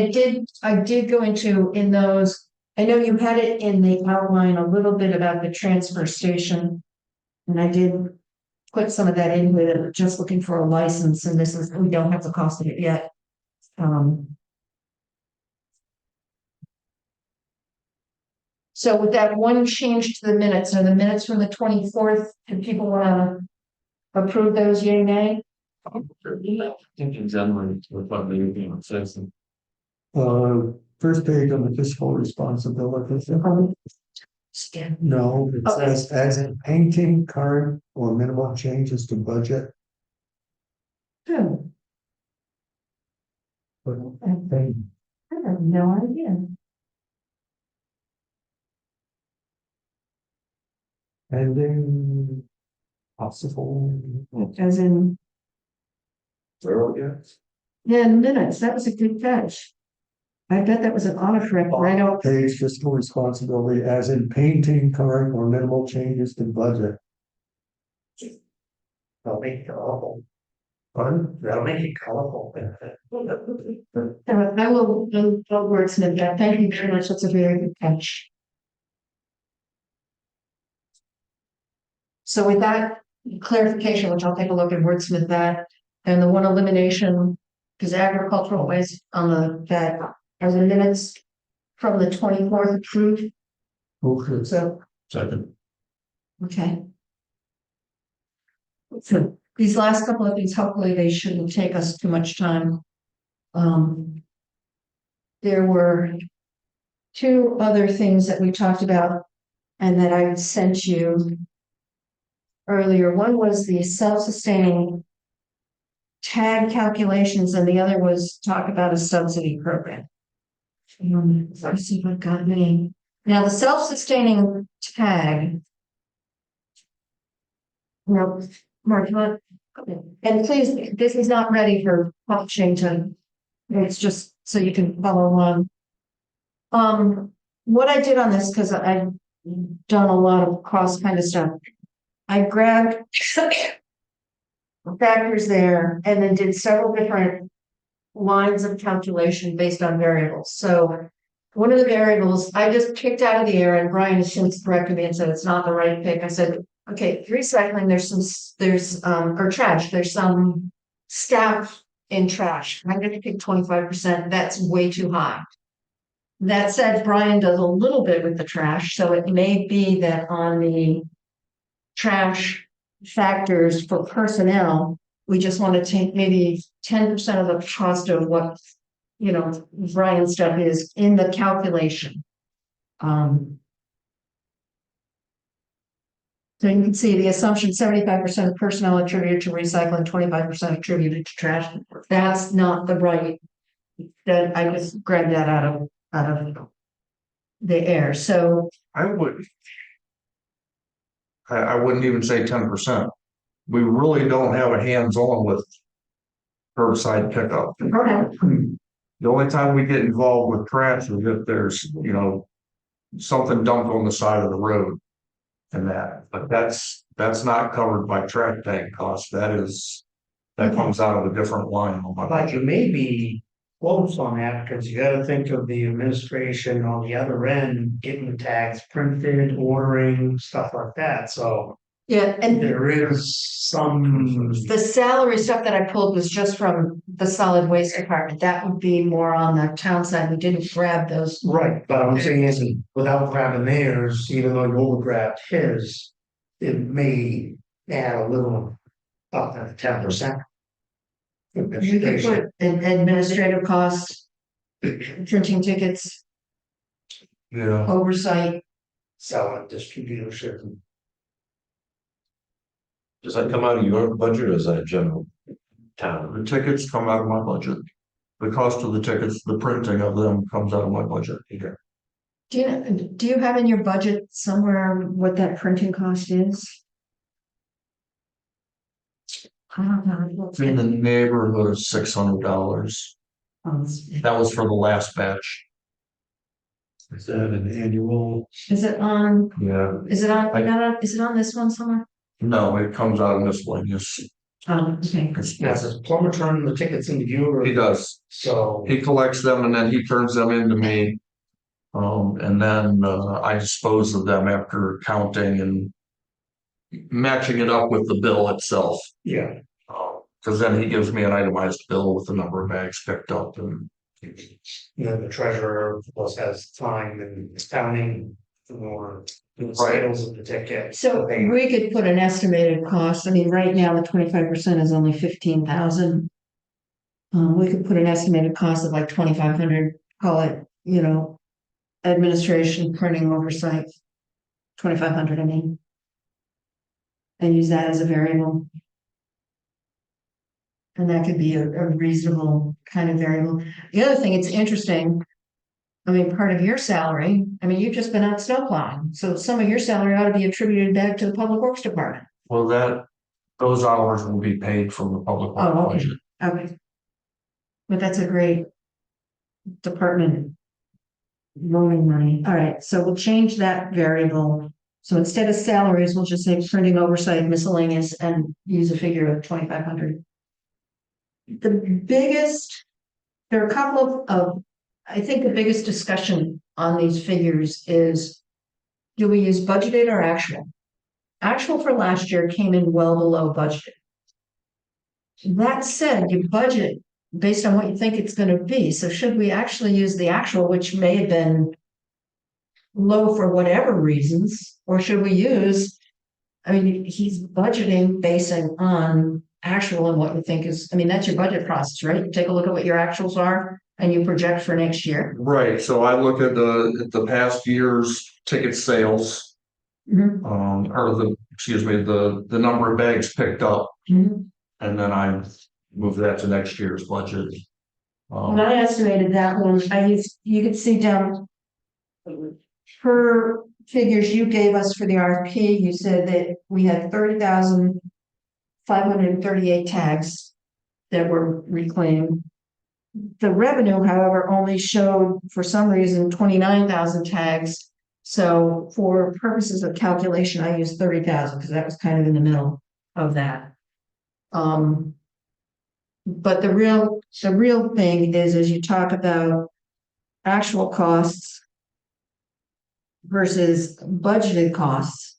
I did go into in those, I know you had it in the outline a little bit about the transfer station. And I did put some of that in with just looking for a license, and this is, we don't have the cost of it yet. So with that one change to the minutes, are the minutes from the 24th, do people want to approve those, yay, nay? I think in general, what the agreement says. First page on the fiscal responsibility. No, it Okay. says as in painting, current or minimal changes to budget. Hmm, Okay. I have no idea. And then possible. As in, Zero, yes. yeah, minutes, that was a good catch. I bet that was an autocorrect, I know. Page fiscal responsibility as in painting, current or minimal changes to budget. That'll make it colorful. Fun, that'll make it colorful. I will wordsmith that. Thank you very much. That's a very good catch. So with that clarification, which I'll take a look at wordsmith that, and the one elimination, because agricultural waste on that are the minutes from the 24th approved. Okay. So, Second. okay. So these last couple of things, hopefully they shouldn't take us too much time. There were two other things that we talked about and that I sent you earlier. One was the self-sustaining tag calculations, and the other was talk about a subsidy program. Let's see if I've got any. Now, the self-sustaining tag. No, Mark, you want? And please, this is not ready for publishing to, it's just so you can follow along. What I did on this, because I've done a lot of cost kind of stuff. I grabbed factors there and then did several different lines of calculation based on variables. So one of the variables I just picked out of the air, and Brian has since corrected me and said it's not the right pick. I said, okay, recycling, or trash, there's some staff in trash. I'm going to pick 25%. That's way too high. That said, Brian does a little bit with the trash, so it may be that on the trash factors for personnel, we just want to take maybe 10% of the cost of what, Brian's stuff is in the calculation. So you can see the assumption 75% of personnel attributed to recycling, 25% attributed to trash. That's not the right. That I just grabbed that out of the air. So I wouldn't even say 10%. We really don't have a hands-on with curbside pickup. okay. The only time we get involved with trash is if there's, something dumped on the side of the road. And but that's not covered by trash tank costs. That comes out of a different line on my But budget. you may be close on that, because you gotta think of the administration on the other end, getting the tags printed, ordering, stuff like that, so. Yeah, and There is some, the salary stuff that I pulled was just from the solid waste department. That would be more on the town side. We didn't grab those. right, but I'm saying is, without grabbing theirs, even though you overgrabbed his, it may add a little up to 10%. We could put administrative costs, printing tickets, Yeah, oversight. Selling distributorship. Does that come out of your budget or is that general town? the tickets come out of my budget. The cost of the tickets, the printing of them comes out of my budget. Do you have in your budget somewhere what that printing cost is? I don't know. It's in the neighborhood of $600. That was for the last batch. Is that an annual? Is it on, Yeah, is it on this one somewhere? no, it comes out of miscellaneous. Okay. Yes, does Plumber turn the tickets into you, or He does. so? He collects them and then he turns them into me. And then I dispose of them after counting and matching it up with the bill itself. Yeah, Because then he gives me an itemized bill with the number of bags picked up and. then the treasurer, of course, has time and counting or the Right. sales of the ticket. So we could put an estimated cost. I mean, right now the 25% is only 15,000. We could put an estimated cost of like 2,500, call it, administration, printing, oversight. 2,500, I mean. And use that as a variable. And that could be a reasonable kind of variable. The other thing, it's interesting. I mean, part of your salary, you've just been out snow plowing, so some of your salary ought to be attributed back to the public works department. Well, those hours will be paid from the public works Oh, okay. budget. Okay. But that's a great department. Loaning money. All right, so we'll change that variable So instead of salaries, we'll just say printing, oversight, miscellaneous, and use a figure of 2,500. The biggest, there are a couple of, I think the biggest discussion on these figures is, do we use budgeted or actual? Actual for last year came in well below budget. That said, you budget based on what you think it's going to be. So should we actually use the actual, which may have been low for whatever reasons, or should we use, I mean, he's budgeting basing on actual and what you think is, I mean, that's your budget process, right? You take a look at what your actuals are and you project for next year. Right, so I look at the past year's ticket sales, or excuse me, the number of bags picked up, Mhm. and then I move that to next year's budget. When I estimated that one, you could see down per figures you gave us for the RFP, you said that we had 30,538 tags that were reclaimed. The revenue, however, only showed, for some reason, 29,000 tags. So for purposes of calculation, I used 30,000 because that was kind of in the middle of that. But the real thing is, as you talk about actual costs versus budgeted costs,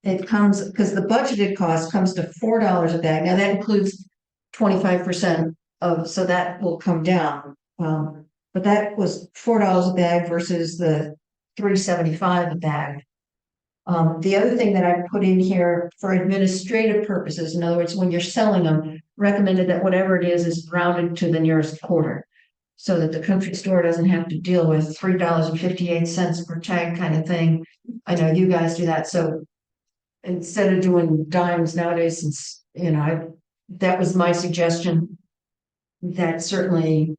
it comes, because the budgeted cost comes to $4 a bag. Now that includes 25% of, so that will come down. But that was $4 a bag versus the $3.75 a bag. The other thing that I put in here for administrative purposes, in other words, when you're selling them, recommended that whatever it is rounded to the nearest quarter. So that the country store doesn't have to deal with $3.58 per tag kind of thing. I know you guys do that, so instead of doing dimes nowadays, since, that was my suggestion. That certainly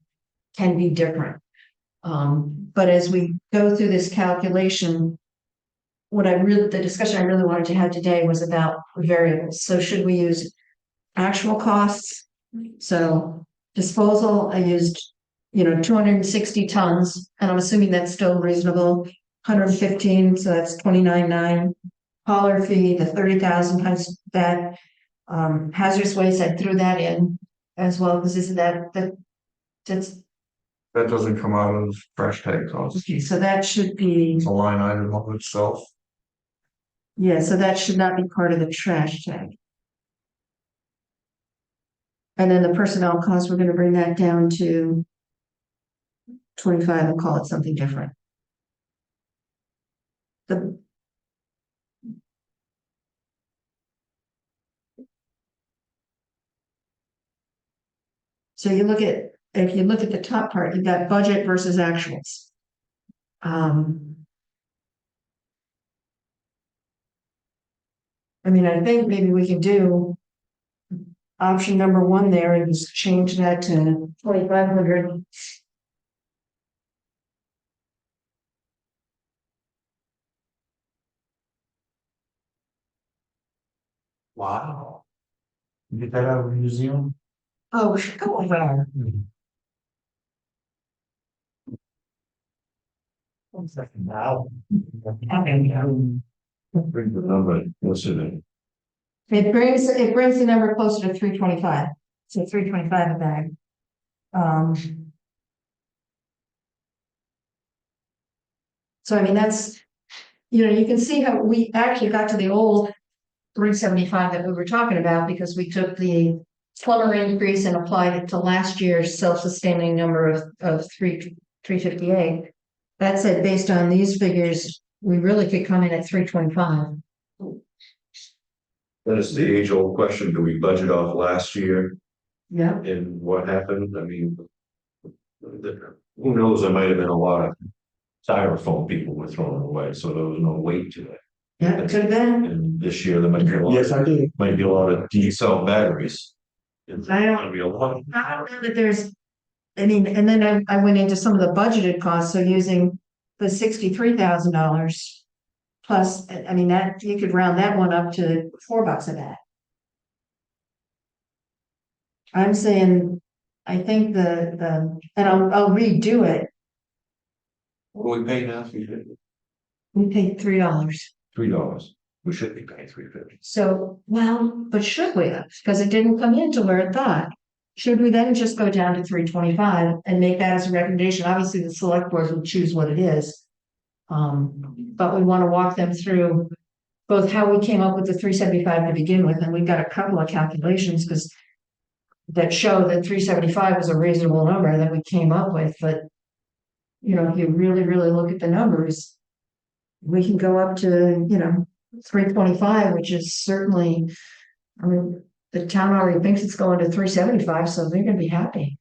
can be different. But as we go through this calculation, the discussion I really wanted to have today was about variables. So should we use actual costs? So disposal, I used, 260 tons, and I'm assuming that's still reasonable. 115, so that's 29.9. Hauler fee, the 30,000 times that. Hazardous waste, I threw that in as well, because isn't that's That doesn't come out of trash tag costs. okay, so that should be, It's a line item of itself. yeah, so that should not be part of the trash tag. And then the personnel costs, we're gonna bring that down to 25 and call it something different. The So if you look at the top part, you've got budget versus actuals. I mean, I think maybe we could do option number 1 there and just change that to 2,500. Wow. You get that out of the museum? Oh, we should go over. One second now. Bring the number, what's it in? It brings the number closer to 325. So 325 a bag. So I mean, that's, you can see how we actually got to the old 375 that we were talking about, because we took the plumber increase and applied it to last year's self-sustaining number of 358. That said, based on these figures, we really could come in at 325. Then it's the age-old question, do we budget off last year Yeah. and what happened? I mean, who knows, there might have been a lot of styrofoam people were throwing away, so there was no weight to it. Yeah, it could have been. And this year there might be a lot. Yes, I do. Might be a lot of D-cell batteries. It's I don't- gonna be a lot. I don't know that there's, I mean, and then I went into some of the budgeted costs, so using the $63,000 plus, I mean, that you could round that one up to $4 a bag. I'm saying, I think and I'll redo it. What do we pay now? We paid $3. $3. We should be paying $3.50. So, well, but should we? Because it didn't come in to where it thought. Should we then just go down to $3.25 and make that as a recommendation? Obviously, the select board will choose what it is. But we want to walk them through both how we came up with the $3.75 to begin with, and we've got a couple of calculations because that show that $3.75 is a reasonable number that we came up with, but you know, if you really, really look at the numbers, we can go up to, you know, $3.25, which is certainly, I mean, the town already thinks it's going to $3.75, so they're gonna be happy.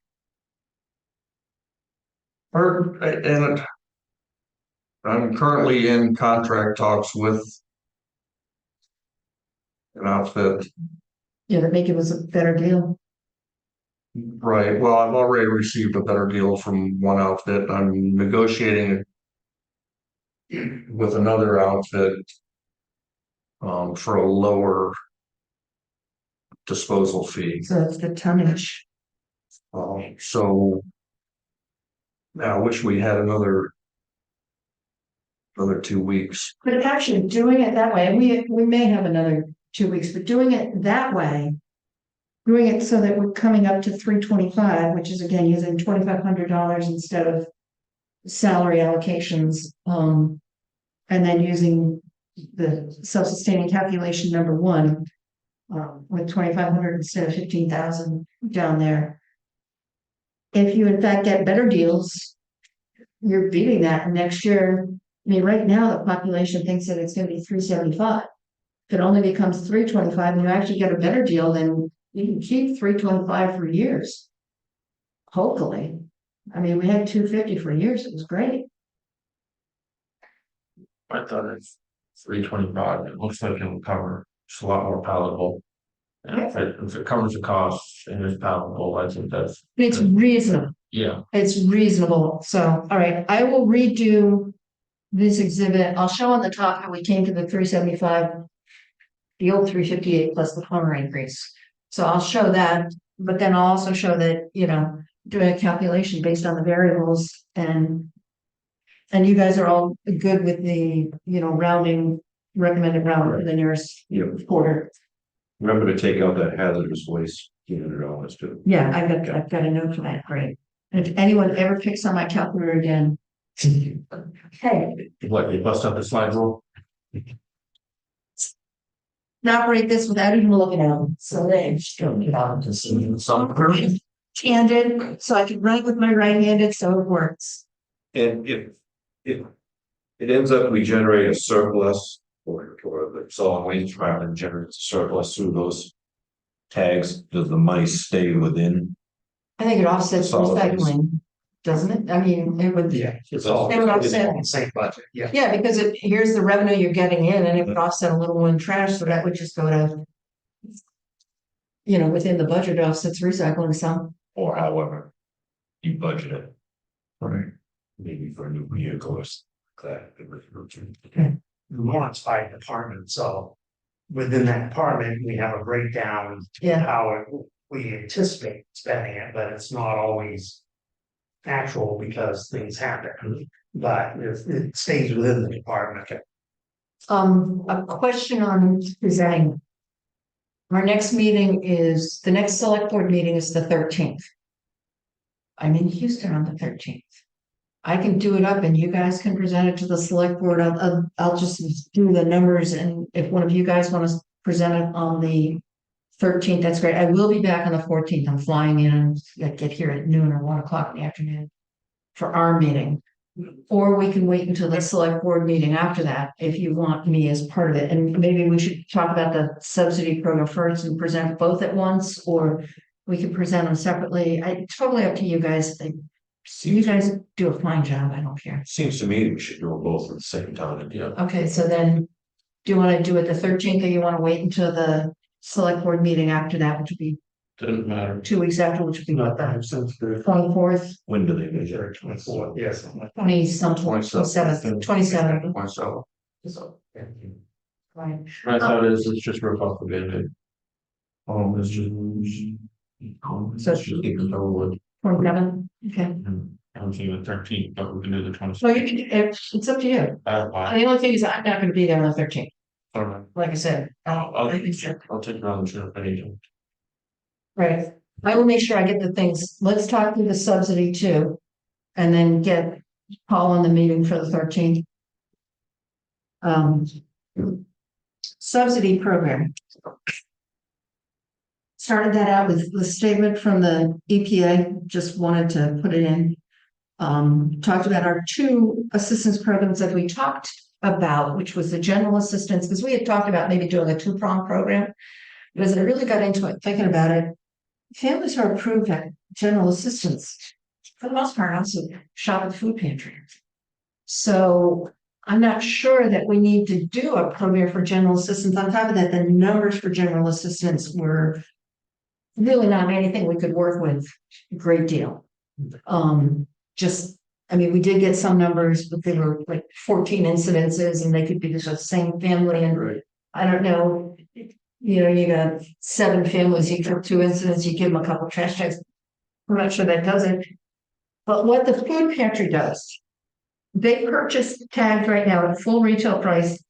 And I'm currently in contract talks with an outfit. Yeah, that make it was a better deal. Right, well, I've already received a better deal from one outfit. I'm negotiating with another outfit for a lower disposal fee. So it's the tonnage. So now I wish we had another 2 weeks. But actually doing it that way, and we may have another 2 weeks, but doing it that way. Doing it so that we're coming up to $3.25, which is again using $2,500 instead of salary allocations. And then using the self-sustaining calculation number one. With 2,500 instead of 15,000 down there. If you in fact get better deals, you're beating that next year. I mean, right now, the population thinks that it's gonna be $3.75. If it only becomes $3.25 and you actually get a better deal, then you can keep $3.25 for years. Hopefully. I mean, we had $2.50 for years. It was great. I thought it's $3.25. It looks like it'll cover. It's a lot more palatable. And if it covers the cost and is palatable, I think that's, It's reasonable. yeah. It's reasonable. So, all right, I will redo this exhibit. I'll show on the top how we came to the $3.75. The old $3.58 plus the plumber increase. So I'll show that, but then I'll also show that, you know, doing a calculation based on the variables and you guys are all good with the, you know, rounding, recommended round for the nearest Yep. quarter. Remember to take out that hazardous waste, $200 too. Yeah, I've got a note for that. Great. And if anyone ever picks on my calculator again, hey, What, you bust up the slide rule? operate this without even looking at them. So they just go get out to see some handed, so I can write with my right handed, so it works. And if it ends up, we generate a surplus, or the solid waste department generates a surplus through those tags, does the money stay within? I think it offsets Solid waste. recycling, doesn't it? I mean, it would. Yeah, it's all, They would it's offset. all the same budget, yeah. Yeah, because here's the revenue you're getting in and it would offset a little in trash, so that would just go to. You know, within the budget it offsets recycling some. Or however you budget it, Right. maybe for a new vehicle or something like The warrants by department, so within that department, we have a breakdown. Yeah. How we anticipate spending it, but it's not always actual because things happen. But it stays within the department. A question on presenting. Our next meeting is, the next select board meeting is the 13th. I'm in Houston on the 13th. I can do it up and you guys can present it to the select board. I'll just do the numbers and if one of you guys want to present it on the 13th, that's great. I will be back on the 14th. I'm flying in and I get here at noon or 1 o'clock in the afternoon for our meeting. Or we can wait until the select board meeting after that, if you want me as part of it, and maybe we should talk about the subsidy program first and present both at once, or we can present them separately. Totally up to you guys. You guys do a fine job, I don't care. Seems to me we should do them both at the same time. Yeah. Okay, so then, do you want to do it the 13th, or you want to wait until the select board meeting after that, which would be Doesn't matter. 2 weeks after, which would be what, the That makes good. 24th, When do they measure? 24, yes. 27th, 27th. 27. Right. My thought is, let's just rip off the Band-Aid. It's just. So- Let's just keep it over with. 27th, okay. I'm thinking the 13th, but we can do the 26th. So you can, it's up to you. The only thing is I'm not gonna be there on the 13th, All right. like I said. I'll I think so. take it on the trip if I need to. Right, I will make sure I get the things, let's talk through the subsidy too. And then get Paul on the meeting for the 13th. Subsidy program. Started that out with the statement from the EPA, just wanted to put it in. Talked about our two assistance programs that we talked about, which was the general assistance, because we had talked about maybe doing a two-prong program. But as I really got into it, thinking about it, families are approved at general assistance, for the most part, also shop at food pantry. So I'm not sure that we need to do a program for general assistance. On top of that, the numbers for general assistance were really not anything we could work with a great deal. Just, I mean, we did get some numbers, but they were like 14 incidences and they could be the same family. And I don't know, you know, you got 7 families, you took 2 incidents, you give them a couple of trash tags. I'm not sure that does it. But what the food pantry does, they purchase tags right now at full retail price.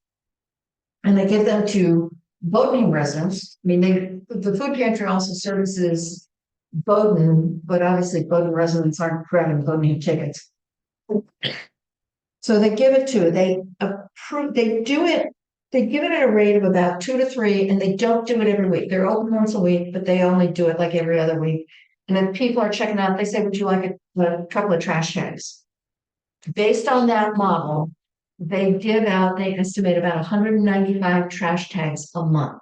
And they give them to Bowdoin residents. I mean, the food pantry also services Bowdoin, but obviously Bowdoin residents aren't grabbing Bowdoin tickets. So they give it to, they approve, they do it, they give it at a rate of about 2 to 3, and they don't do it every week. They're open once a week, but they only do it like every other week. And then people are checking out, they say, would you like a couple of trash tags? Based on that model, they give out, they estimate about 195 trash tags a month.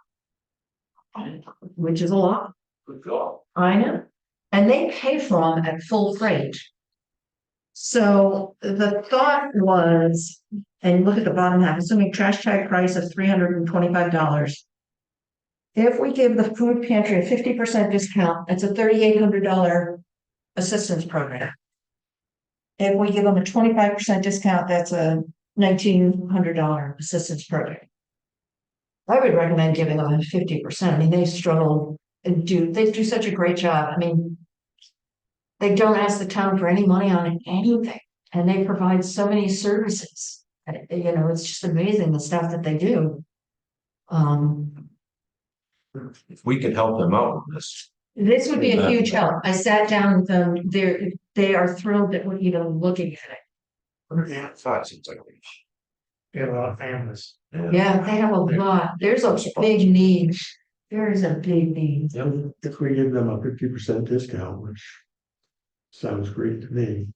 Which is a lot. Good job. I know. And they pay for them at full freight. So the thought was, and look at the bottom half, assuming trash tag price of $325. If we give the food pantry a 50% discount, it's a $3,800 assistance program. If we give them a 25% discount, that's a $1,900 assistance program. I would recommend giving them a 50%. I mean, they struggle and they do such a great job. I mean, they don't ask the town for any money on anything, and they provide so many services. You know, it's just amazing the stuff that they do. If we can help them out with this, This would be a huge help. I sat down with them. They are thrilled that we're even looking at it. yeah, it's not, seems like Get a lot of families. Yeah, they have a lot. There's a big need. There is a big need. If we give them a 50% discount, which sounds great to me.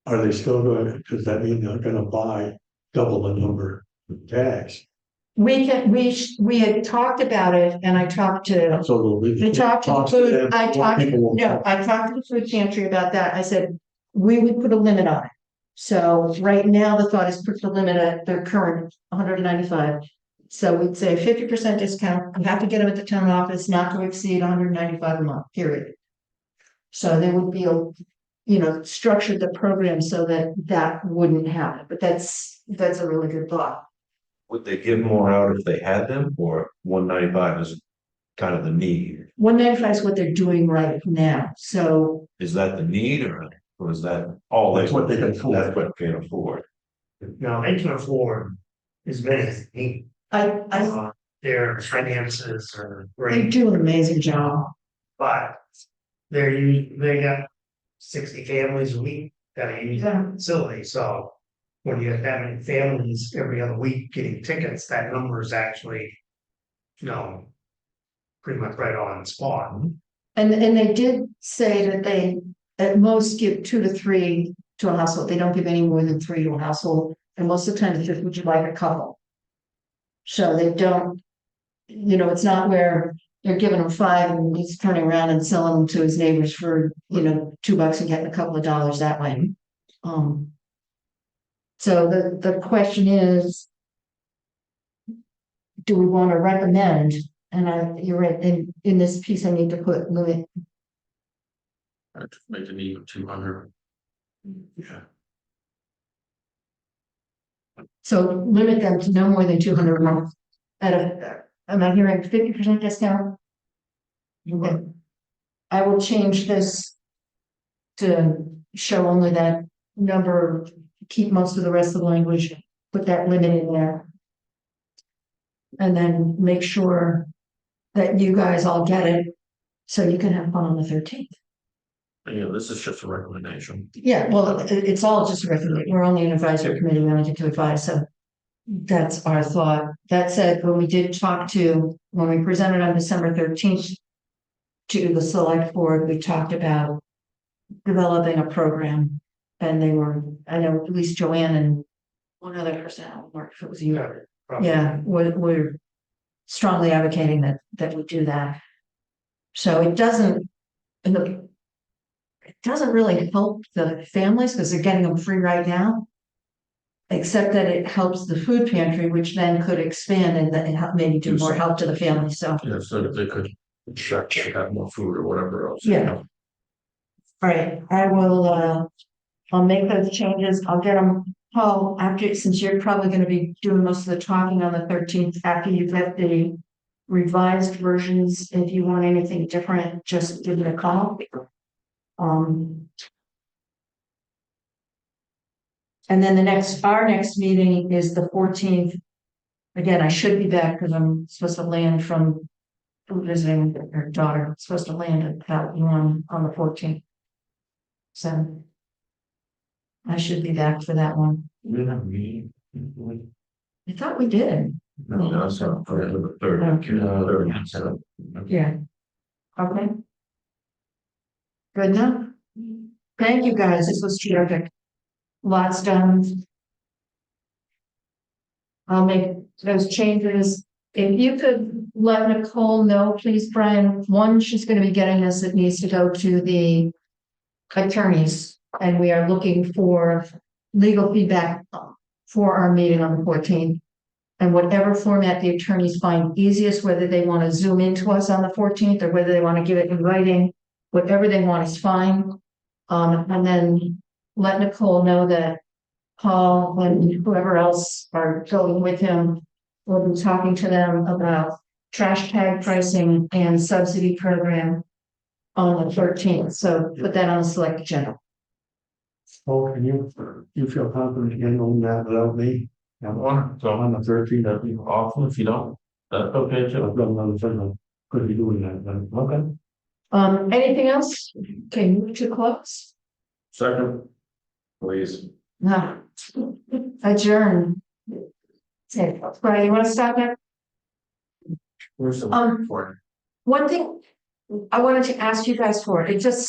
Are they still going, does that mean they're gonna buy double the number of tags? We had talked about it, and I talked to. So We talked to the food, I talked to the food pantry about that. I said, we would put a limit on it. So right now, the thought is put the limit at their current 195. So we'd say 50% discount. You have to get them at the town office, not to exceed 195 a month, period. So there would be structured the program so that wouldn't happen. But that's a really good thought. would they give more out if they had them, or 195 is kind of the need? 195 is what they're doing right now. So Is that the need, or is that all That's what they can afford. That's what they can afford. Now, they can afford as many as they need. Their finances are they great, do an amazing job. but they got 60 families a week that are using the facility, so. When you have that many families every other week getting tickets, that number is actually, pretty much right on the spot. And they did say that they at most give 2 to 3 to a household. They don't give any more than 3 to a household. And most of the time it's just, would you like a couple? So they don't, it's not where they're giving them 5 and he's turning around and selling them to his neighbors for, $2 and getting a couple of dollars that way. So the question is, do we want to recommend? And you're right, in this piece, I need to put limit. I'd make it even 200. Yeah. So limit them to no more than 200 a month. Am I hearing 50% discount? Okay. I will change this to show only that number, keep most of the rest of the language, put that limit in there. And then make sure that you guys all get it, so you can have fun on the 13th. This is just a recommendation. Yeah, well, it's all just recommended. We're only an advisory committee, we only get to advise, so that's our thought. That said, when we presented on December 13th to the select board, we talked about developing a program. And I know at least Joanne and one other person, I don't know if it was you. Yeah, we're strongly advocating that we do that. So it doesn't really help the families because they're getting them free right now. Except that it helps the food pantry, which then could expand and maybe do more help to the family, so. So that they could check, have more food or whatever else. Yeah. All right, I will, I'll make those changes, I'll get them, Paul, since you're probably gonna be doing most of the talking on the 13th, after you get the revised versions, if you want anything different, just give me a call. And then our next meeting is the 14th. Again, I should be back because I'm supposed to land from visiting her daughter. I'm supposed to land at about 1 on the 14th. So I should be back for that one. We didn't have a meeting. I thought we did. No, that's not for the third. Yeah. Okay. Good enough. Thank you, guys. This was terrific. Lots done. I'll make those changes. If you could let Nicole know, please, Brian, one, she's going to be getting this, it needs to go to the attorneys. And we are looking for legal feedback for our meeting on the 14th. And whatever format the attorneys find easiest, whether they want to zoom into us on the 14th or whether they want to give it in writing, whatever they want is fine. And then let Nicole know that Paul and whoever else are going with him will be talking to them about trash tag pricing and subsidy program on the 13th. So put that on the select agenda. Oh, can you feel confident handling that without me? So On the 13th, that'd be awful if you don't. That's okay too. I've got another thing, I could be doing that, but okay. Anything else? Okay, move to close. Second. Please. No. Adjourn. Okay, Brian, you want to stop there? Where's the Um, for? One thing I wanted to ask you guys for, it just